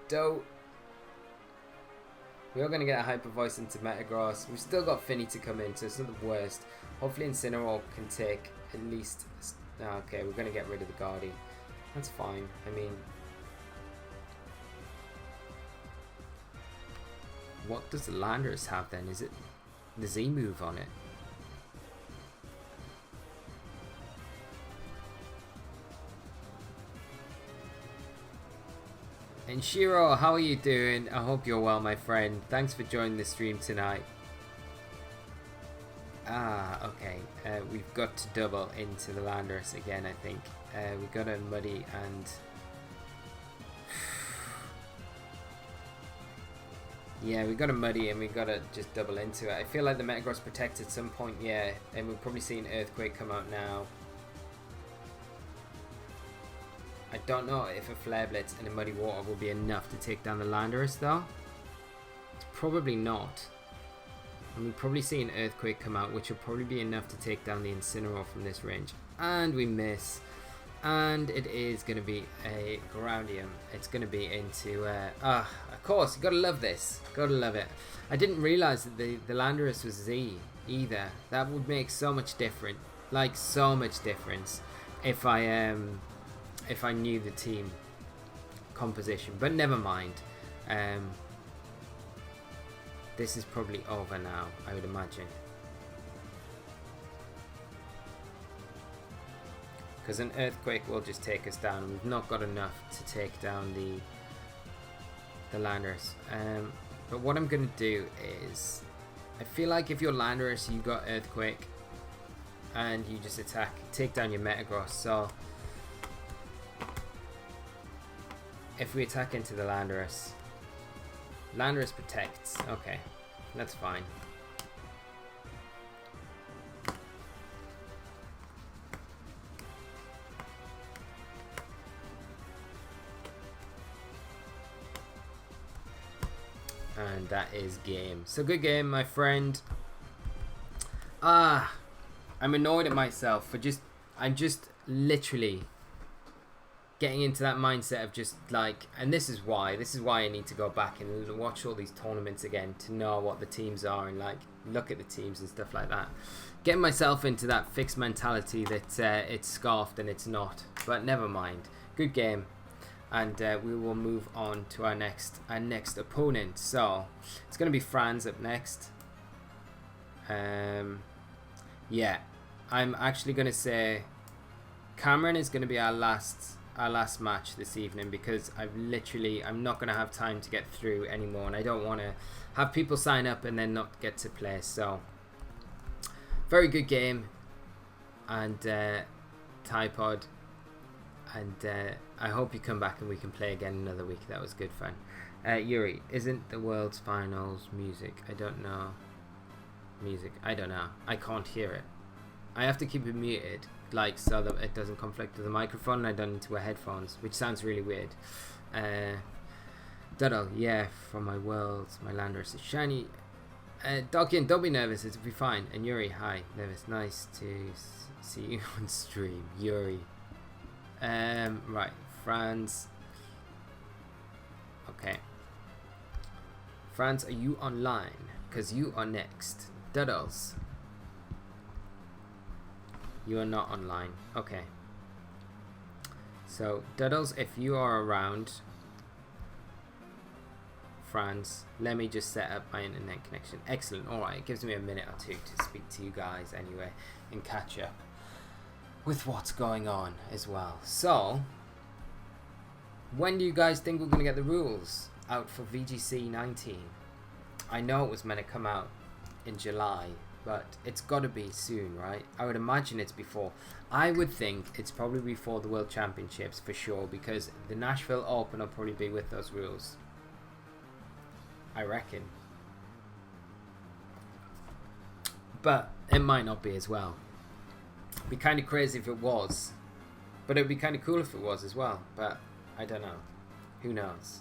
Dope. We are going to get a Hyper Voice into Metagross. We've still got Finny to come in, so it's not the worst. Hopefully Incineroar can take at least... Okay, we're going to get rid of the Guardy. That's fine. I mean... What does the Landorus have then? Is it the Z move on it? And Shiro, how are you doing? I hope you're well, my friend. Thanks for joining the stream tonight. Okay. We've got to double into the Landorus again, I think. We got a Muddy and... yeah, we got a Muddy and we got to just double into it. I feel like the Metagross protects at some point, yeah. And we'll probably see an Earthquake come out now. I don't know if a Flare Blitz and a Muddy Water will be enough to take down the Landorus, though. It's probably not. And we'll probably see an Earthquake come out, which will probably be enough to take down the Incineroar from this range. And we miss. And it is going to be a Groundium. It's going to be into... of course, you got to love this. Got to love it. I didn't realise that the Landorus was Z either. That would make so much difference. Like, so much difference if I knew the team composition. But never mind. This is probably over now, I would imagine. Because an Earthquake will just take us down. We've not got enough to take down the Landorus. But what I'm going to do is... I feel like if you're Landorus, you got Earthquake. And you just attack, take down your Metagross. So... if we attack into the Landorus... Landorus protects. Okay, that's fine. And that is game. So good game, my friend. I'm annoyed at myself for I'm just literally getting into that mindset of just like, and this is why I need to go back and watch all these tournaments again to know what the teams are and like look at the teams and stuff like that. Getting myself into that fixed mentality that it's scarfed and it's not, but never mind. Good game. And we will move on to our next opponent. So it's going to be Franz up next. Yeah, I'm actually going to say Cameron is going to be our last match this evening, because I'm not going to have time to get through anymore, and I don't want to have people sign up and then not get to play. So very good game, and Typod, and I hope you come back and we can play again another week. That was good fun. Yuri, isn't the World's Finals music? I don't know. Music, I don't know. I can't hear it. I have to keep it muted, like, so that it doesn't conflict with the microphone, and I don't need to wear headphones, which sounds really weird. Duddle, yeah, from my Worlds, my Landorus is shiny. Dokian, don't be nervous, it'll be fine. And Yuri, hi, nervous, nice to see you on stream. Yuri. Right, Franz. Okay. Franz, are you online? Because you are next. Duddles. You are not online. Okay. So, Duddles, if you are around, Franz, let me just set up my internet connection. Excellent. Alright, it gives me a minute or two to speak to you guys anyway and catch up with what's going on as well. So, when do you guys think we're going to get the rules out for VGC 19? I know it was meant to come out in July, but it's got to be soon, right? I would imagine it's before. I would think it's probably before the World Championships for sure, because the Nashville Open will probably be with those rules. I reckon. But it might not be as well. It'd be kind of crazy if it was. But it would be kind of cool if it was as well. But I don't know. Who knows?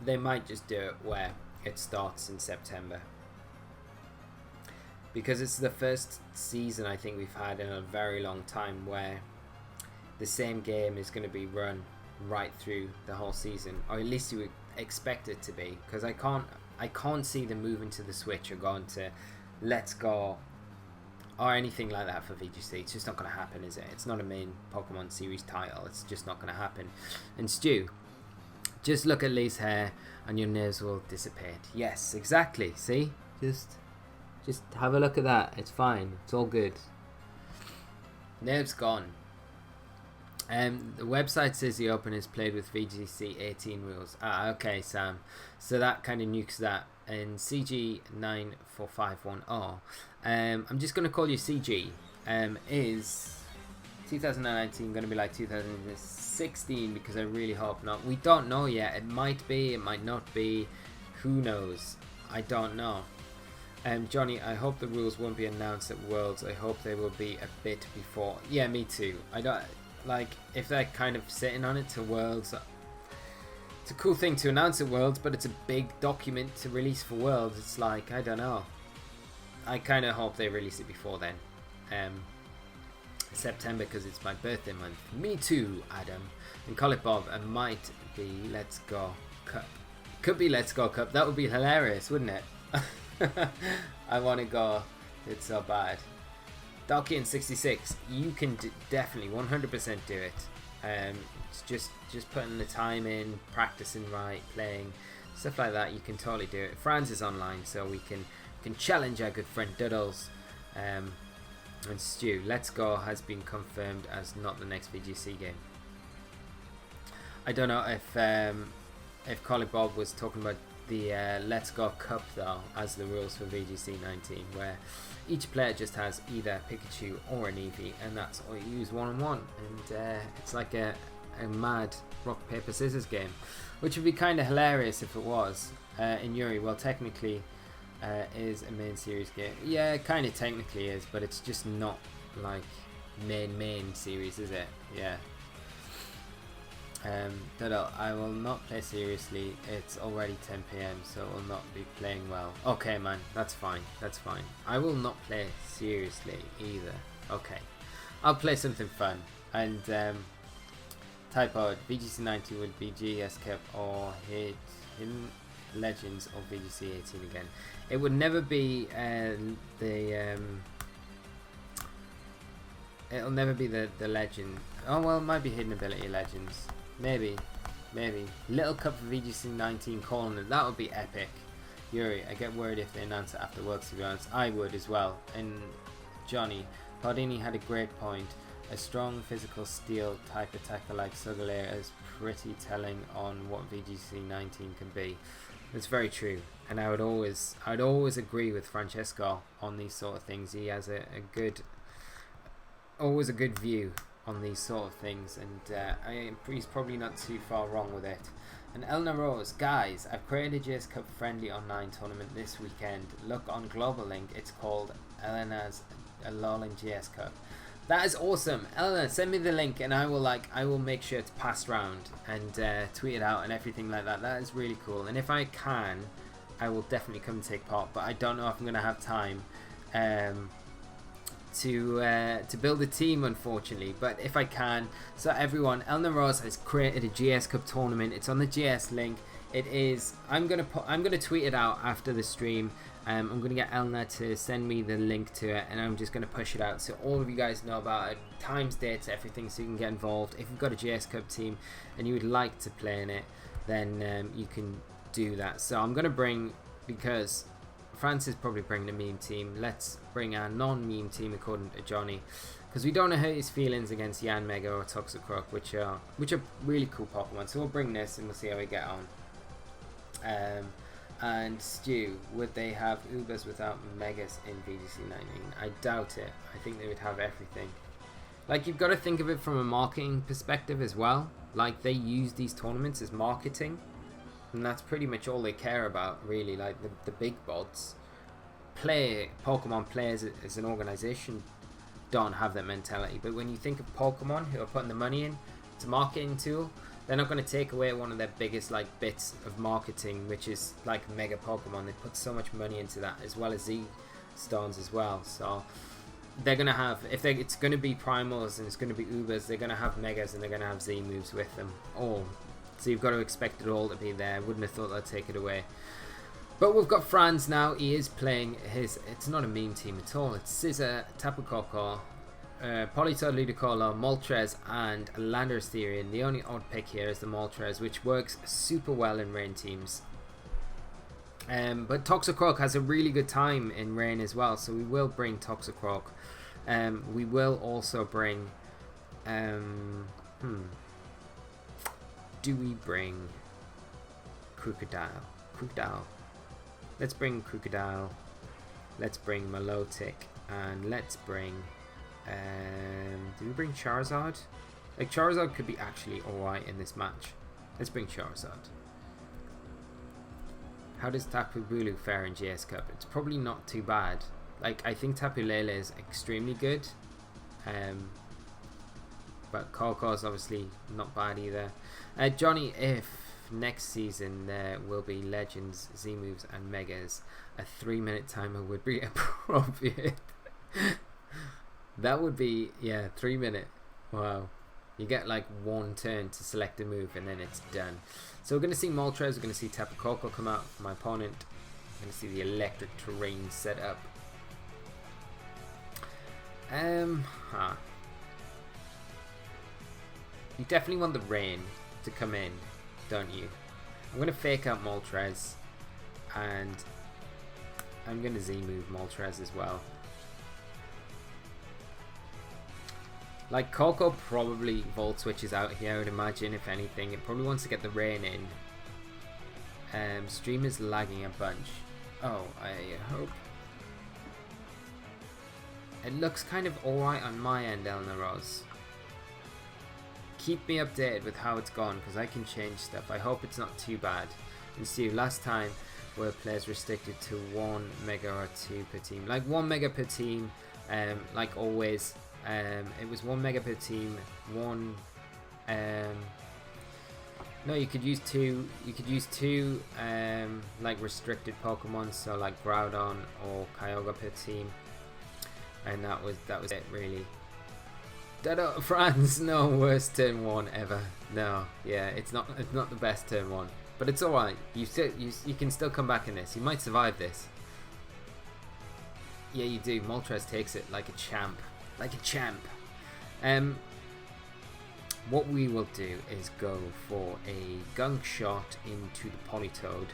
They might just do it where it starts in September. Because it's the first season I think we've had in a very long time where the same game is going to be run right through the whole season, or at least you would expect it to be, because I can't see them moving to the Switch or going to Let's Go or anything like that for VGC. It's just not going to happen, is it? It's not a main Pokemon series title. It's just not going to happen. And Stu, just look at Lee's hair and your nerves will dissipate. Yes, exactly. See, just have a look at that. It's fine. It's all good. Nerves gone. The website says the Open is played with VGC 18 rules. Ah, okay, Sam. So that kind of nukes that. In CG 94510, I'm just going to call you CG. Is 2019 going to be like 2016? Because I really hope not. We don't know yet. It might be, it might not be. Who knows? I don't know. Johnny, I hope the rules won't be announced at Worlds. I hope they will be a bit before. Yeah, me too. I don't like if they're kind of sitting on it to Worlds. It's a cool thing to announce at Worlds, but it's a big document to release for Worlds. It's like, I don't know. I kind of hope they release it before then. September, because it's my birthday month. Me too, Adam. And call it Bob. It might be Let's Go Cup. Could be Let's Go Cup. That would be hilarious, wouldn't it? I want to go. It's so bad. Doki in 66. You can definitely 100% do it. It's just putting the time in, practicing right, playing, stuff like that. You can totally do it. Franz is online, so we can challenge our good friend Doodles. And Stu, Let's Go has been confirmed as not the next VGC game. I don't know if Colin Bob was talking about the Let's Go Cup though, as the rules for VGC 19, where each player just has either Pikachu or an Eevee, and that's all you use one-on-one, and it's like a mad rock paper scissors game, which would be kind of hilarious if it was. In Yuri, well, technically is a main series game. Yeah, it kind of technically is, but it's just not like main series, is it? Yeah. Doodle, I will not play seriously. It's already 10 PM, so I will not be playing well. Okay, man, that's fine. That's fine. I will not play seriously either. Okay, I'll play something fun. And typo, VGC 19 would be GS Cup or Hidden Legends or VGC 18 again. It would never be it'll never be the legend. Oh well, it might be Hidden Ability Legends. Maybe. Little Cup for VGC 19 calling it. That would be epic. Yuri, I get worried if they announce it after Worlds, to be honest. I would as well. And Johnny, Pardini had a great point. A strong physical steel type attacker like Solgaleo is pretty telling on what VGC 19 can be. That's very true. And I'd always agree with Francesco on these sort of things. He has always a good view on these sort of things, and he's probably not too far wrong with it. And Elna Rose, guys, I've created a GS Cup friendly online tournament this weekend. Look on Global Link. It's called Elena's Alolan GS Cup. That is awesome. Elena, send me the link, and I will make sure it's passed around and tweet it out and everything like that. That is really cool. And if I can, I will definitely come and take part. But I don't know if I'm going to have time. To build a team, unfortunately, but if I can. So everyone, Elna Rose has created a GS Cup tournament. It's on the GS link. It is. I'm gonna tweet it out after the stream. I'm gonna get Elna to send me the link to it, and I'm just gonna push it out so all of you guys know about it, times, dates, everything, so you can get involved. If you've got a GS Cup team and you would like to play in it, then you can do that. So I'm gonna bring, because France is probably bringing a meme team. Let's bring our non-meme team according to Johnny, because we don't want to hurt his feelings against Yan Mega or Toxicroak, which are really cool Pokemon. So we'll bring this and we'll see how we get on. And Stu, would they have Ubers without Megas in VGC 19? I doubt it. I think they would have everything. Like, you've got to think of it from a marketing perspective as well. Like, they use these tournaments as marketing. And that's pretty much all they care about, really. Like the big bots, Pokemon players as an organization don't have that mentality. But when you think of Pokemon, who are putting the money in, it's a marketing tool. They're not going to take away one of their biggest bits of marketing, which is like Mega Pokemon. They put so much money into that, as well as Z Stones as well. So they're going to have, it's going to be Primals and it's going to be Ubers, they're going to have Megas and they're going to have Z moves with them all. So you've got to expect it all to be there. Wouldn't have thought they'd take it away. But we've got Franz now. He is playing his... It's not a meme team at all. It's Scissor, Tapu Koko, Politoed Ludicolo, Moltres, and Landorus Therian. The only odd pick here is the Moltres, which works super well in rain teams. But Toxicroak has a really good time in rain as well. So we will bring Toxicroak. We will also bring... Do we bring Crocodile? Let's bring Crocodile. Let's bring Milotic. And let's bring... do we bring Charizard? Like, Charizard could be actually alright in this match. Let's bring Charizard. How does Tapu Bulu fare in GS Cup? It's probably not too bad. Like, I think Tapu Lele is extremely good. But Kolkor's obviously not bad either. Johnny, if next season there will be Legends, Z-Moves and Megas, a 3-minute timer would be appropriate. That would be, yeah, 3 minute. Wow. You get like one turn to select a move and then it's done. So we're going to see Moltres, we're going to see Tapu Koko come out for my opponent. We're going to see the electric terrain set up. You definitely want the rain to come in, don't you? I'm going to fake out Moltres and I'm going to Z-move Moltres as well. Like, Koko probably Volt Switches out here, I would imagine, if anything. It probably wants to get the rain in. Stream is lagging a bunch. Oh, I hope. It looks kind of alright on my end, Elna Rose. Keep me updated with how it's gone, because I can change stuff. I hope it's not too bad. And see, last time were players restricted to 1 mega or 2 per team. Like 1 mega per team, like always. It was 1 mega per team, no, you could use two. You could use 2 like restricted Pokemon, so like Groudon or Kyogre per team, and that was it really. France, no, worst turn 1 ever. No, yeah, it's not the best turn 1, but it's all right. You can still come back in this. You might survive this. Yeah, you do. Moltres takes it like a champ. Like a champ. What we will do is go for a Gunk Shot into the Politoed,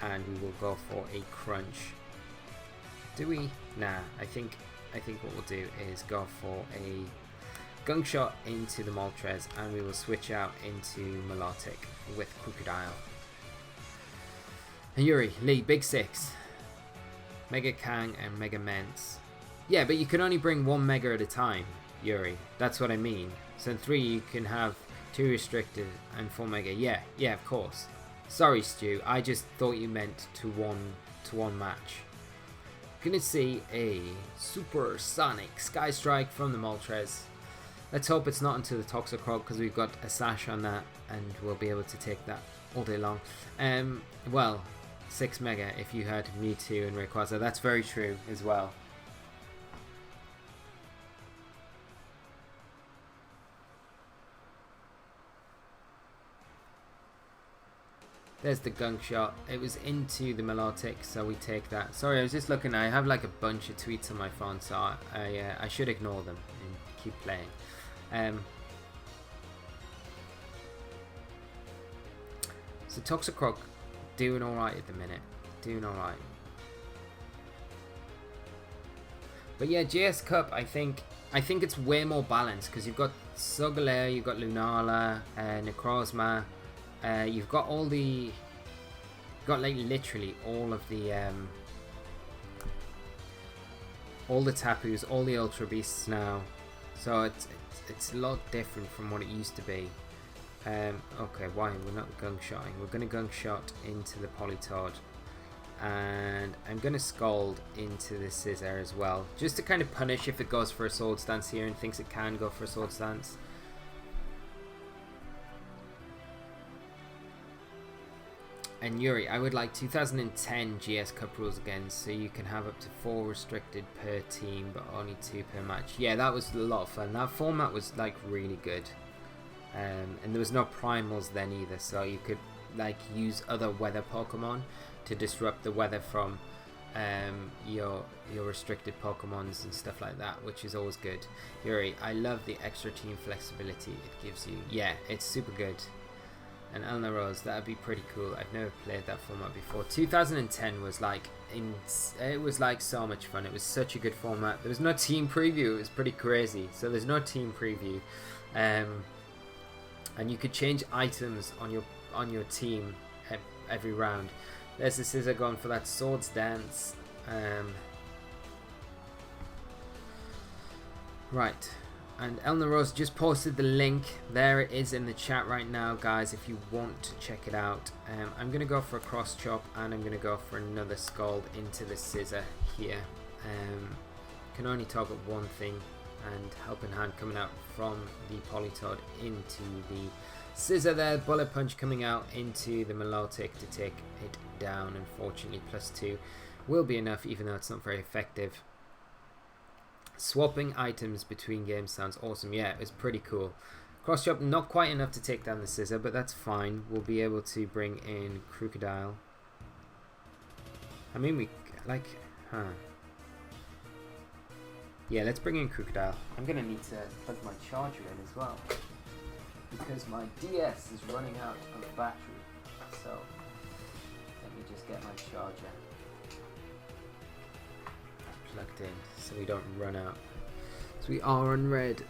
and we will go for a Crunch. Do we? Nah, I think what we'll do is go for a Gunk Shot into the Moltres, and we will switch out into Milotic with Crocodile. And Yuri, Lee, Big 6. Mega Kang and Mega Mence. Yeah, but you can only bring 1 mega at a time, Yuri. That's what I mean. So in 3 you can have 2 restricted and 4 mega. Yeah, of course. Sorry, Stu. I just thought you meant to one match. Gonna see a Super Sonic Sky Strike from the Moltres. Let's hope it's not into the Toxicroak, because we've got a sash on that and we'll be able to take that all day long. Well, 6 mega if you had Mewtwo and Rayquaza. That's very true as well. There's the Gunk Shot. It was into the Milotic, so we take that. Sorry, I was just looking. I have like a bunch of tweets on my phone, so I should ignore them and keep playing. So Toxicroak doing alright at the minute. Doing alright. But yeah, GS Cup, I think it's way more balanced, because you've got Solgaleo, you've got Lunala, Necrozma. You've got all the, you've got like literally all of the Tapus, all the Ultra Beasts now, so it's a lot different from what it used to be. Okay, why we're not Gunk Shotting? We're going to Gunk Shot into the Politoed, and I'm going to Scald into the Scizor as well, just to kind of punish if it goes for a Sword Stance here and thinks it can go for a Sword Stance. And Yuri, I would like 2010 GS Cup rules again, so you can have up to 4 restricted per team, but only 2 per match. Yeah, that was a lot of fun. That format was like really good, and there was no primals then either, so you could like use other weather Pokemon to disrupt the weather from your restricted Pokemons and stuff like that, which is always good. Yuri, I love the extra team flexibility it gives you. Yeah, it's super good. And Elna Rose, that would be pretty cool. I've never played that format before. 2010 was like, it was like so much fun. It was such a good format. There was no team preview. It was pretty crazy. So there's no team preview. and you could change items on your team every round. There's the Scissor going for that Swords Dance. Right, and Elna Rose just posted the link. There it is in the chat right now, guys, if you want to check it out. I'm going to go for a Cross Chop, and I'm going to go for another Scald into the Scissor here. Can only target one thing, and Helping Hand coming out from the Politoed into the Scissor there. Bullet Punch coming out into the Milotic to take it down. Unfortunately, +2 will be enough, even though it's not very effective. Swapping items between games sounds awesome. Yeah, it was pretty cool. Cross Chop, not quite enough to take down the Scissor, but that's fine. We'll be able to bring in Crocodile. I mean, we like, yeah, let's bring in Crocodile. I'm gonna need to plug my charger in as well, because my DS is running out of battery. So let me just get my charger plugged in so we don't run out. So we are on red.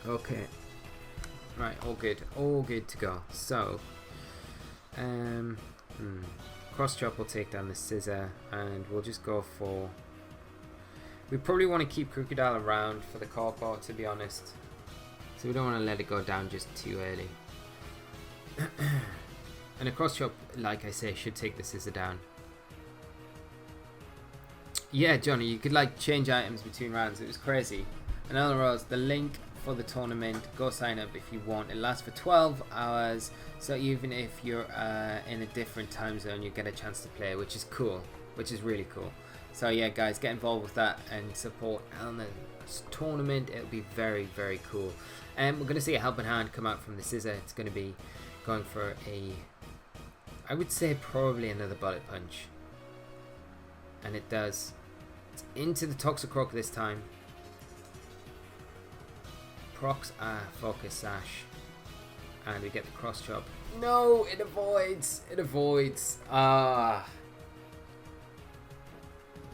Okay. Right, all good to go. So Cross Chop will take down the Scissor, and we'll just go for, we probably want to keep Crocodile around for the Corpo, to be honest. So we don't want to let it go down just too early. And a Cross Chop, like I say, should take the Scissor down. Yeah, Johnny, you could like change items between rounds. It was crazy. And Elna Rose, the link for the tournament, go sign up if you want. It lasts for 12 hours, so even if you're in a different time zone, you get a chance to play, which is cool, which is really cool. So yeah, guys, get involved with that and support Elna's tournament. It'll be very, very cool. And we're going to see a Helping Hand come out from the Scissor. It's going to be going for a, I would say probably another Bullet Punch. And it does. It's into the Toxicroak this time. Procs, Focus Sash. And we get the Cross Chop. No, it avoids. It avoids. But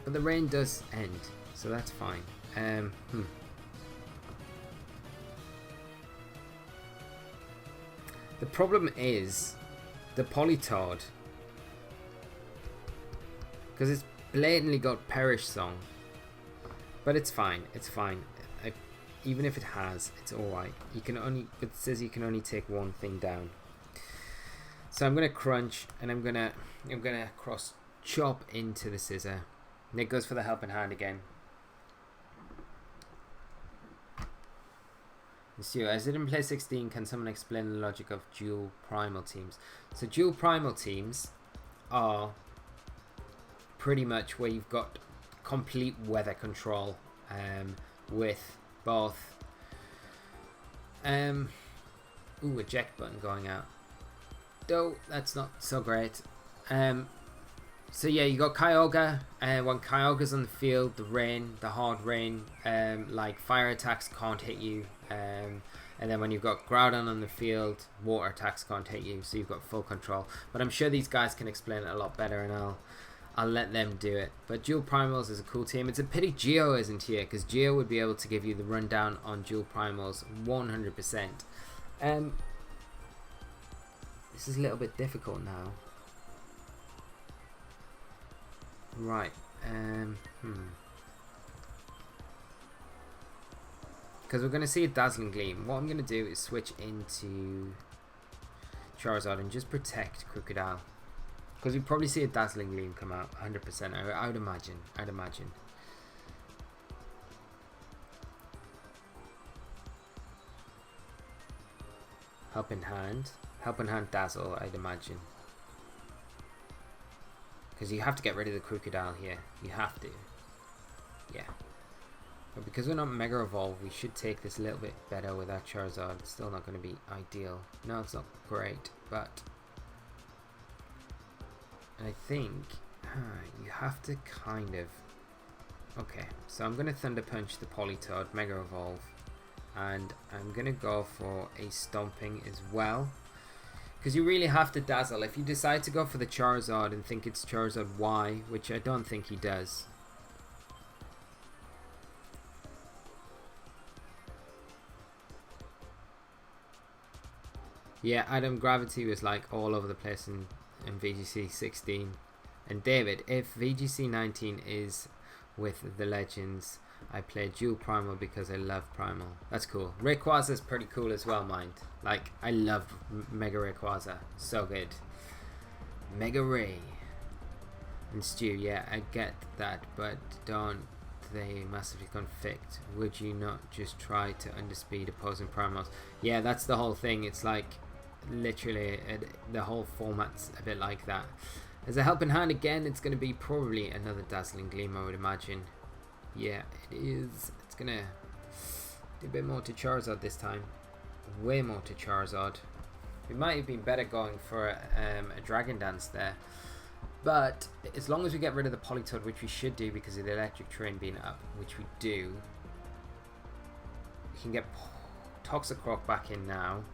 the rain does end, so that's fine. The problem is the Politoed, because it's blatantly got Perish Song, but it's fine. It's fine. Even if it has, it's all right. You can only, it says you can only take one thing down. So I'm gonna crunch, and I'm gonna Cross Chop into the Scissor. Nick goes for the Helping Hand again. Monsieur, as it in play 16, can someone explain the logic of dual primal teams? So dual primal teams are pretty much where you've got complete weather control with both eject button going out. Though that's not so great. So yeah, you got Kyogre, when Kyogre's on the field, the hard rain, like fire attacks can't hit you, and then when you've got Groudon on the field, water attacks can't hit you, so you've got full control. But I'm sure these guys can explain it a lot better, and I'll let them do it. But Dual Primals is a cool team. It's a pity Geo isn't here, because Geo would be able to give you the rundown on Dual Primals 100%. This is a little bit difficult now. Right, because we're going to see a Dazzling Gleam. What I'm going to do is switch into Charizard and just protect Crocodile, because we probably see a Dazzling Gleam come out 100%. I would imagine. Helping Hand Dazzle, I'd imagine. Because you have to get rid of the Crocodile here. You have to. Yeah. But because we're not Mega Evolved, we should take this a little bit better with our Charizard. It's still not going to be ideal. No, it's not great, but... And I think... you have to kind of... Okay, so I'm going to Thunder Punch the Politoed, Mega Evolve. And I'm going to go for a Stomping as well. Because you really have to Dazzle. If you decide to go for the Charizard and think it's Charizard Y, which I don't think he does. Yeah, Adam Gravity was like all over the place in VGC 16. And David, if VGC 19 is with the Legends, I play dual Primal because I love Primal. That's cool. Rayquaza is pretty cool as well, mind. Like, I love Mega Rayquaza. So good. Mega Ray. And Stu, yeah, I get that, but don't they massively conflict? Would you not just try to underspeed opposing Primals? Yeah, that's the whole thing. It's like, literally, the whole format's a bit like that. As a helping hand again, it's going to be probably another Dazzling Gleam, I would imagine. Yeah, it is. It's going to do a bit more to Charizard this time. Way more to Charizard. It might have been better going for a Dragon Dance there. But as long as we get rid of the Politoed, which we should do because of the Electric Terrain being up, which we do, we can get Toxicroak back in now.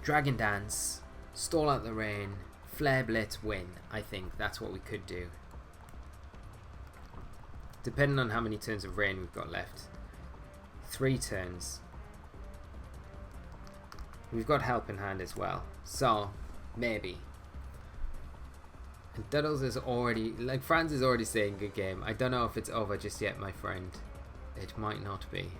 Dragon Dance, stall out the rain, Flare Blitz, win. I think that's what we could do. Depending on how many turns of rain we've got left. 3 turns. We've got Help in Hand as well. So, maybe. And Duddles is already, like Franz is already saying good game. I don't know if it's over just yet, my friend. It might not be.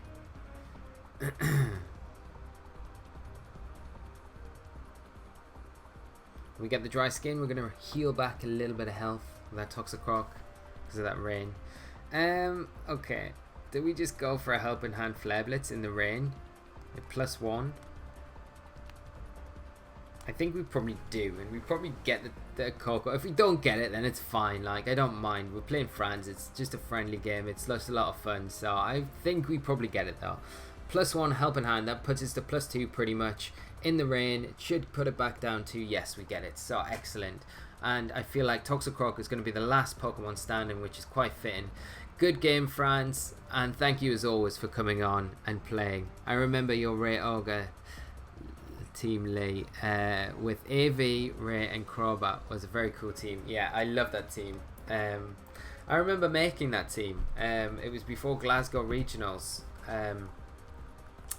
We get the dry skin, we're going to heal back a little bit of health with that Toxicroak because of that rain. Okay. Did we just go for a Helping Hand Flare Blitz in the rain? At +1? I think we probably do, and we probably get the Coco. If we don't get it, then it's fine. Like, I don't mind. We're playing Franz. It's just a friendly game. It's just a lot of fun. So I think we probably get it, though. +1 Helping Hand. That puts us to +2 pretty much. In the rain, it should put it back down to, yes, we get it. So excellent. And I feel like Toxicroak is going to be the last Pokemon standing, which is quite fitting. Good game, Franz, and thank you as always for coming on and playing. I remember your Ray Ogre team, Lee, with AV, Ray and Crobat was a very cool team. Yeah, I love that team. I remember making that team. It was before Glasgow Regionals.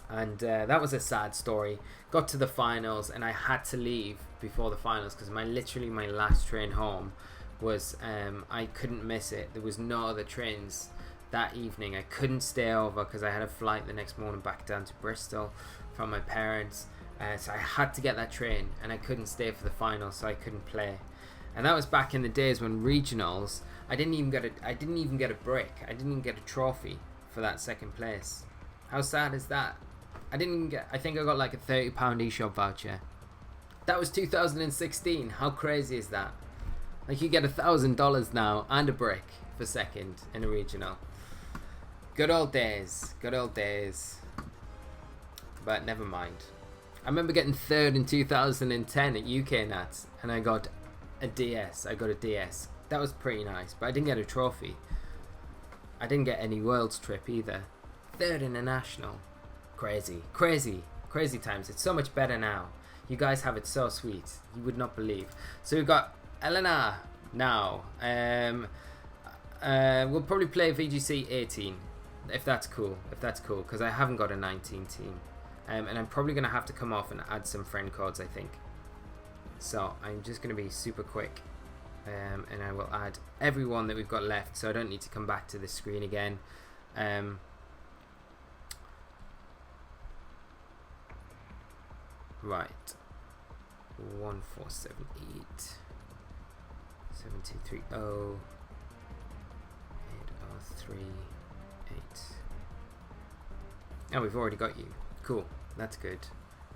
And that was a sad story. Got to the finals and I had to leave before the finals because literally my last train home was I couldn't miss it. There was no other trains that evening. I couldn't stay over because I had a flight the next morning back down to Bristol from my parents. So I had to get that train and I couldn't stay for the finals, so I couldn't play. And that was back in the days when regionals I didn't even get a break. I didn't even get a trophy for that second place. How sad is that? I think I got like a £30 eShop voucher. That was 2016. How crazy is that? Like, you get $1,000 now and a break for second in a regional. Good old days. Good old days. But never mind. I remember getting third in 2010 at UK Nats, and I got a DS. That was pretty nice, but I didn't get a trophy. I didn't get any Worlds trip either. Third in a national. Crazy times. It's so much better now. You guys have it so sweet. You would not believe. So we've got Elena now. We'll probably play VGC 18 if that's cool. Because I haven't got a 19 team. And I'm probably going to have to come off and add some friend codes, I think. So I'm just going to be super quick. And I will add everyone that we've got left, so I don't need to come back to this screen again. Right. 1478 7230 8038. Oh, we've already got you. Cool, that's good.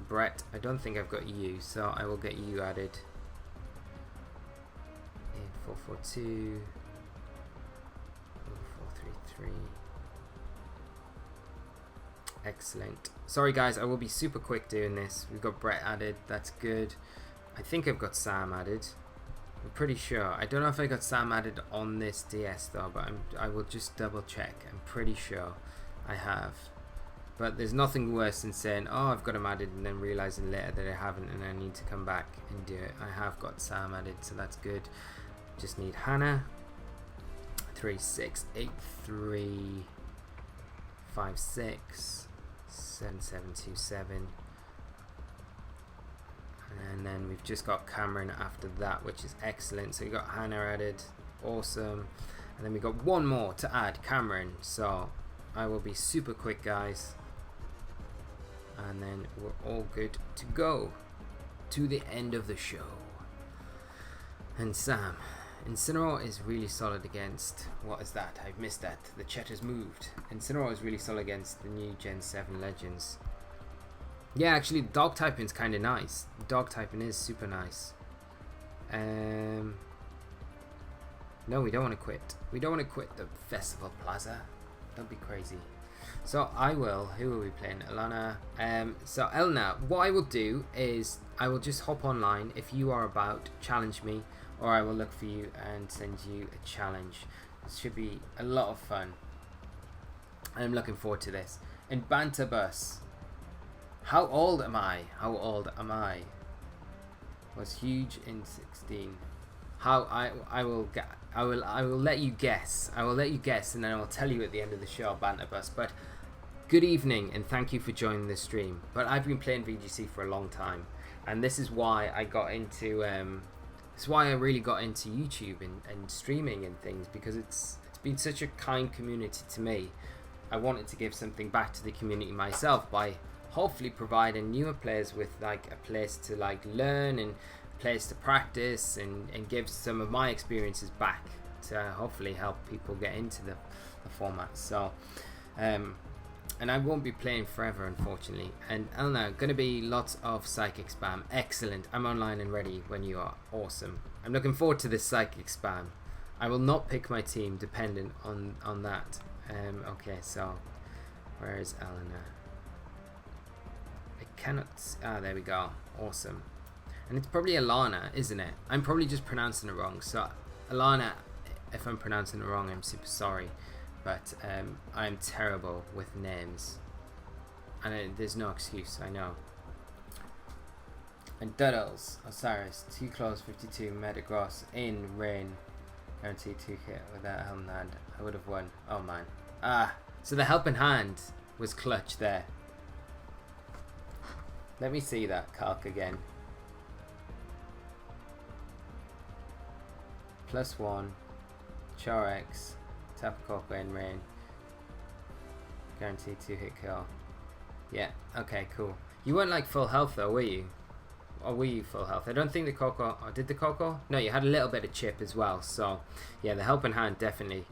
Brett, I don't think I've got you, so I will get you added. 8442 433. Excellent. Sorry guys, I will be super quick doing this. We've got Brett added, that's good. I think I've got Sam added. I'm pretty sure. I don't know if I got Sam added on this DS though, but I will just double check. I'm pretty sure I have. But there's nothing worse than saying, oh, I've got him added, and then realizing later that I haven't and I need to come back and do it. I have got Sam added, so that's good. Just need Hannah. 368356. 7727. And then we've just got Cameron after that, which is excellent. So we got Hannah added, awesome. And then we got one more to add, Cameron. So I will be super quick, guys. And then we're all good to go to the end of the show. And Sam, Incineroar is really solid against, what is that? I've missed that. The chat has moved. Incineroar is really solid against the new Gen 7 Legends. Yeah, actually, dog typing is kind of nice. Dog typing is super nice. No, we don't want to quit. We don't want to quit the Festival Plaza. Don't be crazy. So I will. Who are we playing? Alana. So Elna, what I will do is I will just hop online. If you are about, challenge me, or I will look for you and send you a challenge. It should be a lot of fun. I'm looking forward to this. And Banter Bus. How old am I? How old am I? Was huge in 16. How I will let you guess. I will let you guess, and then I will tell you at the end of the show, Banter Bus. But good evening, and thank you for joining this stream. But I've been playing VGC for a long time, and this is why I got into it's why I really got into YouTube and streaming and things, because it's been such a kind community to me. I wanted to give something back to the community myself by hopefully providing newer players with like a place to like learn and a place to practice and give some of my experiences back to hopefully help people get into the format. So and I won't be playing forever, unfortunately. And Elna, going to be lots of psychic spam. Excellent. I'm online and ready when you are. Awesome. I'm looking forward to this psychic spam. I will not pick my team dependent on that. Okay, so where is Elna? I cannot. Ah, there we go. Awesome. And it's probably Alana, isn't it? I'm probably just pronouncing it wrong. So Alana, if I'm pronouncing it wrong, I'm super sorry. But I'm terrible with names. And there's no excuse, I know. And Duddles, Osiris, 2 claws, 52, Metagross, in rain. Guaranteed 2 hit without helping hand. I would have won. Oh man. Ah, so the helping hand was clutch there. Let me see that calc again. +1, Chorex, Tapu Koko in rain. Guaranteed 2 hit kill. Yeah, okay, cool. You weren't like full health though, were you? Or were you full health? I don't think the Coco... Oh, did the Coco? No, you had a little bit of chip as well. So, yeah, the helping hand definitely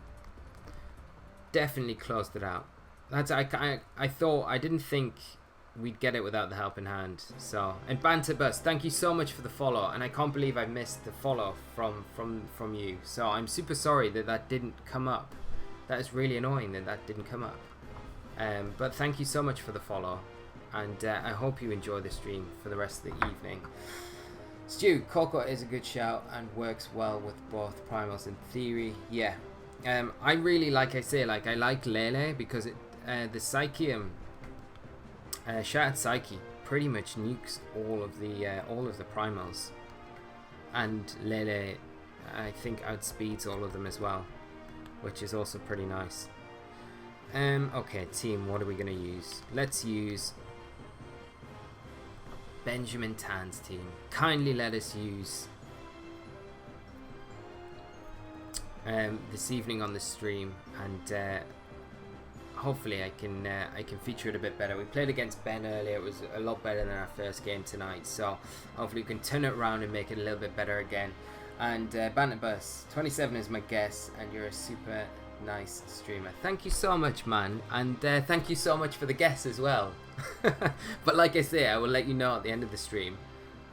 closed it out. That's I thought... I didn't think we'd get it without the helping hand. So, and Banter Bus, thank you so much for the follow. And I can't believe I missed the follow from you. So, I'm super sorry that didn't come up. That is really annoying that didn't come up. But thank you so much for the follow. And I hope you enjoy the stream for the rest of the evening. Stu, Coco is a good shout and works well with both primals in theory. Yeah. I really, like I say, like I like Lele because the Psychium, Shattered Psyche pretty much nukes all of the primals. And Lele, I think, outspeeds all of them as well, which is also pretty nice. Okay, team, what are we going to use? Let's use Benjamin Tan's team. Kindly let us use this evening on the stream, and hopefully I can feature it a bit better. We played against Ben earlier. It was a lot better than our first game tonight, so hopefully we can turn it around and make it a little bit better again. And Banter Bus 27 is my guess, and you're a super nice streamer. Thank you so much, man, and thank you so much for the guess as well. But like I say, I will let you know at the end of the stream.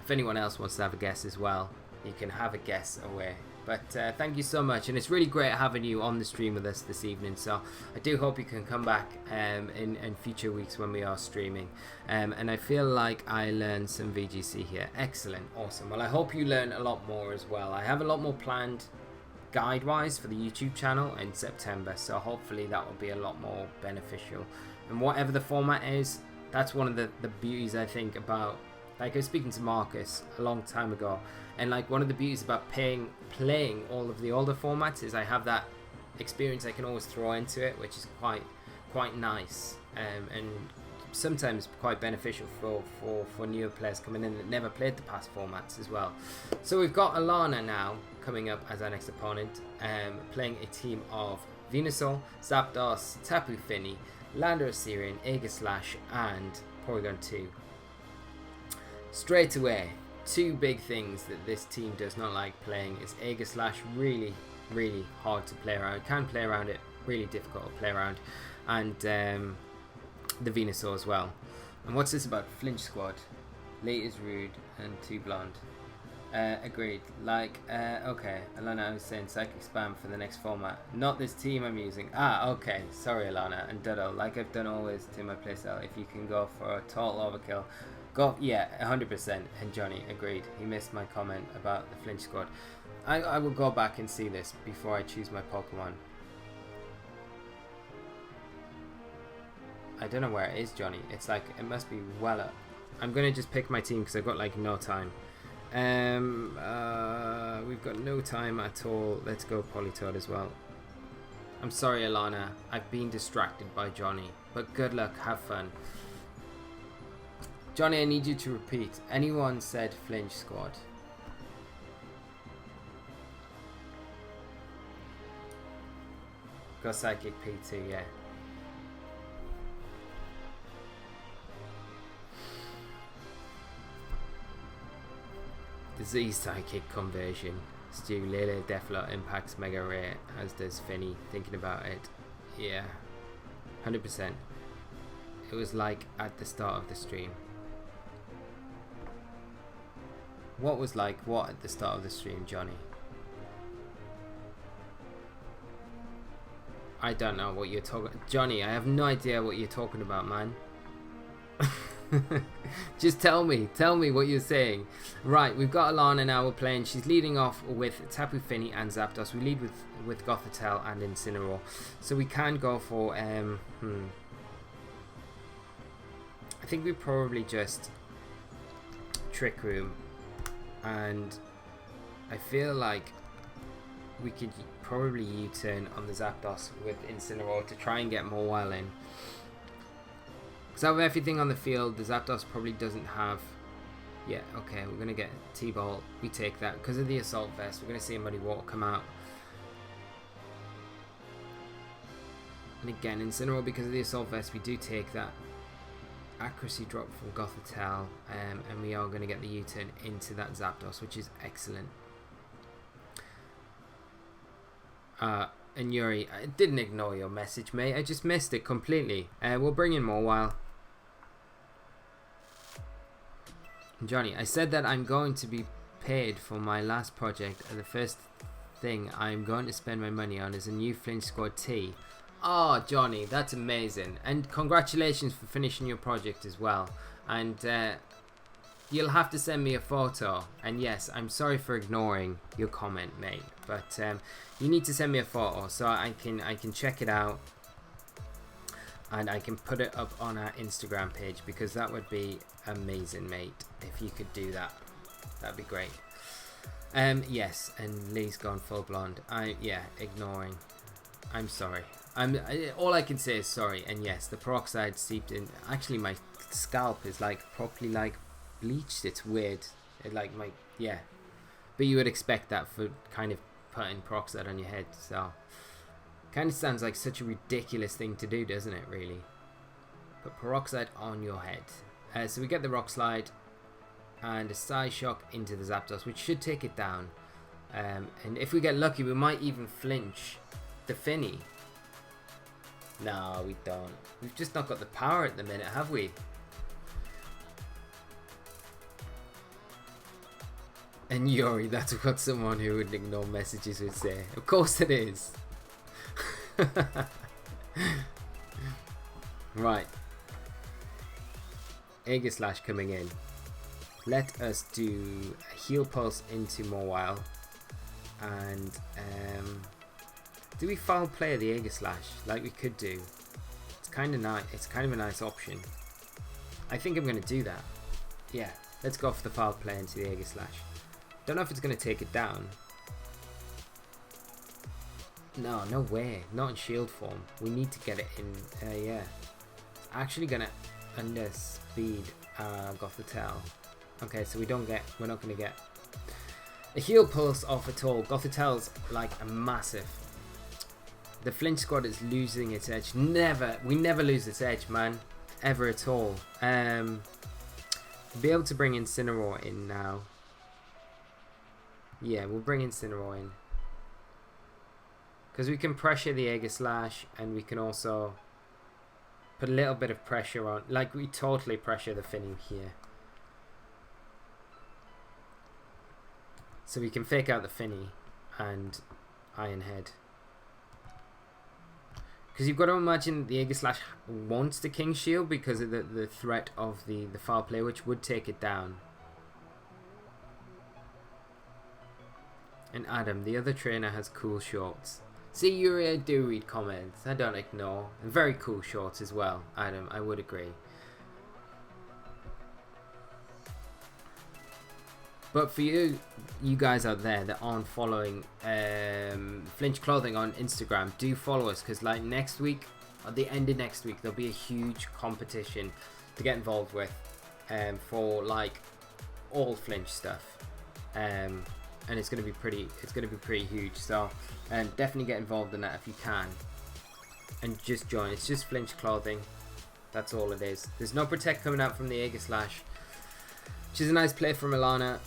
If anyone else wants to have a guess as well, you can have a guess away. But thank you so much, and it's really great having you on the stream with us this evening. So I do hope you can come back in future weeks when we are streaming. And I feel like I learned some VGC here. Excellent, awesome. Well, I hope you learn a lot more as well. I have a lot more planned guide wise for the YouTube channel in September, so hopefully that will be a lot more beneficial. And whatever the format is, that's one of the beauties I think about, like I was speaking to Marcus a long time ago, and like one of the beauties about playing all of the older formats is I have that experience I can always throw into it, which is quite nice, and sometimes quite beneficial for newer players coming in that never played the past formats as well. So we've got Alana now coming up as our next opponent, playing a team of Venusaur, Zapdos, Tapu Fini, Landorus Syrian, Aegislash and Porygon 2. Straight away, two big things that this team does not like playing is Aegislash, really hard to play around, can play around it, really difficult to play around, and the Venusaur as well. And what's this about Flinch Squad? Late is rude and too blonde. Agreed. Like, okay, Alana, I was saying psychic spam for the next format. Not this team I'm using. Ah, okay. Sorry, Alana. And Dodo, like I've done always to my playstyle, if you can go for a total overkill, go, yeah, 100%. And Johnny, agreed. He missed my comment about the Flinch Squad. I will go back and see this before I choose my Pokemon. I don't know where it is, Johnny. It's like, it must be well up. I'm going to just pick my team because I've got like no time. We've got no time at all. Let's go Politoed as well. I'm sorry, Alana. I've been distracted by Johnny. But good luck. Have fun. Johnny, I need you to repeat. Anyone said Flinch Squad? Go Psychic P2, yeah. Disease Psychic conversion. Stu, Lele, Deflot impacts Mega Rare, as does Finny. Thinking about it, yeah, 100%. It was like at the start of the stream. What was like what at the start of the stream, Johnny? I don't know what you're talking. Johnny, I have no idea what you're talking about, man. Just tell me what you're saying. Right, we've got Alana now, we're playing. She's leading off with Tapu Fini and Zapdos. We lead with Gothitelle and Incineroar. So we can go for I think we probably just Trick Room, and I feel like we could probably U-turn on the Zapdos with Incineroar to try and get more Wild in. Because out of everything on the field, the Zapdos probably doesn't have... Yeah, okay, we're going to get T-Ball. We take that. Because of the Assault Vest, we're going to see a Muddy Water come out. And again, Incineroar, because of the Assault Vest, we do take that accuracy drop from Gothitelle. And we are going to get the U-turn into that Zapdos, which is excellent. And Yuri, I didn't ignore your message, mate. I just missed it completely. We'll bring in more while. Johnny, I said that I'm going to be paid for my last project, and the first thing I'm going to spend my money on is a new Flinch Squad tee. Oh, Johnny, that's amazing. And congratulations for finishing your project as well. And you'll have to send me a photo. And yes, I'm sorry for ignoring your comment, mate. But you need to send me a photo so I can check it out. And I can put it up on our Instagram page, because that would be amazing, mate. If you could do that, that'd be great. Yes, and Lee's gone full blonde. Yeah, ignoring. I'm sorry. All I can say is sorry. And yes, the peroxide seeped in. Actually, my scalp is like properly like bleached. It's weird. It like my yeah. But you would expect that for kind of putting peroxide on your head. So kind of sounds like such a ridiculous thing to do, doesn't it? Really. Put peroxide on your head. So we get the Rock Slide and a Side Shock into the Zapdos, which should take it down. And if we get lucky, we might even flinch the Finny. No, we don't. We've just not got the power at the minute, have we? And Yuri, that's what someone who would ignore messages would say. Of course it is. Right. Aegislash coming in. Let us do a Heal Pulse into Mawile. And do we foul play the Aegislash like we could do? It's kind of nice. It's kind of a nice option. I think I'm going to do that. Yeah, let's go for the foul play into the Aegislash. Don't know if it's going to take it down. No, no way. Not in shield form. We need to get it in. Yeah. It's actually going to... under speed Gothitelle. Okay, so we're not going to get a heal pulse off at all. Gothitelle's like a massive. The Flinch Squad is losing its edge. We never lose its edge, man. Ever at all. Be able to bring Incineroar in now. Yeah, we'll bring Incineroar in. Because we can pressure the Aegislash, and we can also put a little bit of pressure on. Like, we totally pressure the Finny here. So we can fake out the Finny and Iron Head. Because you've got to imagine the Aegislash wants the King Shield because of the threat of the foul play, which would take it down. And Adam, the other trainer, has cool shorts. See, Yuri, I do read comments. I don't ignore. And very cool shorts as well, Adam. I would agree. But for you guys out there that aren't following Flinch Clothing on Instagram, do follow us, because like next week, at the end of next week, there'll be a huge competition to get involved with for like all Flinch stuff, and it's gonna be pretty huge. So definitely get involved in that if you can, and just join. It's just Flinch Clothing. That's all it is. There's no Protect coming out from the Aegislash, which is a nice play from Milana.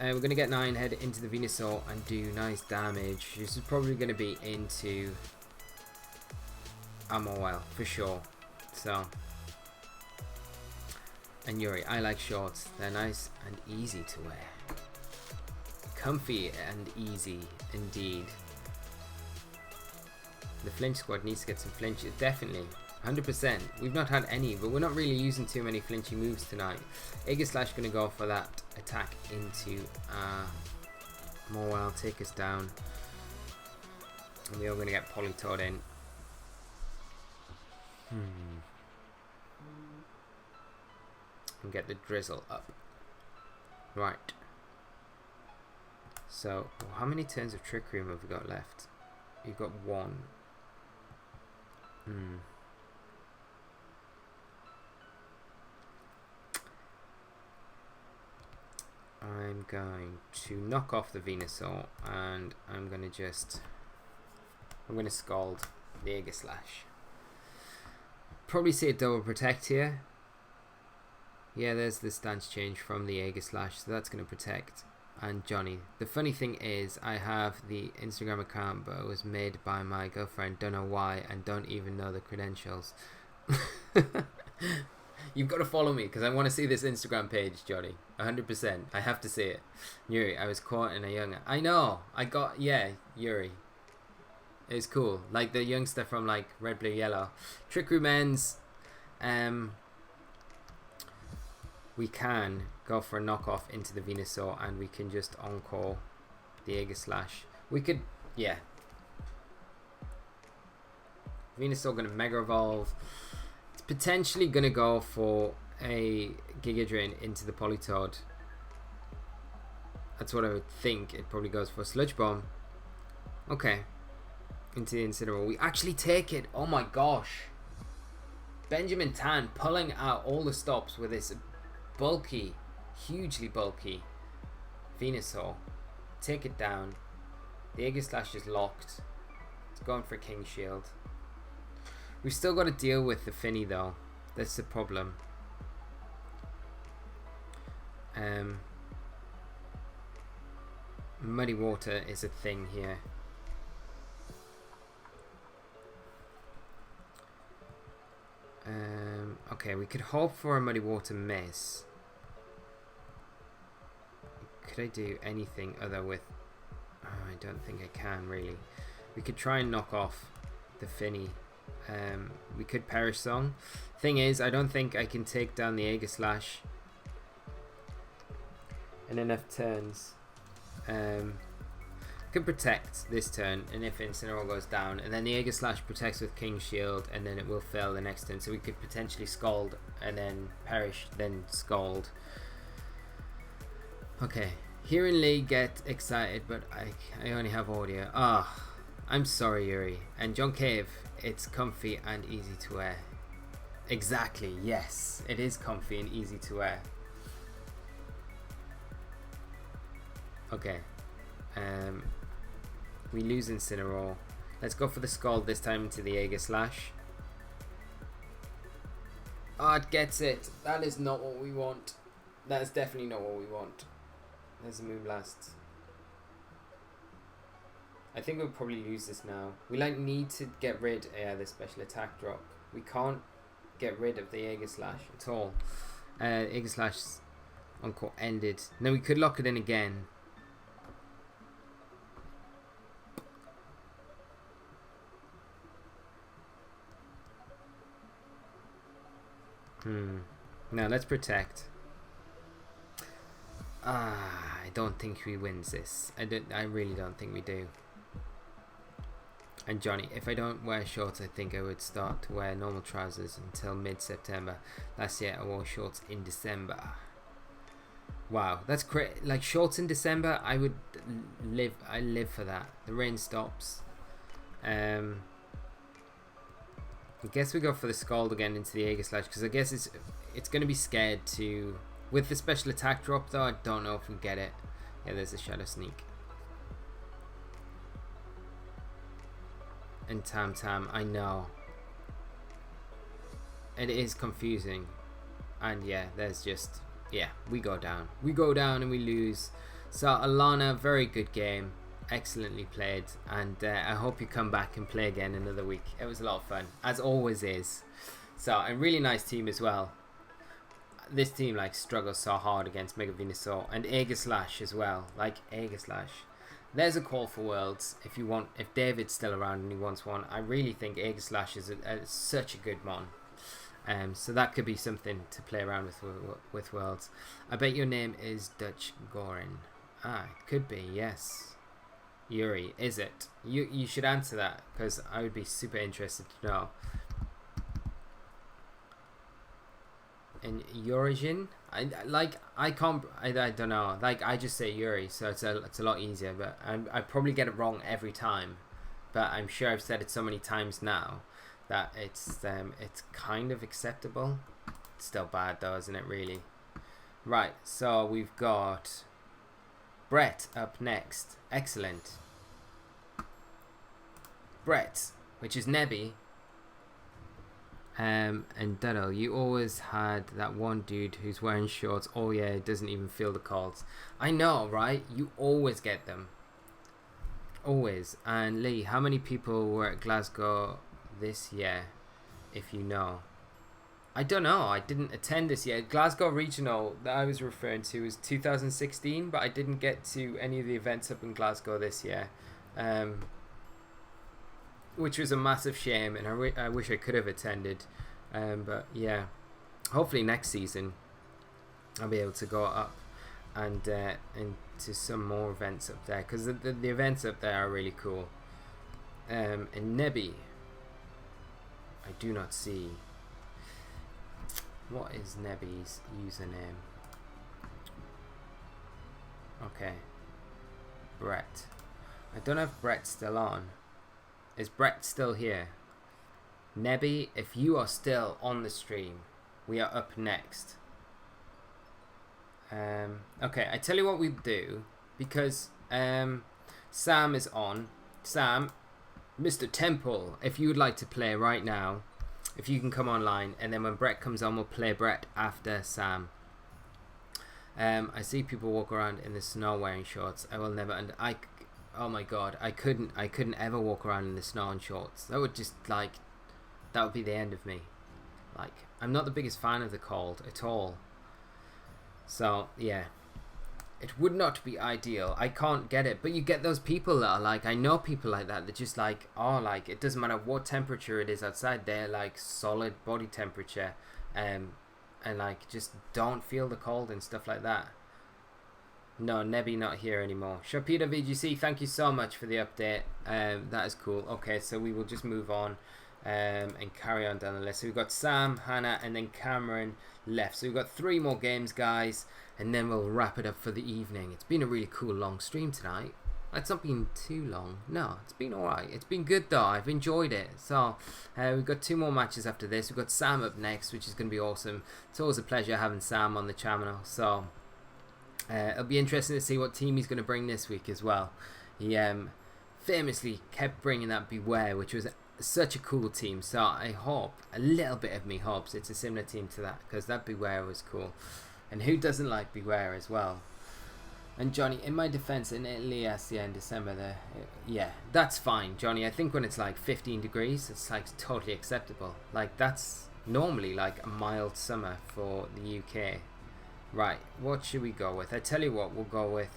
We're going to get 9 head into the Venusaur and do nice damage. This is probably going to be into Amorwell for sure. So, and Yuri, I like shorts. They're nice and easy to wear. Comfy and easy indeed. The Flinch Squad needs to get some flinches. Definitely. 100%. We've not had any, but we're not really using too many flinchy moves tonight. Aegislash going to go for that attack into Morwell, take us down. And we are going to get Politoed in. And get the Drizzle up. Right. So, how many turns of Trick Room have we got left? We've got 1. I'm going to knock off the Venusaur, and I'm going to Scald the Aegislash. Probably see a double protect here. Yeah, there's the stance change from the Aegislash, so that's going to protect. And Johnny. The funny thing is, I have the Instagram account, but it was made by my girlfriend. Don't know why, and don't even know the credentials. You've got to follow me because I want to see this Instagram page, Johnny. 100%. I have to see it. Yuri, I was caught in a young. I know. Yeah, Yuri. It's cool. Like the youngster from like Red, Blue, Yellow. Trick Room ends. We can go for a knockoff into the Venusaur, and we can just encore the Aegislash. We could, yeah. Venusaur going to Mega Evolve. It's potentially going to go for a Giga Drain into the Politoed. That's what I would think it probably goes for. Sludge Bomb. Okay. Into the Incineroar. We actually take it. Oh my gosh. Benjamin Tan pulling out all the stops with this bulky, hugely bulky Venusaur. Take it down. The Aegislash is locked. It's going for King Shield. We've still got to deal with the Finny though. That's the problem. Muddy Water is a thing here. Okay, we could hope for a Muddy Water miss. Could I do anything other with... Oh, I don't think I can really. We could try and knock off the Finny. We could Perish Song. Thing is, I don't think I can take down the Aegislash in enough turns. Could protect this turn, and if Incineroar goes down, and then the Aegislash protects with King Shield, and then it will fail the next turn. So we could potentially Scald, and then Perish, then Scald. Okay, hearing Lee get excited, but I only have audio. I'm sorry, Yuri. And John Cave, it's comfy and easy to wear. Exactly, yes. It is comfy and easy to wear. Okay. We lose Incineroar. Let's go for the Scald this time into the Aegislash. Oh, it gets it. That is not what we want. That is definitely not what we want. There's a Moonblast. I think we'll probably lose this now. We need to get rid of the special attack drop. We can't get rid of the Aegislash at all. Aegislash's encore ended. Now we could lock it in again. Now let's protect. I don't think we wins this. I really don't think we do. And Johnny, if I don't wear shorts, I think I would start to wear normal trousers until mid-September. Last year I wore shorts in December. Wow, that's great. Like shorts in December, I live for that. The rain stops. I guess we go for the Scald again into the Aegislash because I guess it's going to be scared to... With the special attack drop though, I don't know if we get it. Yeah, there's a Shadow Sneak. And Tam, I know. It is confusing. And yeah, there's just... Yeah, we go down. We go down and we lose. So Alana, very good game. Excellently played, and I hope you come back and play again another week. It was a lot of fun, as always is. So a really nice team as well. This team like struggles so hard against Mega Venusaur and Aegislash as well. Like Aegislash. There's a call for Worlds if you want. If David's still around and he wants one, I really think Aegislash is such a good mon. So that could be something to play around with Worlds. I bet your name is Dutch Gorin. Ah, it could be, yes. Yuri, is it? You should answer that because I would be super interested to know. And Eurasian, I don't know. Like I just say Yuri, so it's a lot easier. But I probably get it wrong every time. But I'm sure I've said it so many times now that it's kind of acceptable. It's still bad though, isn't it? Really. Right. So we've got Brett up next. Excellent. Brett, which is Nebby. And Duddle, you always had that one dude who's wearing shorts all year, doesn't even feel the calls. I know, right? You always get them. Always. And Lee, how many people were at Glasgow this year, if you know? I don't know. I didn't attend this year. Glasgow Regional that I was referring to was 2016, but I didn't get to any of the events up in Glasgow this year, which was a massive shame, and I wish I could have attended. But yeah, hopefully next season I'll be able to go up and to some more events up there, because the events up there are really cool. And Nebby, I do not see. What is Nebby's username? Okay. Brett. I don't know if Brett's still on. Is Brett still here? Nebby, if you are still on the stream, we are up next. Okay, I tell you what we do, because Sam is on. Sam, Mr. Temple, if you would like to play right now, if you can come online, and then when Brett comes on, we'll play Brett after Sam. I see people walk around in the snow wearing shorts. I will never. And oh my god, I couldn't ever walk around in the snow in shorts. That would just that would be the end of me. Like, I'm not the biggest fan of the cold at all. So yeah, it would not be ideal. I can't get it, but you get those people that are like, I know people like that just like, oh, like it doesn't matter what temperature it is outside, they're like solid body temperature, and like just don't feel the cold and stuff like that. No, Nebby not here anymore. Sharpita VGC, thank you so much for the update. That is cool. Okay, so we will just move on and carry on down the list. So we've got Sam, Hannah, and then Cameron left. So we've got 3 more games, guys, and then we'll wrap it up for the evening. It's been a really cool long stream tonight. It's not been too long. No, it's been alright. It's been good though. I've enjoyed it. So we've got 2 more matches after this. We've got Sam up next, which is going to be awesome. It's always a pleasure having Sam on the channel. So it'll be interesting to see what team he's going to bring this week as well. He famously kept bringing that Beware, which was such a cool team. So I hope, a little bit of me hopes it's a similar team to that, because that Beware was cool. And who doesn't like Beware as well? And Johnny, in my defense, in Italy last year in December, yeah, that's fine, Johnny. I think when it's like 15 degrees, it's like totally acceptable. Like that's normally like a mild summer for the UK. Right, what should we go with? I tell you what, we'll go with.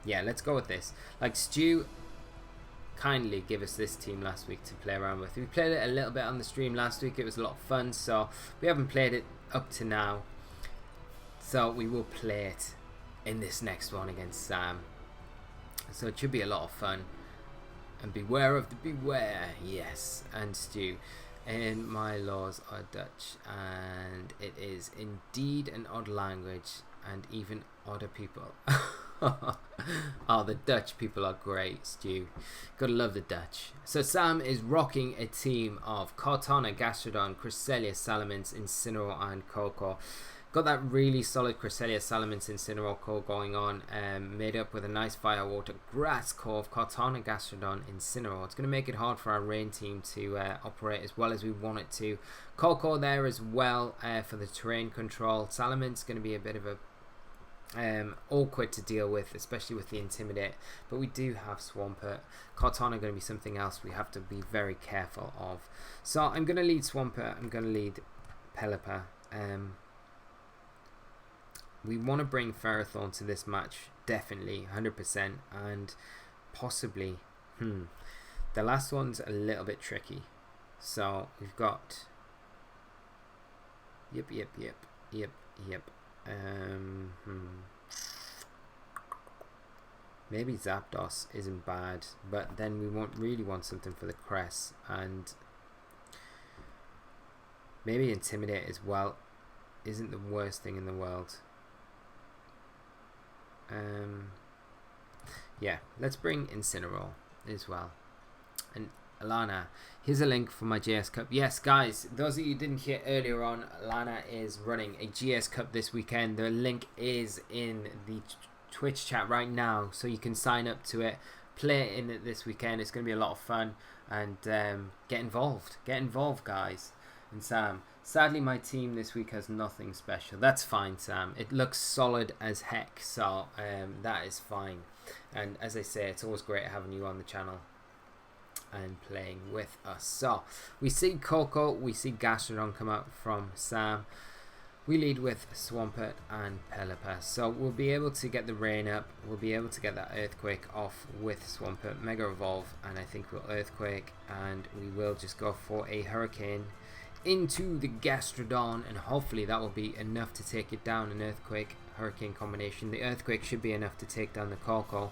Yeah, let's go with this. Like Stu kindly give us this team last week to play around with. We played it a little bit on the stream last week. It was a lot of fun. So we haven't played it up to now. So we will play it in this next one against Sam. So it should be a lot of fun. And beware of the Beware, yes. And Stu. And my laws are Dutch. And it is indeed an odd language. And even odder people. Oh, the Dutch people are great, Stu. Gotta love the Dutch. So Sam is rocking a team of Kartana, Gastrodon, Cresselia, Salamence, Incineroar and Coco. Got that really solid Cresselia, Salamence, Incineroar core going on, made up with a nice Fire, Water, Grass core of Kartana, Gastrodon, Incineroar. It's going to make it hard for our rain team to operate as well as we want it to. Coco there as well for the terrain control. Salamence going to be a bit of a awkward to deal with, especially with the Intimidate, but we do have Swampert. Kartana going to be something else we have to be very careful of. So I'm going to lead Swampert, I'm going to lead Pelipper. We want to bring Ferrothorn to this match, definitely, 100%, and possibly, the last one's a little bit tricky. So we've got, yep. Maybe Zapdos isn't bad, but then we really want something for the Crest, and maybe Intimidate as well isn't the worst thing in the world. Yeah, let's bring Incineroar as well. And Alana, here's a link for my GS Cup. Yes, guys, those of you who didn't hear earlier on, Alana is running a GS Cup this weekend. The link is in the Twitch chat right now, so you can sign up to it, play it in it this weekend. It's going to be a lot of fun, and get involved, guys. And Sam, sadly my team this week has nothing special. That's fine, Sam. It looks solid as heck, so that is fine. And as I say, it's always great having you on the channel and playing with us. So we see Coco, we see Gastrodon come out from Sam. We lead with Swampert and Pelipper. So we'll be able to get the rain up. We'll be able to get that Earthquake off with Swampert. Mega Evolve, and I think we'll Earthquake, and we will just go for a Hurricane into the Gastrodon, and hopefully that will be enough to take it down. An Earthquake Hurricane combination. The Earthquake should be enough to take down the Coco.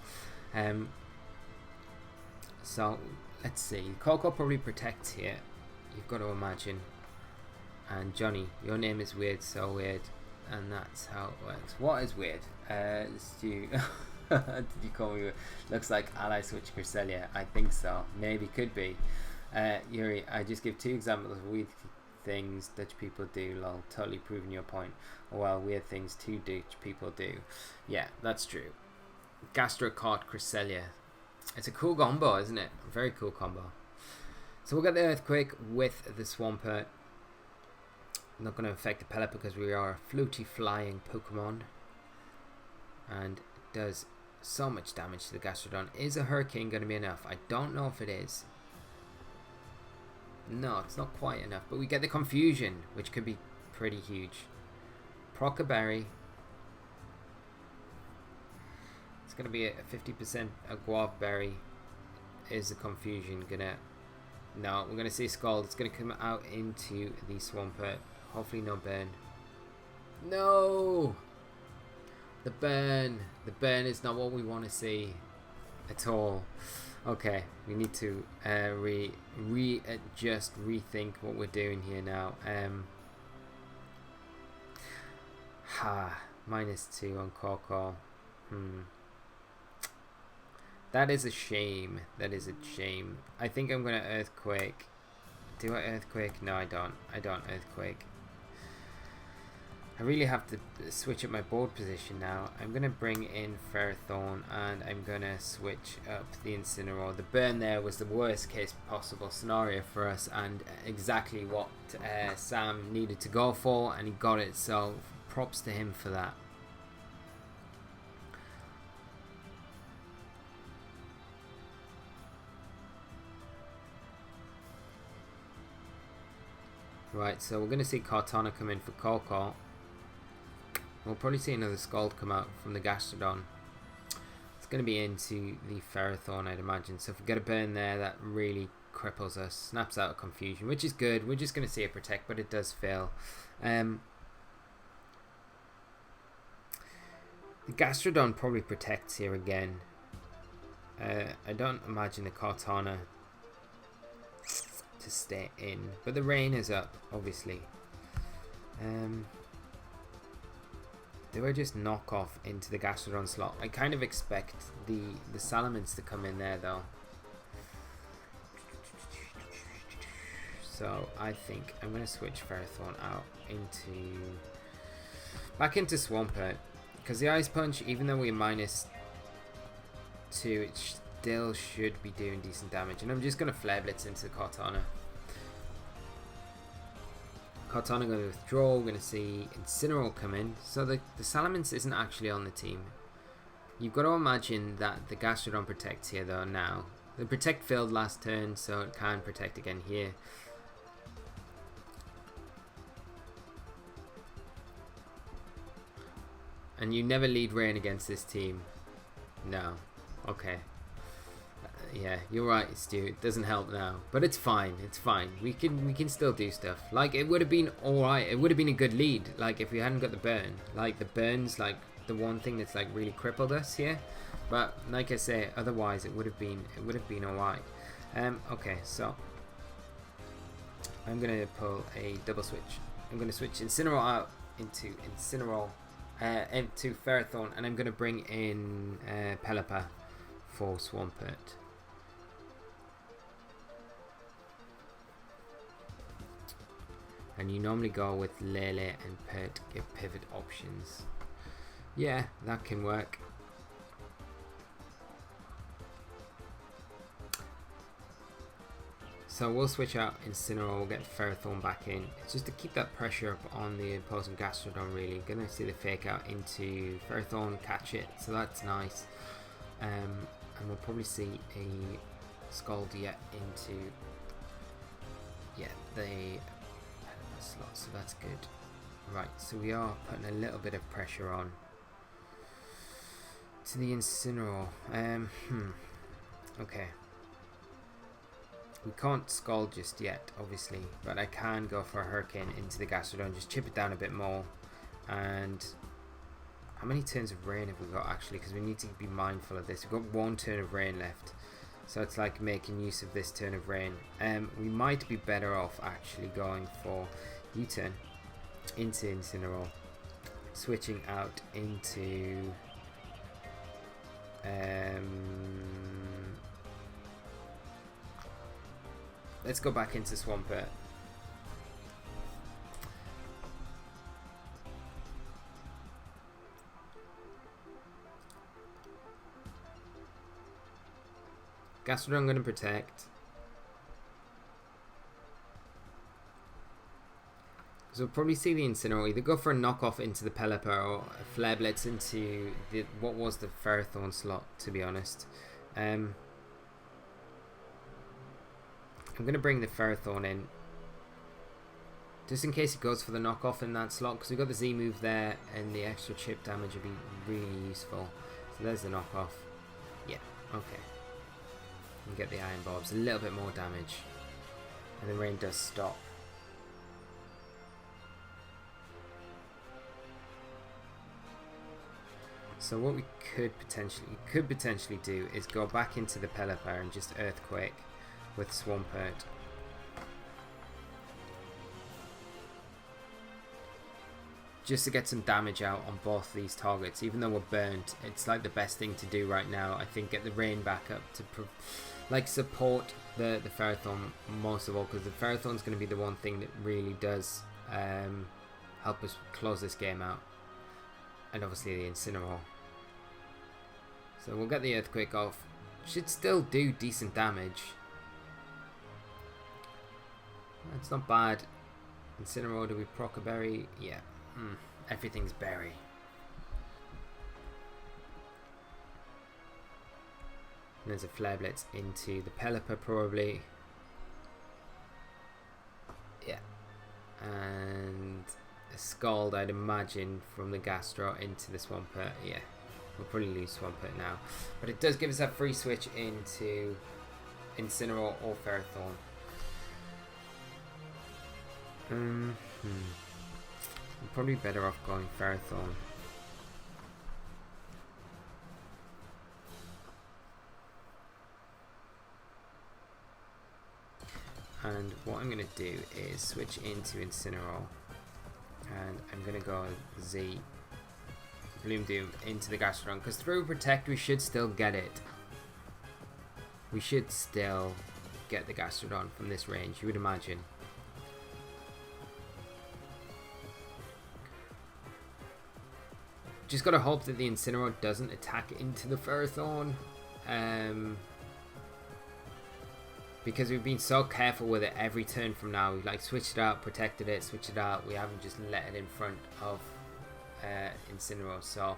So let's see. Coco probably protects here, you've got to imagine. And Johnny, your name is weird, so weird, and that's how it works. What is weird? Stu, did you call me weird? Looks like Ally Switch Cresselia. I think so. Maybe, could be. Yuri, I just give 2 examples of weird things Dutch people do. Lol, totally proving your point. Well, weird things 2 Dutch people do. Yeah, that's true. Gastrocard Cresselia. It's a cool combo, isn't it? Very cool combo. So we'll get the Earthquake with the Swampert. Not going to affect the Pelipper because we are a floaty flying Pokemon, and it does so much damage to the Gastrodon. Is a Hurricane going to be enough? I don't know if it is. No, it's not quite enough, but we get the Confusion, which could be pretty huge. Proc Berry. It's going to be a 50% a Guava Berry. Is the Confusion gonna... No, we're going to see Scald. It's going to come out into the Swampert. Hopefully no burn. No! The burn. The burn is not what we want to see at all. Okay, we need to readjust, rethink what we're doing here now. -2 on Coco. That is a shame. That is a shame. I think I'm going to Earthquake. Do I Earthquake? No, I don't. I don't Earthquake. I really have to switch up my board position now. I'm going to bring in Ferrothorn and I'm going to switch up the Incineroar. The burn there was the worst case possible scenario for us and exactly what Sam needed to go for, and he got it, so props to him for that. Right, so we're going to see Kartana come in for Coco. We'll probably see another Scald come out from the Gastrodon. It's going to be into the Ferrothorn, I'd imagine. So if we get a burn there, that really cripples us. Snaps out of Confusion, which is good. We're just going to see it Protect, but it does fail. The Gastrodon probably protects here again. I don't imagine the Kartana to stay in, but the rain is up, obviously. Do I just knock off into the Gastrodon slot? I kind of expect the Salamence to come in there though. So I think I'm going to switch Ferrothorn out back into Swampert, because the Ice Punch, even though we're -2, it still should be doing decent damage. And I'm just going to Flare Blitz into the Kartana. Kartana going to withdraw. We're going to see Incineroar come in. So the Salamence isn't actually on the team. You've got to imagine that the Gastrodon protects here though now. The Protect failed last turn, so it can protect again here. And you never lead rain against this team. No. Okay. Yeah, you're right, Stu. It doesn't help now, but it's fine. It's fine. We can still do stuff. Like, it would have been all right. It would have been a good lead. Like, if we hadn't got the burn. Like, the burn's like the one thing that's like really crippled us here. But like I say, otherwise it would have been all right. Okay, so I'm gonna pull a double switch. I'm gonna switch Incineroar out into Ferrothorn, and I'm gonna bring in Pelipper for Swampert. And you normally go with Lele and Pert, give pivot options. Yeah, that can work. So we'll switch out Incineroar, we'll get Ferrothorn back in. It's just to keep that pressure up on the opposing Gastrodon really. Gonna see the fake out into Ferrothorn, catch it, so that's nice. And we'll probably see a Scald yet into the slot, so that's good. Right, so we are putting a little bit of pressure on to the Incineroar. Okay. We can't Scald just yet, obviously, but I can go for a Hurricane into the Gastrodon, just chip it down a bit more. And how many turns of rain have we got actually? Because we need to be mindful of this. We've got one turn of rain left, so it's like making use of this turn of rain. We might be better off actually going for U-turn into Incineroar, switching out into let's go back into Swampert. Gastrodon going to protect. So we'll probably see the Incineroar either go for a knockoff into the Pelipper or a Flare Blitz into what was the Ferrothorn slot, to be honest. I'm going to bring the Ferrothorn in just in case it goes for the knockoff in that slot, because we've got the Z move there and the extra chip damage would be really useful. So there's the knockoff. Yeah, okay. And get the Iron Barbs, a little bit more damage, and the rain does stop. So what we could potentially do is go back into the Pelipper and just Earthquake with Swampert. just to get some damage out on both these targets. Even though we're burnt, it's like the best thing to do right now. I think get the rain back up to like support the Ferrothorn most of all, because the Ferrothorn's going to be the one thing that really does help us close this game out. And obviously the Incineroar. So we'll get the Earthquake off. Should still do decent damage. That's not bad. Incineroar, do we proc a berry? Yeah. Everything's berry. And there's a Flare Blitz into the Pelipper probably. Yeah. And a Scald, I'd imagine, from the Gastro into the Swampert. Yeah. We'll probably lose Swampert now. But it does give us that free switch into Incineroar or Ferrothorn. I'm probably better off going Ferrothorn. And what I'm going to do is switch into Incineroar. And I'm going to go Z Bloom Doom into the Gastrodon, because through Protect we should still get it. We should still get the Gastrodon from this range, you would imagine. Just gotta hope that the Incineroar doesn't attack into the Ferrothorn. Because we've been so careful with it every turn from now. We've like switched it out, protected it, switched it out. We haven't just let it in front of Incineroar. So,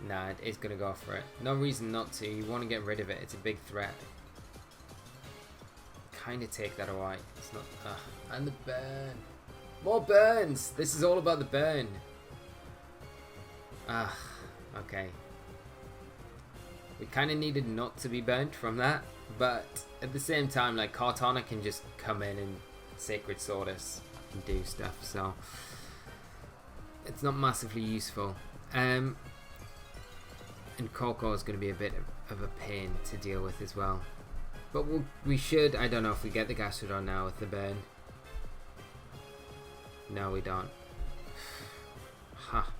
nah, it is gonna go for it. No reason not to. You want to get rid of it. It's a big threat. Kind of take that away. It's not. And the burn. More burns. This is all about the burn. Okay. We kind of needed not to be burnt from that, but at the same time, like, Kartana can just come in and Sacred Sword us and do stuff, so it's not massively useful. And Koko is going to be a bit of a pain to deal with as well. But we should, I don't know if we get the Gastrodon now with the burn. No, we don't. Ha.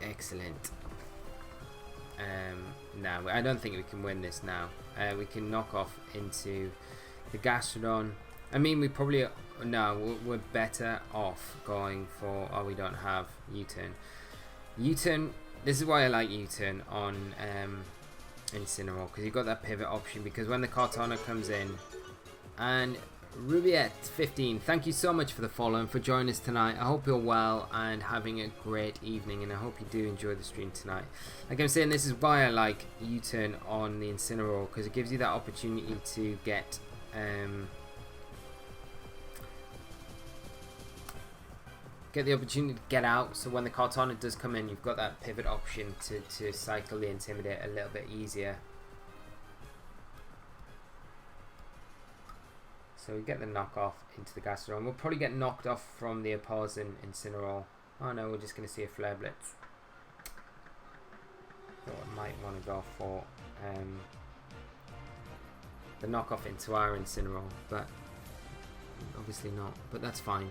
Excellent. No, I don't think we can win this now. We can knock off into the Gastrodon. I mean, we probably... No, we're better off going for... Oh, we don't have U-turn. U-turn... This is why I like U-turn on Incineroar, because you've got that pivot option, because when the Kartana comes in... And... Rubiette15, thank you so much for the follow and for joining us tonight. I hope you're well and having a great evening, and I hope you do enjoy the stream tonight. Like I'm saying, this is why I like U-turn on the Incineroar, because it gives you that opportunity to get the opportunity to get out. So when the Kartana does come in, you've got that pivot option to cycle the Intimidate a little bit easier. So we get the knockoff into the Gastrodon. We'll probably get knocked off from the opposing Incineroar. Oh no, we're just going to see a Flare Blitz. Thought I might want to go for the knockoff into our Incineroar, but obviously not. But that's fine.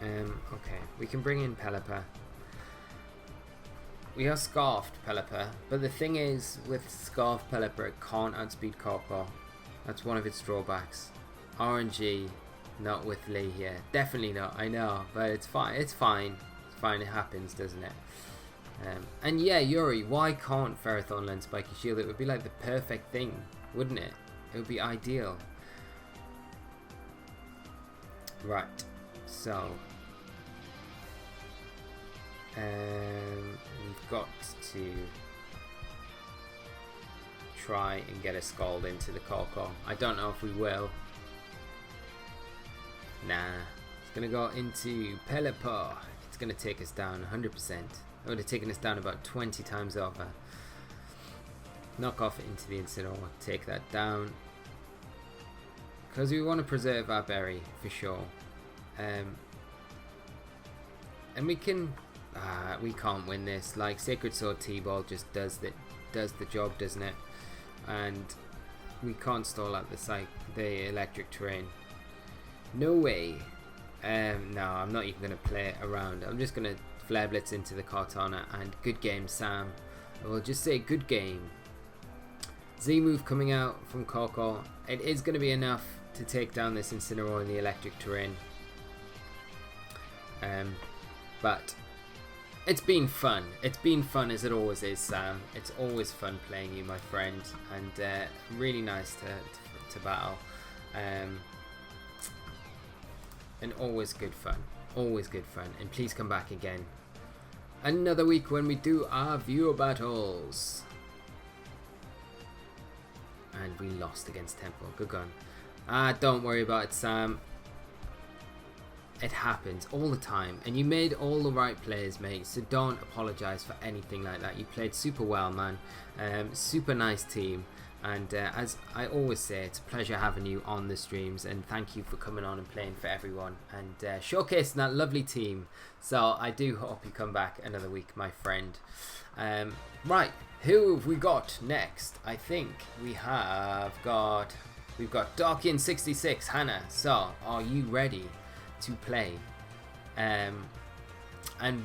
Okay, we can bring in Pelipper. We are Scarfed Pelipper, but the thing is, with Scarfed Pelipper, it can't outspeed Koko. That's one of its drawbacks. RNG, not with Lee here. Definitely not, I know, but it's fine. It's fine. It's fine, it happens, doesn't it? And yeah, Yuri, why can't Ferrothorn learn Spiky Shield? It would be like the perfect thing, wouldn't it? It would be ideal. Right, so... we've got to... try and get a Scald into the Koko. I don't know if we will. Nah. It's going to go into Pelipper. It's going to take us down 100%. It would have taken us down about 20 times over. Knock off into the Incineroar. Take that down. Because we want to preserve our berry for sure. And we can... we can't win this. Like, Sacred Sword T-Ball just does the job, doesn't it? And We can't stall out the electric terrain. No way. No, I'm not even going to play around. I'm just going to Flare Blitz into the Kartana, and good game, Sam. I will just say good game. Z-move coming out from Coco. It is going to be enough to take down this Incineroar in the electric terrain. But it's been fun. It's been fun as it always is, Sam. It's always fun playing you, my friend, and really nice to battle. And always good fun. Always good fun. And please come back again. Another week when we do our viewer battles. And we lost against Temple. Good gun. Don't worry about it, Sam. It happens all the time. And you made all the right plays, mate. So don't apologise for anything like that. You played super well, man. Super nice team. And as I always say, it's a pleasure having you on the streams. And thank you for coming on and playing for everyone. And showcasing that lovely team. So I do hope you come back another week, my friend. Right. Who have we got next? I think we've got Darkin66, Hannah. So, are you ready to play? And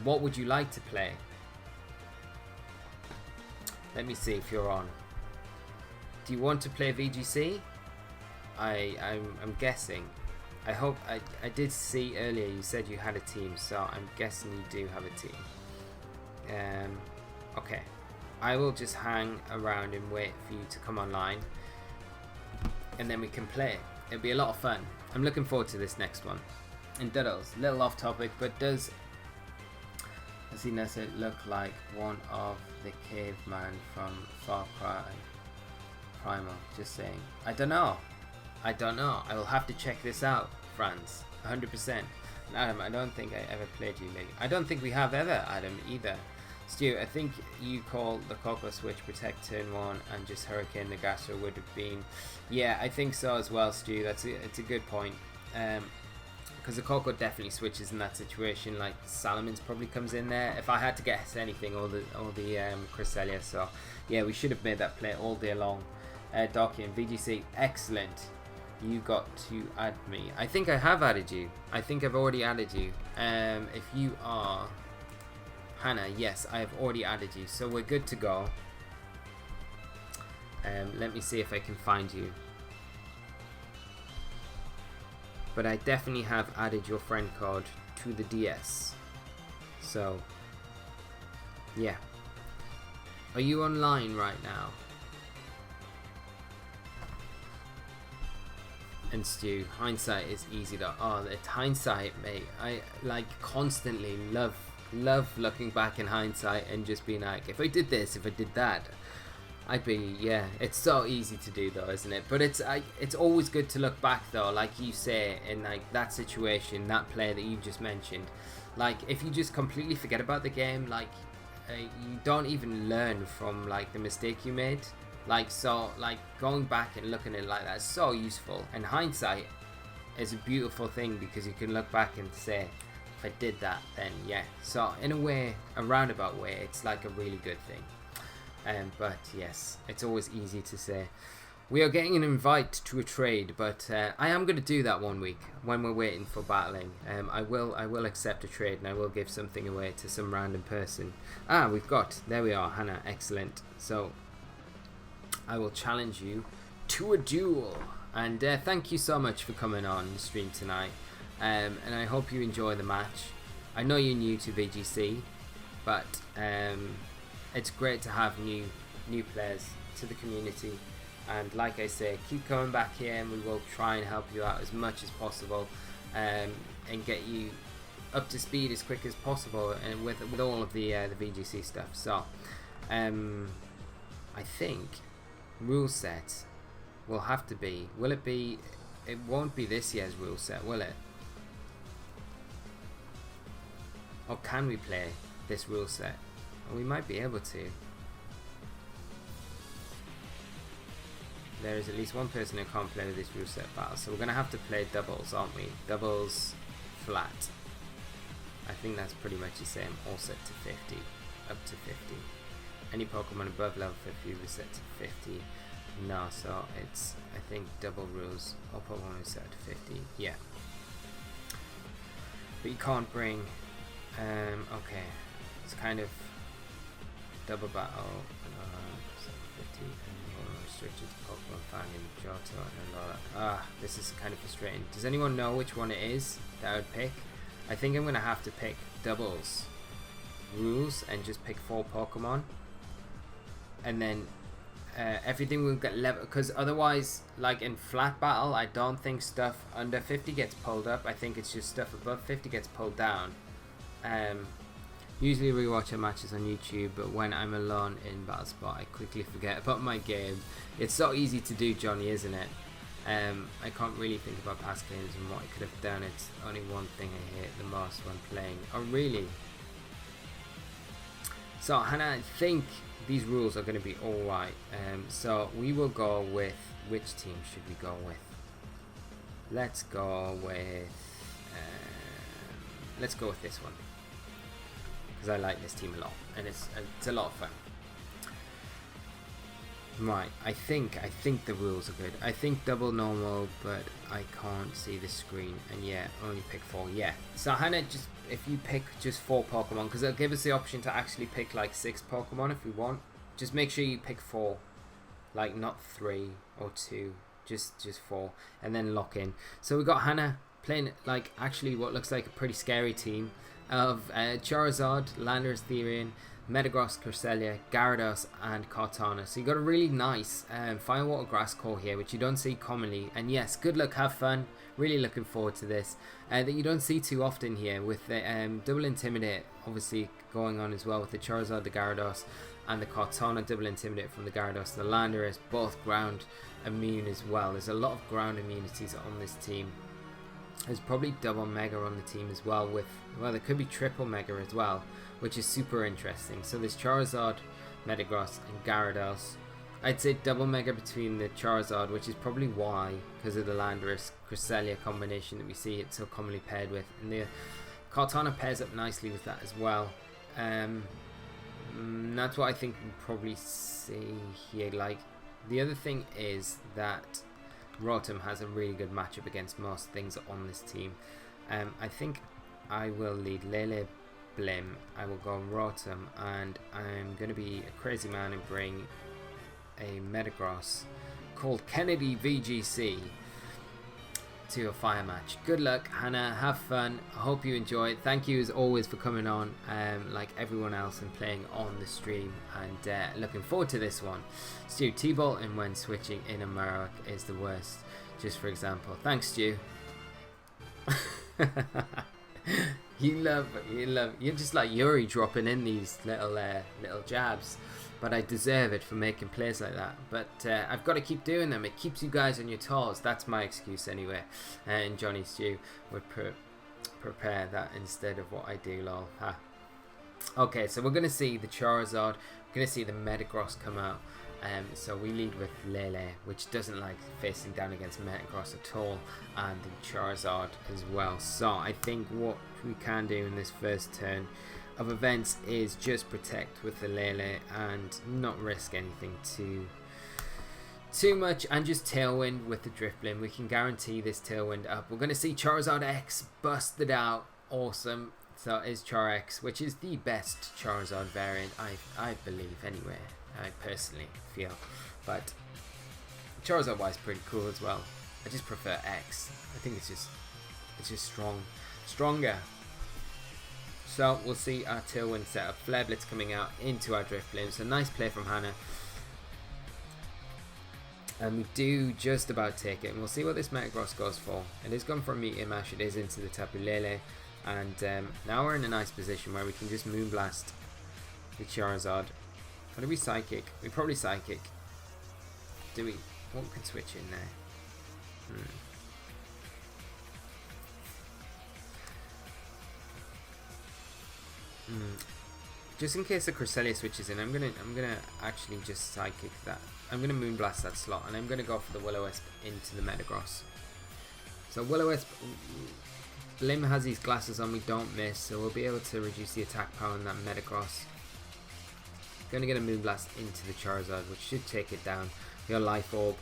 what would you like to play? Let me see if you're on. Do you want to play VGC? I'm guessing. I hope I did see earlier you said you had a team, so I'm guessing you do have a team. Okay. I will just hang around and wait for you to come online, and then we can play. It'll be a lot of fun. I'm looking forward to this next one. And Doodles, little off topic, but does he look like one of the caveman from Far Cry Primal? Just saying. I don't know. I will have to check this out, Franz. 100%. And Adam, I don't think I ever played you, Lee. I don't think we have ever, Adam, either. Stu, I think you call the Coco switch protect turn 1 and just Hurricane Nagasa would have been... Yeah, I think so as well, Stu. It's a good point. Because the Coco definitely switches in that situation. Like, Salamence probably comes in there. If I had to guess anything, or the Cresselia. So, yeah, we should have made that play all day long. Darky and VGC, excellent. You got to add me. I think I have added you. I think I've already added you. If you are... Hannah, yes, I have already added you, so we're good to go. Let me see if I can find you. But I definitely have added your friend code to the DS. So, yeah. Are you online right now? And Stu, hindsight is easy to... Oh, it's hindsight, mate. I constantly love looking back in hindsight and just being like, if I did this, if I did that, I'd be, yeah, it's so easy to do though, isn't it? But it's always good to look back though, like you say, in like that situation, that player that you just mentioned. Like, if you just completely forget about the game, like you don't even learn from like the mistake you made. Like, so like going back and looking at it like that is so useful, and hindsight is a beautiful thing because you can look back and say, if I did that, then yeah. So in a way, a roundabout way, it's like a really good thing. But yes, it's always easy to say. We are getting an invite to a trade, but I am going to do that one week when we're waiting for battling. I will accept a trade, and I will give something away to some random person. There we are, Hannah, excellent. So I will challenge you to a duel. And thank you so much for coming on the stream tonight. And I hope you enjoy the match. I know you're new to VGC, but it's great to have new players to the community. And like I say, keep coming back here, and we will try and help you out as much as possible, and get you up to speed as quick as possible, and with all of the VGC stuff. So, I think rule set will have to be. Will it be? It won't be this year's rule set, will it? Or can we play this rule set? We might be able to. There is at least one person who can't play with this rule set battle, so we're going to have to play doubles, aren't we? Doubles flat. I think that's pretty much the same. All set to 50, up to 50. Any Pokemon above level 50 will set to 50. No, so it's, I think, double rules. All Pokemon is set to 50. Yeah. But you can't bring... okay. It's kind of double battle. 50 and restricted to Pokemon found in Johto and all that. This is kind of frustrating. Does anyone know which one it is that I would pick? I think I'm going to have to pick doubles rules and just pick 4 Pokemon. And then everything will get level, because otherwise, like in flat battle, I don't think stuff under 50 gets pulled up. I think it's just stuff above 50 gets pulled down. Usually rewatch our matches on YouTube, but when I'm alone in Battle Spot, I quickly forget about my game. It's so easy to do, Johnny, isn't it? I can't really think about past games and what I could have done. It's only one thing I hate the most when playing. Oh, really? So, Hannah, I think these rules are going to be alright. So, we will go with... Which team should we go with? Let's go with... let's go with this one. Because I like this team a lot. And it's a lot of fun. Right, I think the rules are good. I think double normal, but I can't see the screen. And yeah, only pick 4. Yeah. So Hannah, just if you pick just 4 Pokemon, because it'll give us the option to actually pick like 6 Pokemon if we want. Just make sure you pick 4, like not 3 or 2, just 4, and then lock in. So we got Hannah playing like actually what looks like a pretty scary team of Charizard, Landorus, Therian, Metagross, Cresselia, Gyarados and Kartana. So you got a really nice Firewater Grass core here, which you don't see commonly. And yes, good luck, have fun. Really looking forward to this. That you don't see too often here with the double Intimidate obviously going on as well with the Charizard, the Gyarados and the Kartana. Double Intimidate from the Gyarados, the Landorus, both ground immune as well. There's a lot of ground immunities on this team. There's probably double Mega on the team as well with, well, there could be triple Mega as well, which is super interesting. So there's Charizard, Metagross and Gyarados. I'd say double Mega between the Charizard, which is probably why, because of the Landorus Cresselia combination that we see it so commonly paired with. And the Kartana pairs up nicely with that as well. That's what I think we'll probably see here. Like, the other thing is that Rotom has a really good matchup against most things on this team. I think I will lead Lele Blim. I will go Rotom, and I'm going to be a crazy man and bring a Metagross called Kennedy VGC to a fire match. Good luck, Hannah. Have fun. I hope you enjoy it. Thank you as always for coming on, like everyone else, and playing on the stream. And looking forward to this one. Stu, T-Bolt and when switching in a Marowak is the worst. Just for example. Thanks, Stu. You're just like Yuri dropping in these little jabs. But I deserve it for making plays like that. But I've got to keep doing them. It keeps you guys on your toes. That's my excuse anyway. And Johnny Stew would prepare that instead of what I do, lol. Ha. Okay, so we're going to see the Charizard. We're going to see the Metagross come out. So we lead with Lele, which doesn't like facing down against Metagross at all. And the Charizard as well. So I think what we can do in this first turn of events is just protect with the Lele and not risk anything too much, and just Tailwind with the Drifblim. We can guarantee this Tailwind up. We're going to see Charizard X busted out. Awesome. So is Char X, which is the best Charizard variant, I believe anyway. I personally feel, but Charizard Y is pretty cool as well. I just prefer X. I think it's just stronger. So we'll see our Tailwind setup. Flare Blitz coming out into our Drifblim. So nice play from Hannah. And we do just about take it. And we'll see what this Metagross goes for. It is gone for a Meteor Mash. It is into the Tapu Lele. And now we're in a nice position where we can just Moonblast the Charizard. Or do we Psychic? We probably Psychic. Do we? What could switch in there? Just in case the Cresselia switches in, I'm gonna actually just Psychic that. I'm gonna Moonblast that slot, and I'm gonna go for the Will-O-Wisp into the Metagross. So Will-O-Wisp, Blim has these glasses on, we don't miss, so we'll be able to reduce the attack power on that Metagross. Gonna get a Moonblast into the Charizard, which should take it down. your life orb.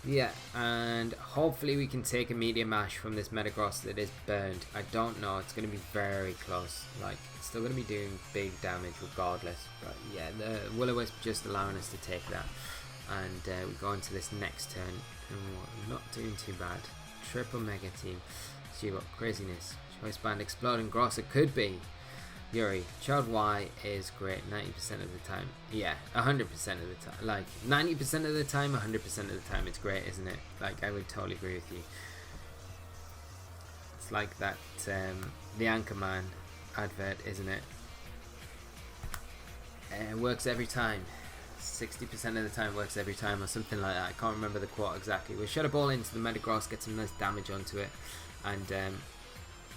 Yeah, and hopefully we can take a Meteor Mash from this Metagross that is burned. I don't know, it's going to be very close. Like, it's still going to be doing big damage regardless. But yeah, the Will-O-Wisp just allowing us to take that. And we go into this next turn, and we're not doing too bad. Triple Mega Team. So you got Craziness, Choice Band, Exploding Gross, it could be. Yuri, Child Y is great 90% of the time. Yeah, 100% of the time. Like, 90% of the time, 100% of the time, it's great, isn't it? Like, I would totally agree with you. It's like that, the Anchorman advert, isn't it? It works every time. 60% of the time works every time, or something like that. I can't remember the quote exactly. We'll shut a ball into the Metagross, get some nice damage onto it, and,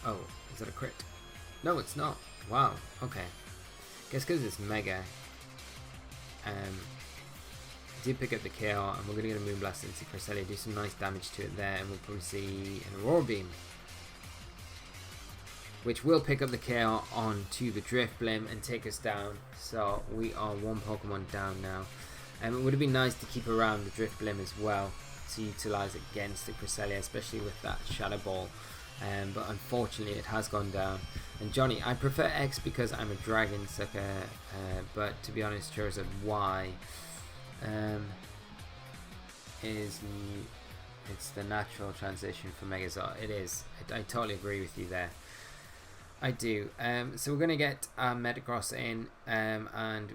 oh, is that a crit? No, it's not. Wow, okay. Guess because it's Mega. Did pick up the KO, and we're going to get a Moonblast into Cresselia, do some nice damage to it there, and we'll probably see an Aurora Beam, which will pick up the KO onto the Drifblim and take us down. So we are one Pokemon down now. It would have been nice to keep around the Drifblim as well to utilise against the Cresselia, especially with that Shadow Ball. But unfortunately it has gone down. And Johnny, I prefer X because I'm a Dragon Sucker, but to be honest, Charizard Y it's the natural transition for Megazord. It is. I totally agree with you there. I do. So we're going to get Metagross in, and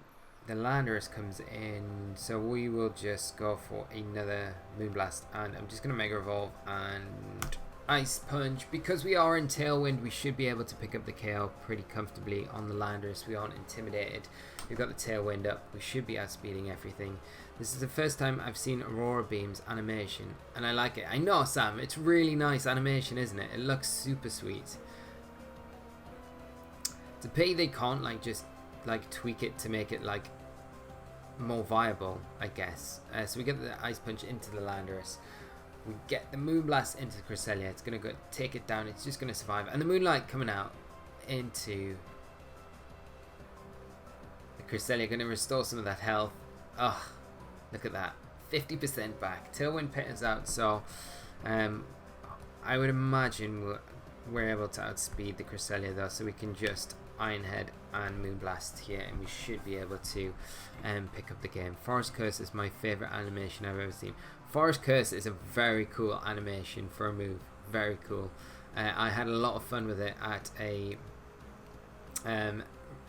the Landorus comes in, so we will just go for another Moonblast, and I'm just going to Mega Evolve and Ice Punch. Because we are in Tailwind, we should be able to pick up the KO pretty comfortably on the Landorus. We aren't intimidated. We've got the Tailwind up. We should be outspeeding everything. This is the first time I've seen Aurora Beam's animation, and I like it. I know, Sam, it's really nice animation, isn't it? It looks super sweet. It's a pity they can't just tweak it to make it like more viable, I guess. So we get the Ice Punch into the Landorus. We get the Moonblast into the Cresselia. It's going to go take it down. It's just going to survive. And the Moonlight coming out into the Cresselia. Going to restore some of that health. Oh, look at that. 50% back. Tailwind Petter's out. So I would imagine we're able to outspeed the Cresselia though. So we can just Iron Head and Moonblast here. And we should be able to pick up the game. Forest Curse is my favourite animation I've ever seen. Forest Curse is a very cool animation for a move. Very cool. I had a lot of fun with it at a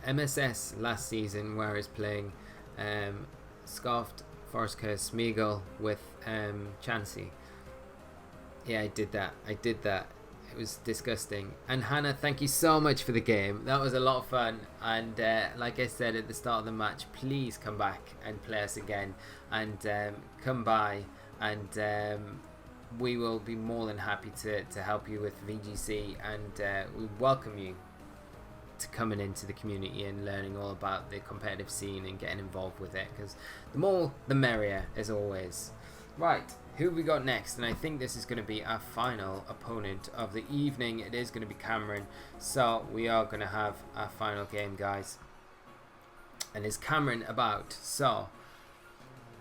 MSS last season where I was playing Scoffed, Forest Curse, Smeagol with Chansey. Yeah, I did that. It was disgusting. And Hannah, thank you so much for the game. That was a lot of fun. And like I said at the start of the match, please come back and play us again. And come by. And we will be more than happy to help you with VGC, and we welcome you to coming into the community and learning all about the competitive scene and getting involved with it, because the more the merrier, as always. Right, who have we got next? And I think this is going to be our final opponent of the evening. It is going to be Cameron, so we are going to have our final game, guys. And is Cameron about? So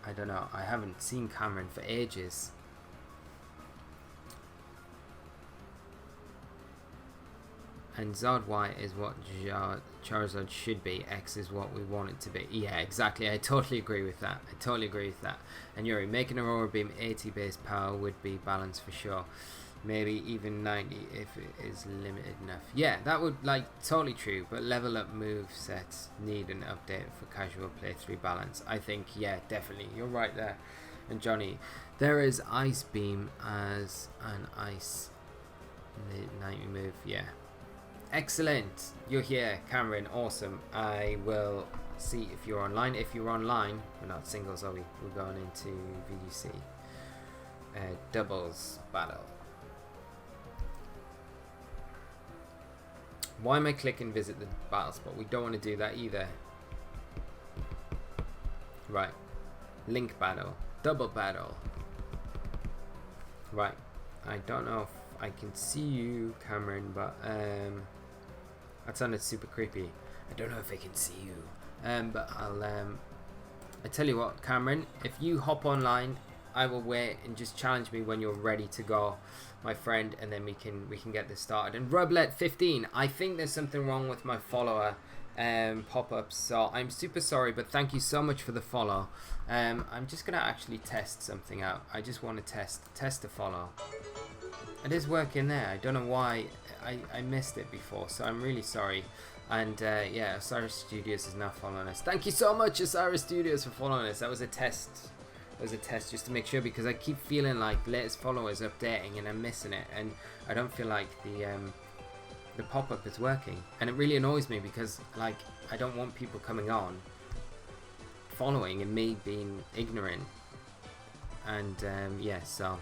I don't know. I haven't seen Cameron for ages. And Zod Y is what Charizard should be. X is what we want it to be. Yeah, exactly. I totally agree with that. And Yuri, making Aurora Beam 80 base power would be balanced for sure. Maybe even 90 if it is limited enough. Yeah, that would totally true. But level up move sets need an update for casual playthrough balance. I think, yeah, definitely. You're right there. And Johnny, there is Ice Beam as an ice 90 move. Yeah. Excellent. You're here, Cameron. Awesome. I will see if you're online. If you're online, we're not singles, are we? We're going into VGC doubles battle. Why am I clicking visit the battle spot? We don't want to do that either. Right. Link battle. Double battle. Right. I don't know if I can see you, Cameron, but that sounded super creepy. I don't know if I can see you. But I tell you what, Cameron, if you hop online, I will wait and just challenge me when you're ready to go, my friend, and then we can get this started. And Rublet15, I think there's something wrong with my follower pop-ups, so I'm super sorry, but thank you so much for the follow. I'm just gonna actually test something out. I just want to test the follow. It is working there. I don't know why I missed it before, so I'm really sorry. And yeah, Osirus Studios is now following us. Thank you so much, Osirus Studios, for following us. That was a test. It was a test just to make sure, because I keep feeling like latest followers updating and I'm missing it, and I don't feel like the pop-up is working, and it really annoys me because like I don't want people coming on following and me being ignorant. And yeah, so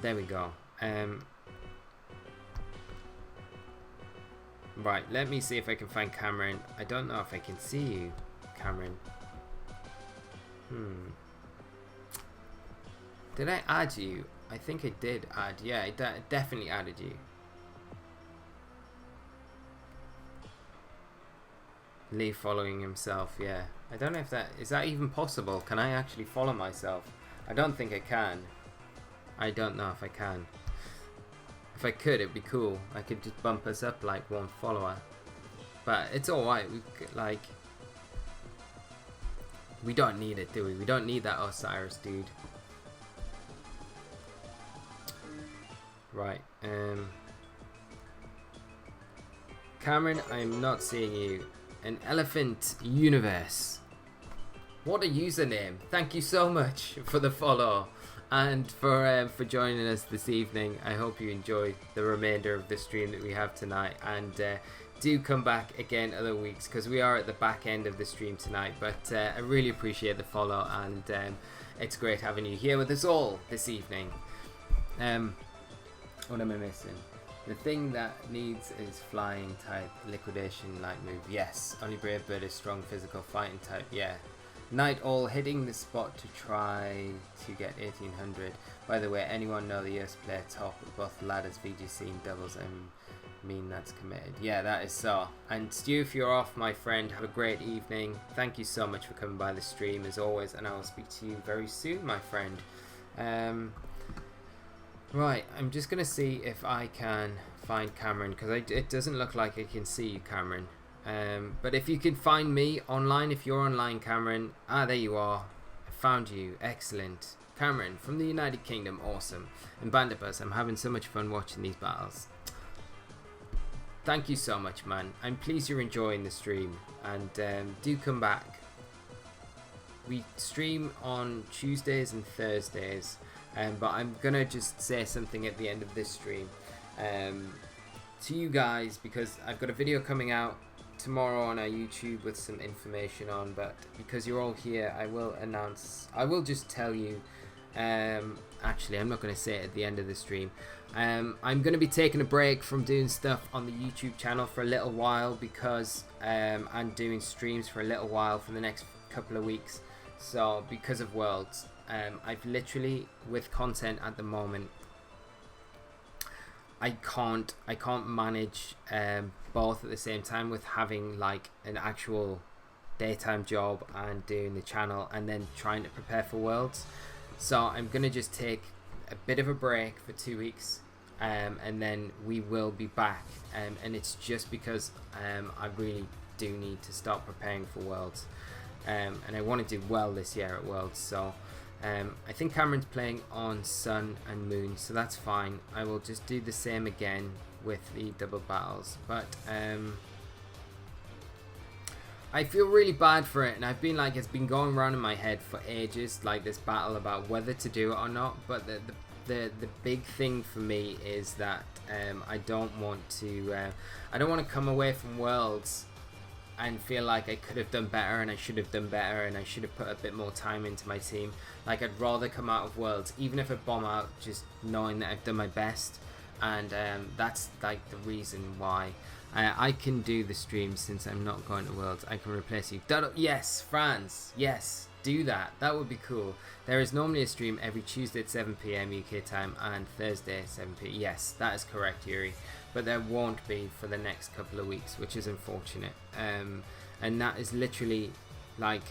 there we go. Right, let me see if I can find Cameron. I don't know if I can see you, Cameron. Did I add you? I think I did add. Yeah, I definitely added you. Lee following himself, yeah. I don't know if is that even possible? Can I actually follow myself? I don't think I can. I don't know if I can. If I could, it'd be cool. I could just bump us up like one follower. But it's alright. We don't need it, do we? We don't need that Osirus dude. Right. Cameron, I'm not seeing you. An Elephant Universe. What a username. Thank you so much for the follow and for joining us this evening. I hope you enjoy the remainder of the stream that we have tonight, and do come back again other weeks, because we are at the back end of the stream tonight. But I really appreciate the follow, and it's great having you here with us all this evening. What am I missing? The thing that needs is flying type, liquidation light move. Yes, only brave bird is strong physical fighting type. Yeah. Night Owl hitting the spot to try to get 1800. By the way, anyone know the US player top of both ladders, VGC and doubles? I mean, that's committed. Yeah, that is so. And Stu, if you're off, my friend, have a great evening. Thank you so much for coming by the stream as always, and I will speak to you very soon, my friend. Right, I'm just gonna see if I can find Cameron, because it doesn't look like I can see you, Cameron. But if you can find me online, if you're online, Cameron. There you are. I found you. Excellent. Cameron from the United Kingdom. Awesome. And Banditbus, I'm having so much fun watching these battles. Thank you so much, man. I'm pleased you're enjoying the stream, and do come back. We stream on Tuesdays and Thursdays, but I'm gonna just say something at the end of this stream to you guys, because I've got a video coming out tomorrow on our YouTube with some information on, but because you're all here, I will just tell you, actually I'm not going to say it at the end of the stream. I'm going to be taking a break from doing stuff on the YouTube channel for a little while, because I'm doing streams for a little while for the next couple of weeks. So because of Worlds, I've literally, with content at the moment, I can't manage both at the same time, with having like an actual daytime job and doing the channel and then trying to prepare for Worlds. So I'm gonna just take a bit of a break for 2 weeks, and then we will be back, and it's just because I really do need to start preparing for Worlds, and I want to do well this year at Worlds. So I think Cameron's playing on Sun and Moon, so that's fine. I will just do the same again with the double battles, but I feel really bad for it, and I've been like, it's been going around in my head for ages, like this battle about whether to do it or not. But the big thing for me is that I don't want to come away from Worlds and feel like I could have done better, and I should have done better, and I should have put a bit more time into my team. Like, I'd rather come out of Worlds, even if I bomb out, just knowing that I've done my best. And that's like the reason why I can do the stream, since I'm not going to Worlds. I can replace you. Yes, Franz, yes, do that. That would be cool. There is normally a stream every Tuesday at 7 PM UK time and Thursday at 7 PM. Yes, that is correct, Yuri. But there won't be for the next couple of weeks, which is unfortunate. and that is literally like,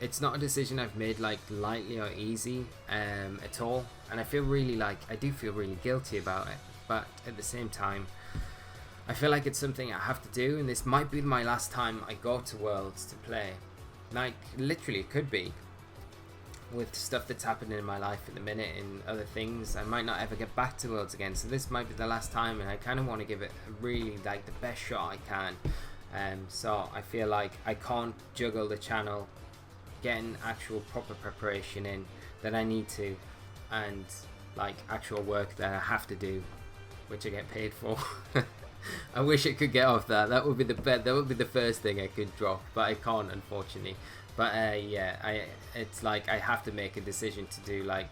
it's not a decision I've made like lightly or easy at all, and I feel really like, I do feel really guilty about it, but at the same time I feel like it's something I have to do, and this might be my last time I go to Worlds to play. Like, literally it could be, with stuff that's happening in my life at the minute and other things. I might not ever get back to Worlds again, so this might be the last time, and I kind of want to give it really like the best shot I can. So I feel like I can't juggle the channel, getting actual proper preparation in that I need to, and like actual work that I have to do, which I get paid for. I wish I could get off that. That would be the best. That would be the first thing I could drop, but I can't, unfortunately. But yeah, it's like I have to make a decision to do like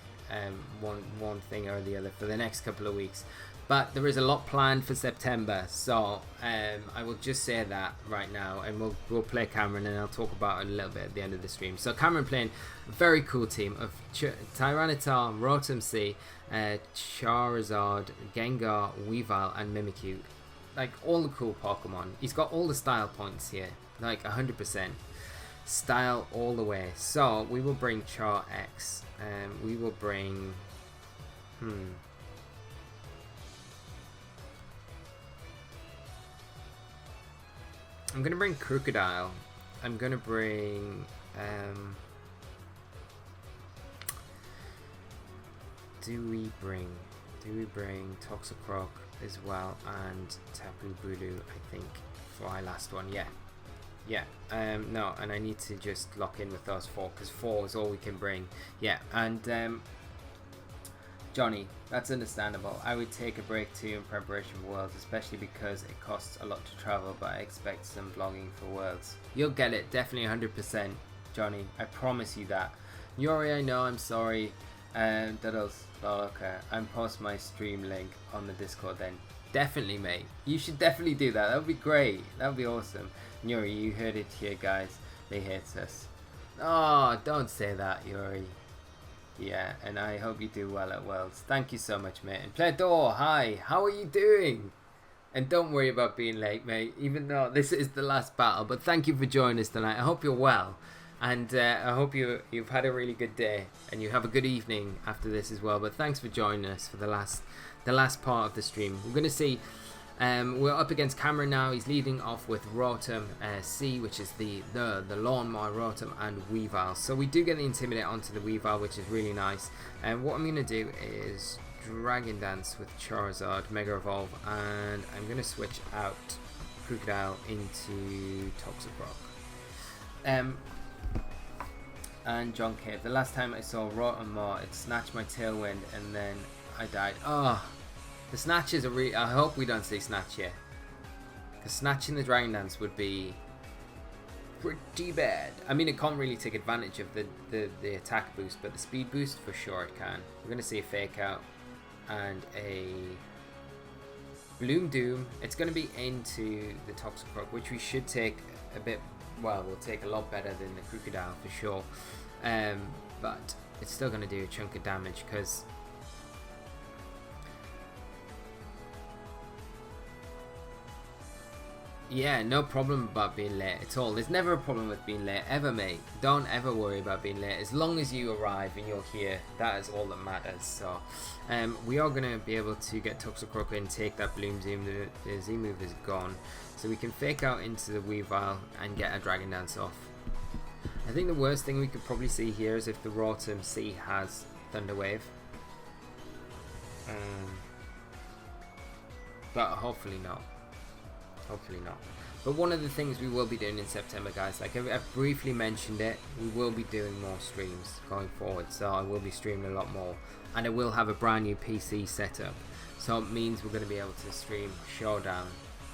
one thing or the other for the next couple of weeks. But there is a lot planned for September, so I will just say that right now, and we'll play Cameron, and I'll talk about it a little bit at the end of the stream. So Cameron playing a very cool team of Tyranitar, Rotom-C, Charizard, Gengar, Weavile, and Mimikyu. Like all the cool Pokemon. He's got all the style points here, like 100%. Style all the way. So we will bring Char X, and we will bring I'm gonna bring Crocodile. I'm gonna bring do we bring Toxicroak as well, and Tapu Bulu, I think, for our last one. Yeah. No, and I need to just lock in with those 4, because 4 is all we can bring. Yeah, and Johnny, that's understandable. I would take a break too in preparation for Worlds, especially because it costs a lot to travel, but I expect some vlogging for Worlds. You'll get it, definitely 100%, Johnny. I promise you that. Yuri, I know, I'm sorry. Doodles, oh, okay. I'm post my stream link on the Discord then. Definitely, mate. You should definitely do that. That would be great. That would be awesome. Yuri, you heard it here, guys. They hate us. Oh, don't say that, Yuri. Yeah, and I hope you do well at Worlds. Thank you so much, mate. And Pledor, hi. How are you doing? And don't worry about being late, mate. Even though this is the last battle. But thank you for joining us tonight. I hope you're well. And I hope you've had a really good day, and you have a good evening after this as well. But thanks for joining us for the last part of the stream. We're going to see, we're up against Cameron now. He's leading off with Rotom-C, which is the Lawnmower, Rotom, and Weavile. So we do get the Intimidate onto the Weavile, which is really nice. And what I'm going to do is Dragon Dance with Charizard, Mega Evolve, and I'm going to switch out Crocodile into Toxicroak. And John Cave. The last time I saw Rotom, it snatched my Tailwind and then I died. Oh, the Snatch is a I hope we don't see Snatch here, because snatching the Dragon Dance would be pretty bad. I mean, it can't really take advantage of the attack boost, but the speed boost for sure it can. We're going to see a Fake Out and a Bloom Doom. It's going to be into the Toxicroak, which we should take a bit. Well, we'll take a lot better than the Crocodile for sure, but it's still going to do a chunk of damage, because yeah, no problem about being late at all. There's never a problem with being late ever, mate. Don't ever worry about being late. As long as you arrive and you're here, that is all that matters. So we are going to be able to get Toxicroak and take that Bloom Zoom. The Z-move is gone, so we can Fake Out into the Weavile and get a Dragon Dance off. I think the worst thing we could probably see here is if the Rotom-C has Thunder Wave, but hopefully not. Hopefully not. But one of the things we will be doing in September, guys, like I've briefly mentioned it, we will be doing more streams going forward. So I will be streaming a lot more, and I will have a brand new PC setup. So it means we're going to be able to stream Showdown,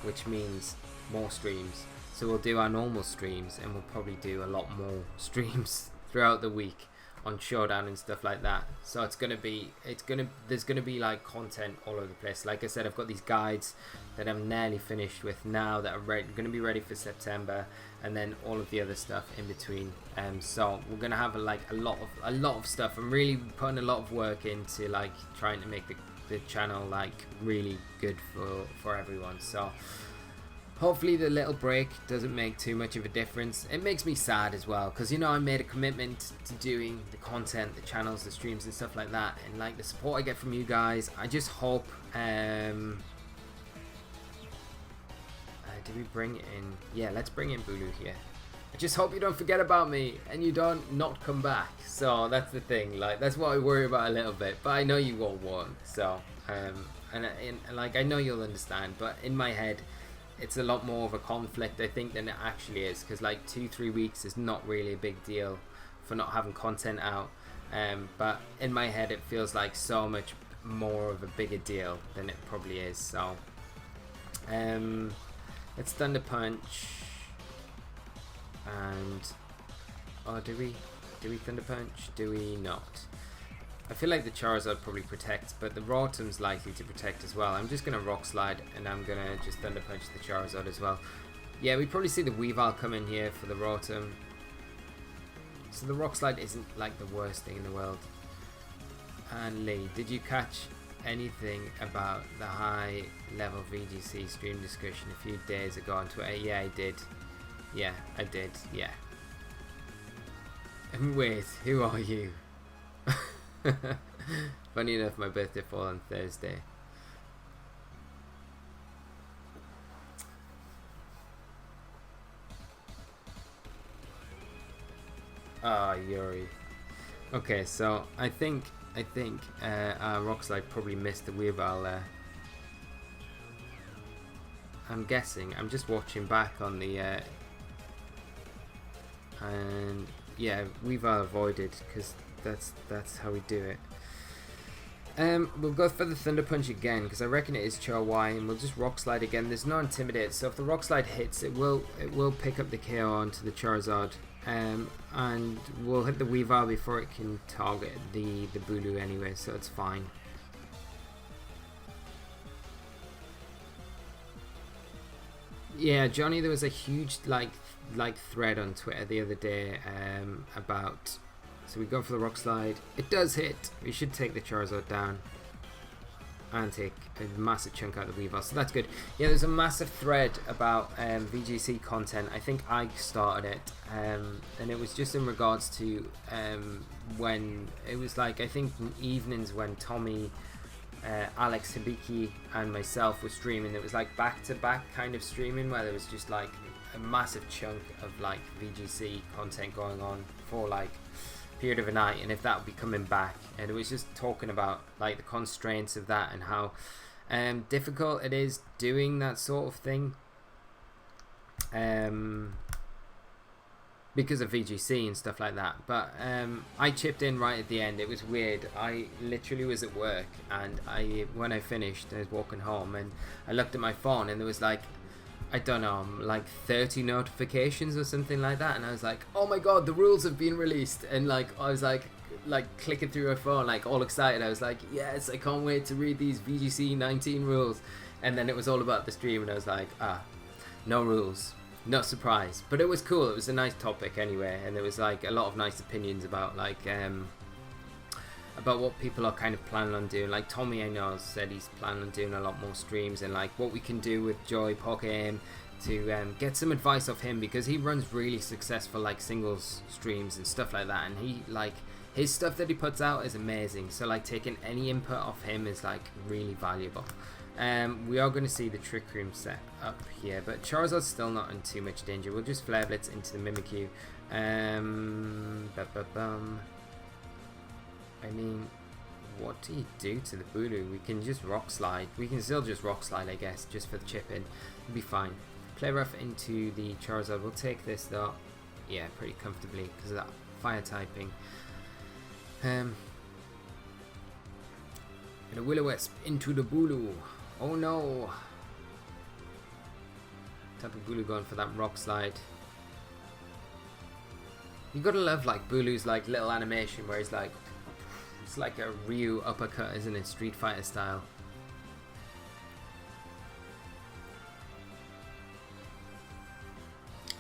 which means more streams. So we'll do our normal streams, and we'll probably do a lot more streams throughout the week on Showdown and stuff like that. So there's gonna be like content all over the place. Like I said, I've got these guides that I'm nearly finished with now that are going to be ready for September, and then all of the other stuff in between. So we're gonna have like a lot of stuff. I'm really putting a lot of work into like trying to make the channel like really good for everyone. So Hopefully the little break doesn't make too much of a difference. It makes me sad as well, because, you know, I made a commitment to doing the content, the channels, the streams and stuff like that, and like the support I get from you guys, I just hope do we bring in, yeah, let's bring in Bulu here. I just hope you don't forget about me and you don't not come back. So that's the thing, like that's what I worry about a little bit, but I know you won't. So and like I know you'll understand, but in my head it's a lot more of a conflict I think than it actually is, because like 2-3 weeks is not really a big deal for not having content out, but in my head it feels like so much more of a bigger deal than it probably is. So let's Thunder Punch. And oh, do we Thunder Punch? Do we not? I feel like the Charizard probably protects, but the Rotom's likely to protect as well. I'm just gonna Rock Slide and I'm gonna just Thunder Punch the Charizard as well. Yeah, we probably see the Weavile come in here for the Rotom. So the Rock Slide isn't like the worst thing in the world. And Lee, did you catch anything about the high level VGC stream discussion a few days ago on Twitter? Yeah, I did. Yeah, I did, yeah. And wait, who are you? Funny enough, my birthday falls on Thursday. Ah, Yuri. Okay, so I think Rock Slide probably missed the Weavile there. I'm guessing. I'm just watching back on the and yeah, Weavile avoided because that's how we do it. We'll go for the Thunder Punch again because I reckon it is Char Y, and we'll just Rock Slide again. There's no Intimidate, so if the Rock Slide hits, it will pick up the KO onto the Charizard, and we'll hit the Weavile before it can target the Bulu anyway, so it's fine. Yeah, Johnny, there was a huge like thread on Twitter the other day about, so we go for the Rock Slide, it does hit, we should take the Charizard down and take a massive chunk out of the Weavile, so that's good. Yeah, there's a massive thread about VGC content. I think I started it, and it was just in regards to when it was like, I think evenings when Tommy, Alex Hibiki and myself were streaming. It was like back-to-back kind of streaming where there was just like a massive chunk of like VGC content going on for like a period of a night, and if that would be coming back, and it was just talking about like the constraints of that and how difficult it is doing that sort of thing because of VGC and stuff like that. But I chipped in right at the end. It was weird. I literally was at work, and when I finished, I was walking home, and I looked at my phone, and there was like, I don't know, like 30 notifications or something like that, and I was like, oh my god, the rules have been released, and like I was like clicking through my phone, like all excited. I was like, yes, I can't wait to read these VGC 19 rules, and then it was all about the stream, and I was like, no rules. Not surprised, but it was cool. It was a nice topic anyway, and there was like a lot of nice opinions about like about what people are kind of planning on doing. Like Tommy, I know, said he's planning on doing a lot more streams, and like what we can do with Joy Pokémon to get some advice off him, because he runs really successful like singles streams and stuff like that, and he like his stuff that he puts out is amazing. So like taking any input off him is like really valuable. We are going to see the Trick Room set up here, but Charizard's still not in too much danger. We'll just Flare Blitz into the Mimikyu. I mean, what do you do to the Bulu? We can just Rock Slide. We can still just Rock Slide, I guess, just for the chip in. It'll be fine. Play Rough into the Charizard. We'll take this though. Yeah, pretty comfortably because of that fire typing. And a Will-O-Wisp into the Bulu. Oh no! Tapu Bulu going for that Rock Slide. You gotta love like Bulu's like little animation where he's like, it's like a Ryu uppercut, isn't it? Street Fighter style.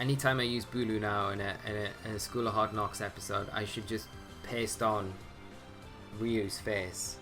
Anytime I use Bulu now in a School of Hard Knocks episode, I should just paste on Ryu's face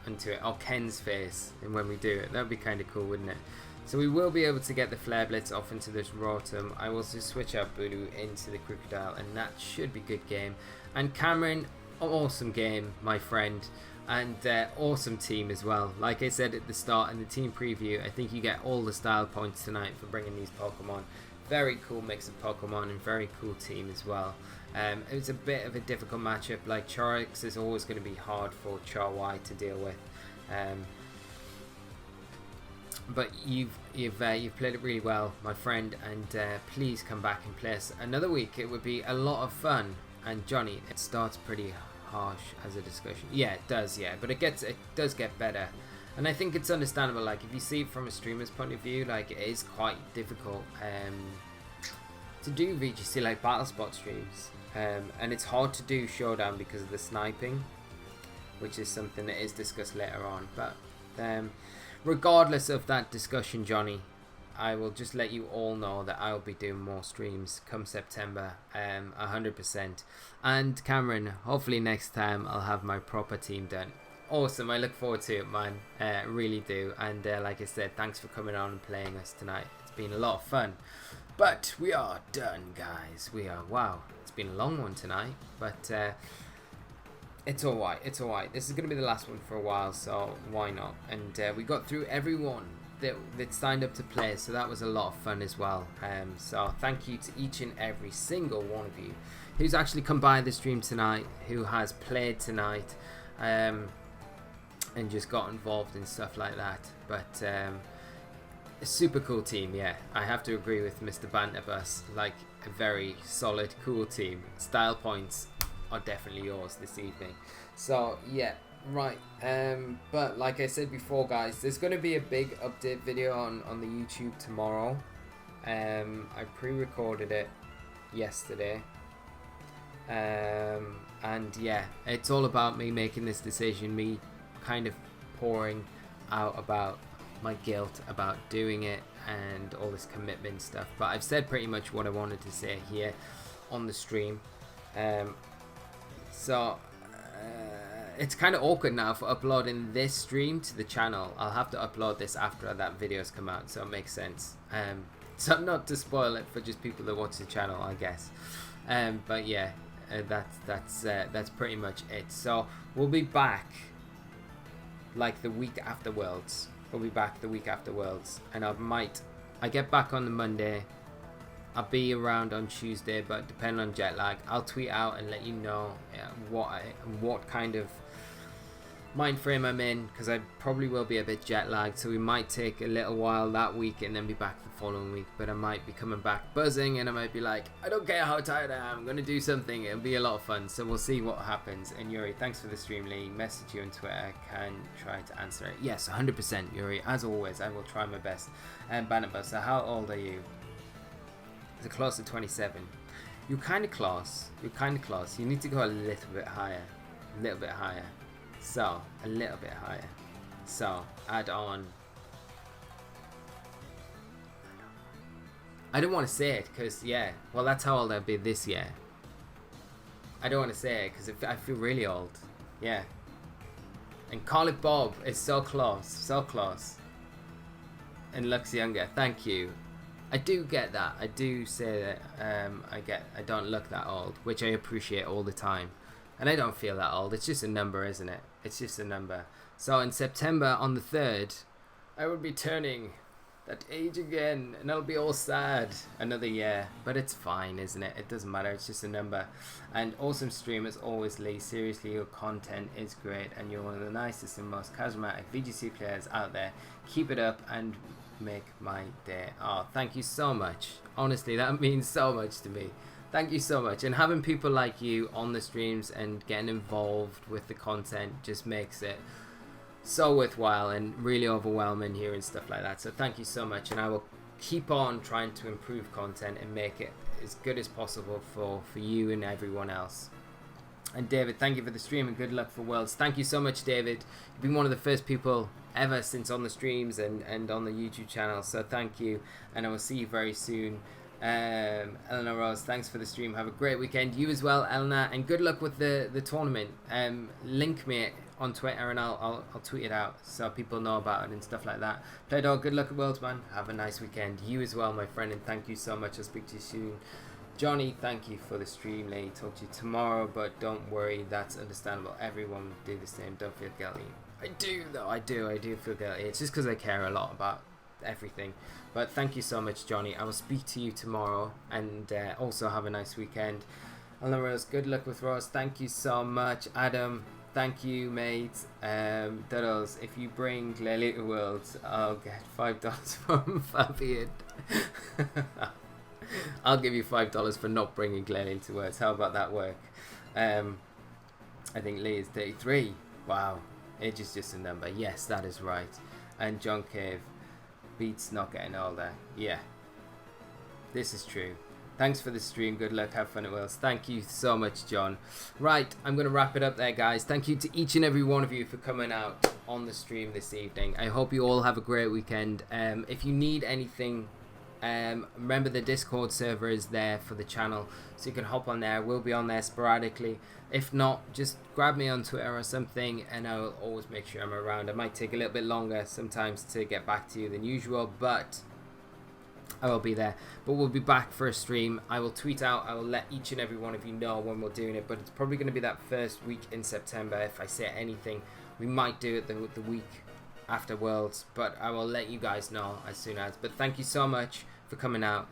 into it, or Ken's face, and when we do it, that would be kind of cool, wouldn't it? So we will be able to get the Flare Blitz off into this Rotom. I will just switch out Bulu into the Crocodile, and that should be a good game. And Cameron, awesome game, my friend. And awesome team as well. Like I said at the start in the team preview, I think you get all the style points tonight for bringing these Pokemon. Very cool mix of Pokemon and very cool team as well. It was a bit of a difficult matchup. Like Charix is always going to be hard for Charwy to deal with. But you've played it really well, my friend, and please come back and play us another week. It would be a lot of fun. And Johnny, it starts pretty harsh as a discussion. Yeah, it does. Yeah, but it does get better, and I think it's understandable. Like if you see it from a streamer's point of view, like it is quite difficult to do VGC like battle spot streams, and it's hard to do showdown because of the sniping, which is something that is discussed later on. But regardless of that discussion, Johnny, I will just let you all know that I'll be doing more streams come September, 100%. And Cameron, hopefully next time I'll have my proper team done. Awesome, I look forward to it, man. Really do. And like I said, thanks for coming on and playing us tonight. It's been a lot of fun. But we are done, guys. We are. Wow, it's been a long one tonight, but it's alright. It's alright. This is going to be the last one for a while, so why not? And we got through everyone that signed up to play, so that was a lot of fun as well. So thank you to each and every single one of you who's actually come by the stream tonight, who has played tonight, and just got involved in stuff like that. But a super cool team, yeah. I have to agree with Mr. Banterbus, like a very solid, cool team. Style points are definitely yours this evening. So yeah. Right, but like I said before, guys, there's going to be a big update video on the YouTube tomorrow. I pre-recorded it yesterday, and yeah, it's all about me making this decision, me kind of pouring out about my guilt about doing it and all this commitment stuff. But I've said pretty much what I wanted to say here on the stream. It's kind of awkward now for uploading this stream to the channel. I'll have to upload this after that video's come out, so it makes sense. So not to spoil it for just people that watch the channel, I guess. But yeah, that's pretty much it. So we'll be back like the week after Worlds. We'll be back the week after Worlds, and I get back on the Monday. I'll be around on Tuesday, but depending on jet lag, I'll tweet out and let you know what kind of mind frame I'm in, because I probably will be a bit jet lagged, so we might take a little while that week and then be back the following week. But I might be coming back buzzing, and I might be like, I don't care how tired I am, I'm going to do something. It'll be a lot of fun, so we'll see what happens. And Yuri, thanks for the stream, Lee. Message you on Twitter, can try to answer it. Yes, 100% Yuri, as always, I will try my best. And Banabus, so how old are you? Is it close to 27? You're kind of close. You're kind of close. You need to go a little bit higher. A little bit higher. So, a little bit higher. So, add on. I don't want to say it because, yeah, well, that's how old I'll be this year. I don't want to say it because I feel really old. Yeah. And call it Bob. It's so close. So close. And looks younger. Thank you. I do get that. I do say that I don't look that old, which I appreciate all the time. And I don't feel that old. It's just a number, isn't it? It's just a number. So in September on the 3rd, I will be turning that age again, and I'll be all sad. Another year. But it's fine, isn't it? It doesn't matter. It's just a number. And awesome stream as always, Lee. Seriously, your content is great, and you're one of the nicest and most charismatic VGC players out there. Keep it up and make my day. Oh, thank you so much. Honestly, that means so much to me. Thank you so much. And having people like you on the streams and getting involved with the content just makes it so worthwhile and really overwhelming hearing stuff like that. So thank you so much, and I will keep on trying to improve content and make it as good as possible for you and everyone else. And David, thank you for the stream and good luck for Worlds. Thank you so much, David. You've been one of the first people ever since on the streams and on the YouTube channel, so thank you, and I will see you very soon. Eleanor Rose, thanks for the stream. Have a great weekend. You as well, Eleanor, and good luck with the tournament. Link me on Twitter and I'll tweet it out so people know about it and stuff like that. Playdog, good luck at Worlds, man. Have a nice weekend. You as well, my friend, and thank you so much. I'll speak to you soon. Johnny, thank you for the stream. Lady, talk to you tomorrow, but don't worry, that's understandable. Everyone will do the same. Don't feel guilty. I do, though. I do feel guilty. It's just because I care a lot about everything. But thank you so much, Johnny. I will speak to you tomorrow, and also have a nice weekend. Alan Rose, good luck with Rose. Thank you so much. Adam, thank you, mate. Doodles, if you bring Lily to Worlds, I'll get $5 from Fabian. I'll give you $5 for not bringing Glenn into Worlds. How about that work? I think Lee is 33. Wow. Age is just a number. Yes, that is right. And John Cave, beats not getting older. Yeah. This is true. Thanks for the stream. Good luck. Have fun at Worlds. Thank you so much, John. Right, I'm going to wrap it up there, guys. Thank you to each and every one of you for coming out on the stream this evening. I hope you all have a great weekend. If you need anything, remember the Discord server is there for the channel, so you can hop on there. We'll be on there sporadically. If not, just grab me on Twitter or something and I'll always make sure I'm around. It might take a little bit longer sometimes to get back to you than usual, but I will be there. But we'll be back for a stream. I will tweet out. I will let each and every one of you know when we're doing it, but it's probably going to be that first week in September. If I say anything, we might do it the week after Worlds, but I will let you guys know as soon as. But thank you so much for coming out.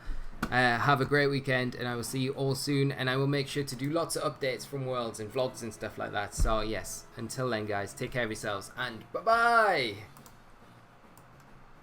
Have a great weekend, and I will see you all soon, and I will make sure to do lots of updates from Worlds and vlogs and stuff like that. So yes, until then, guys, take care of yourselves, and bye bye.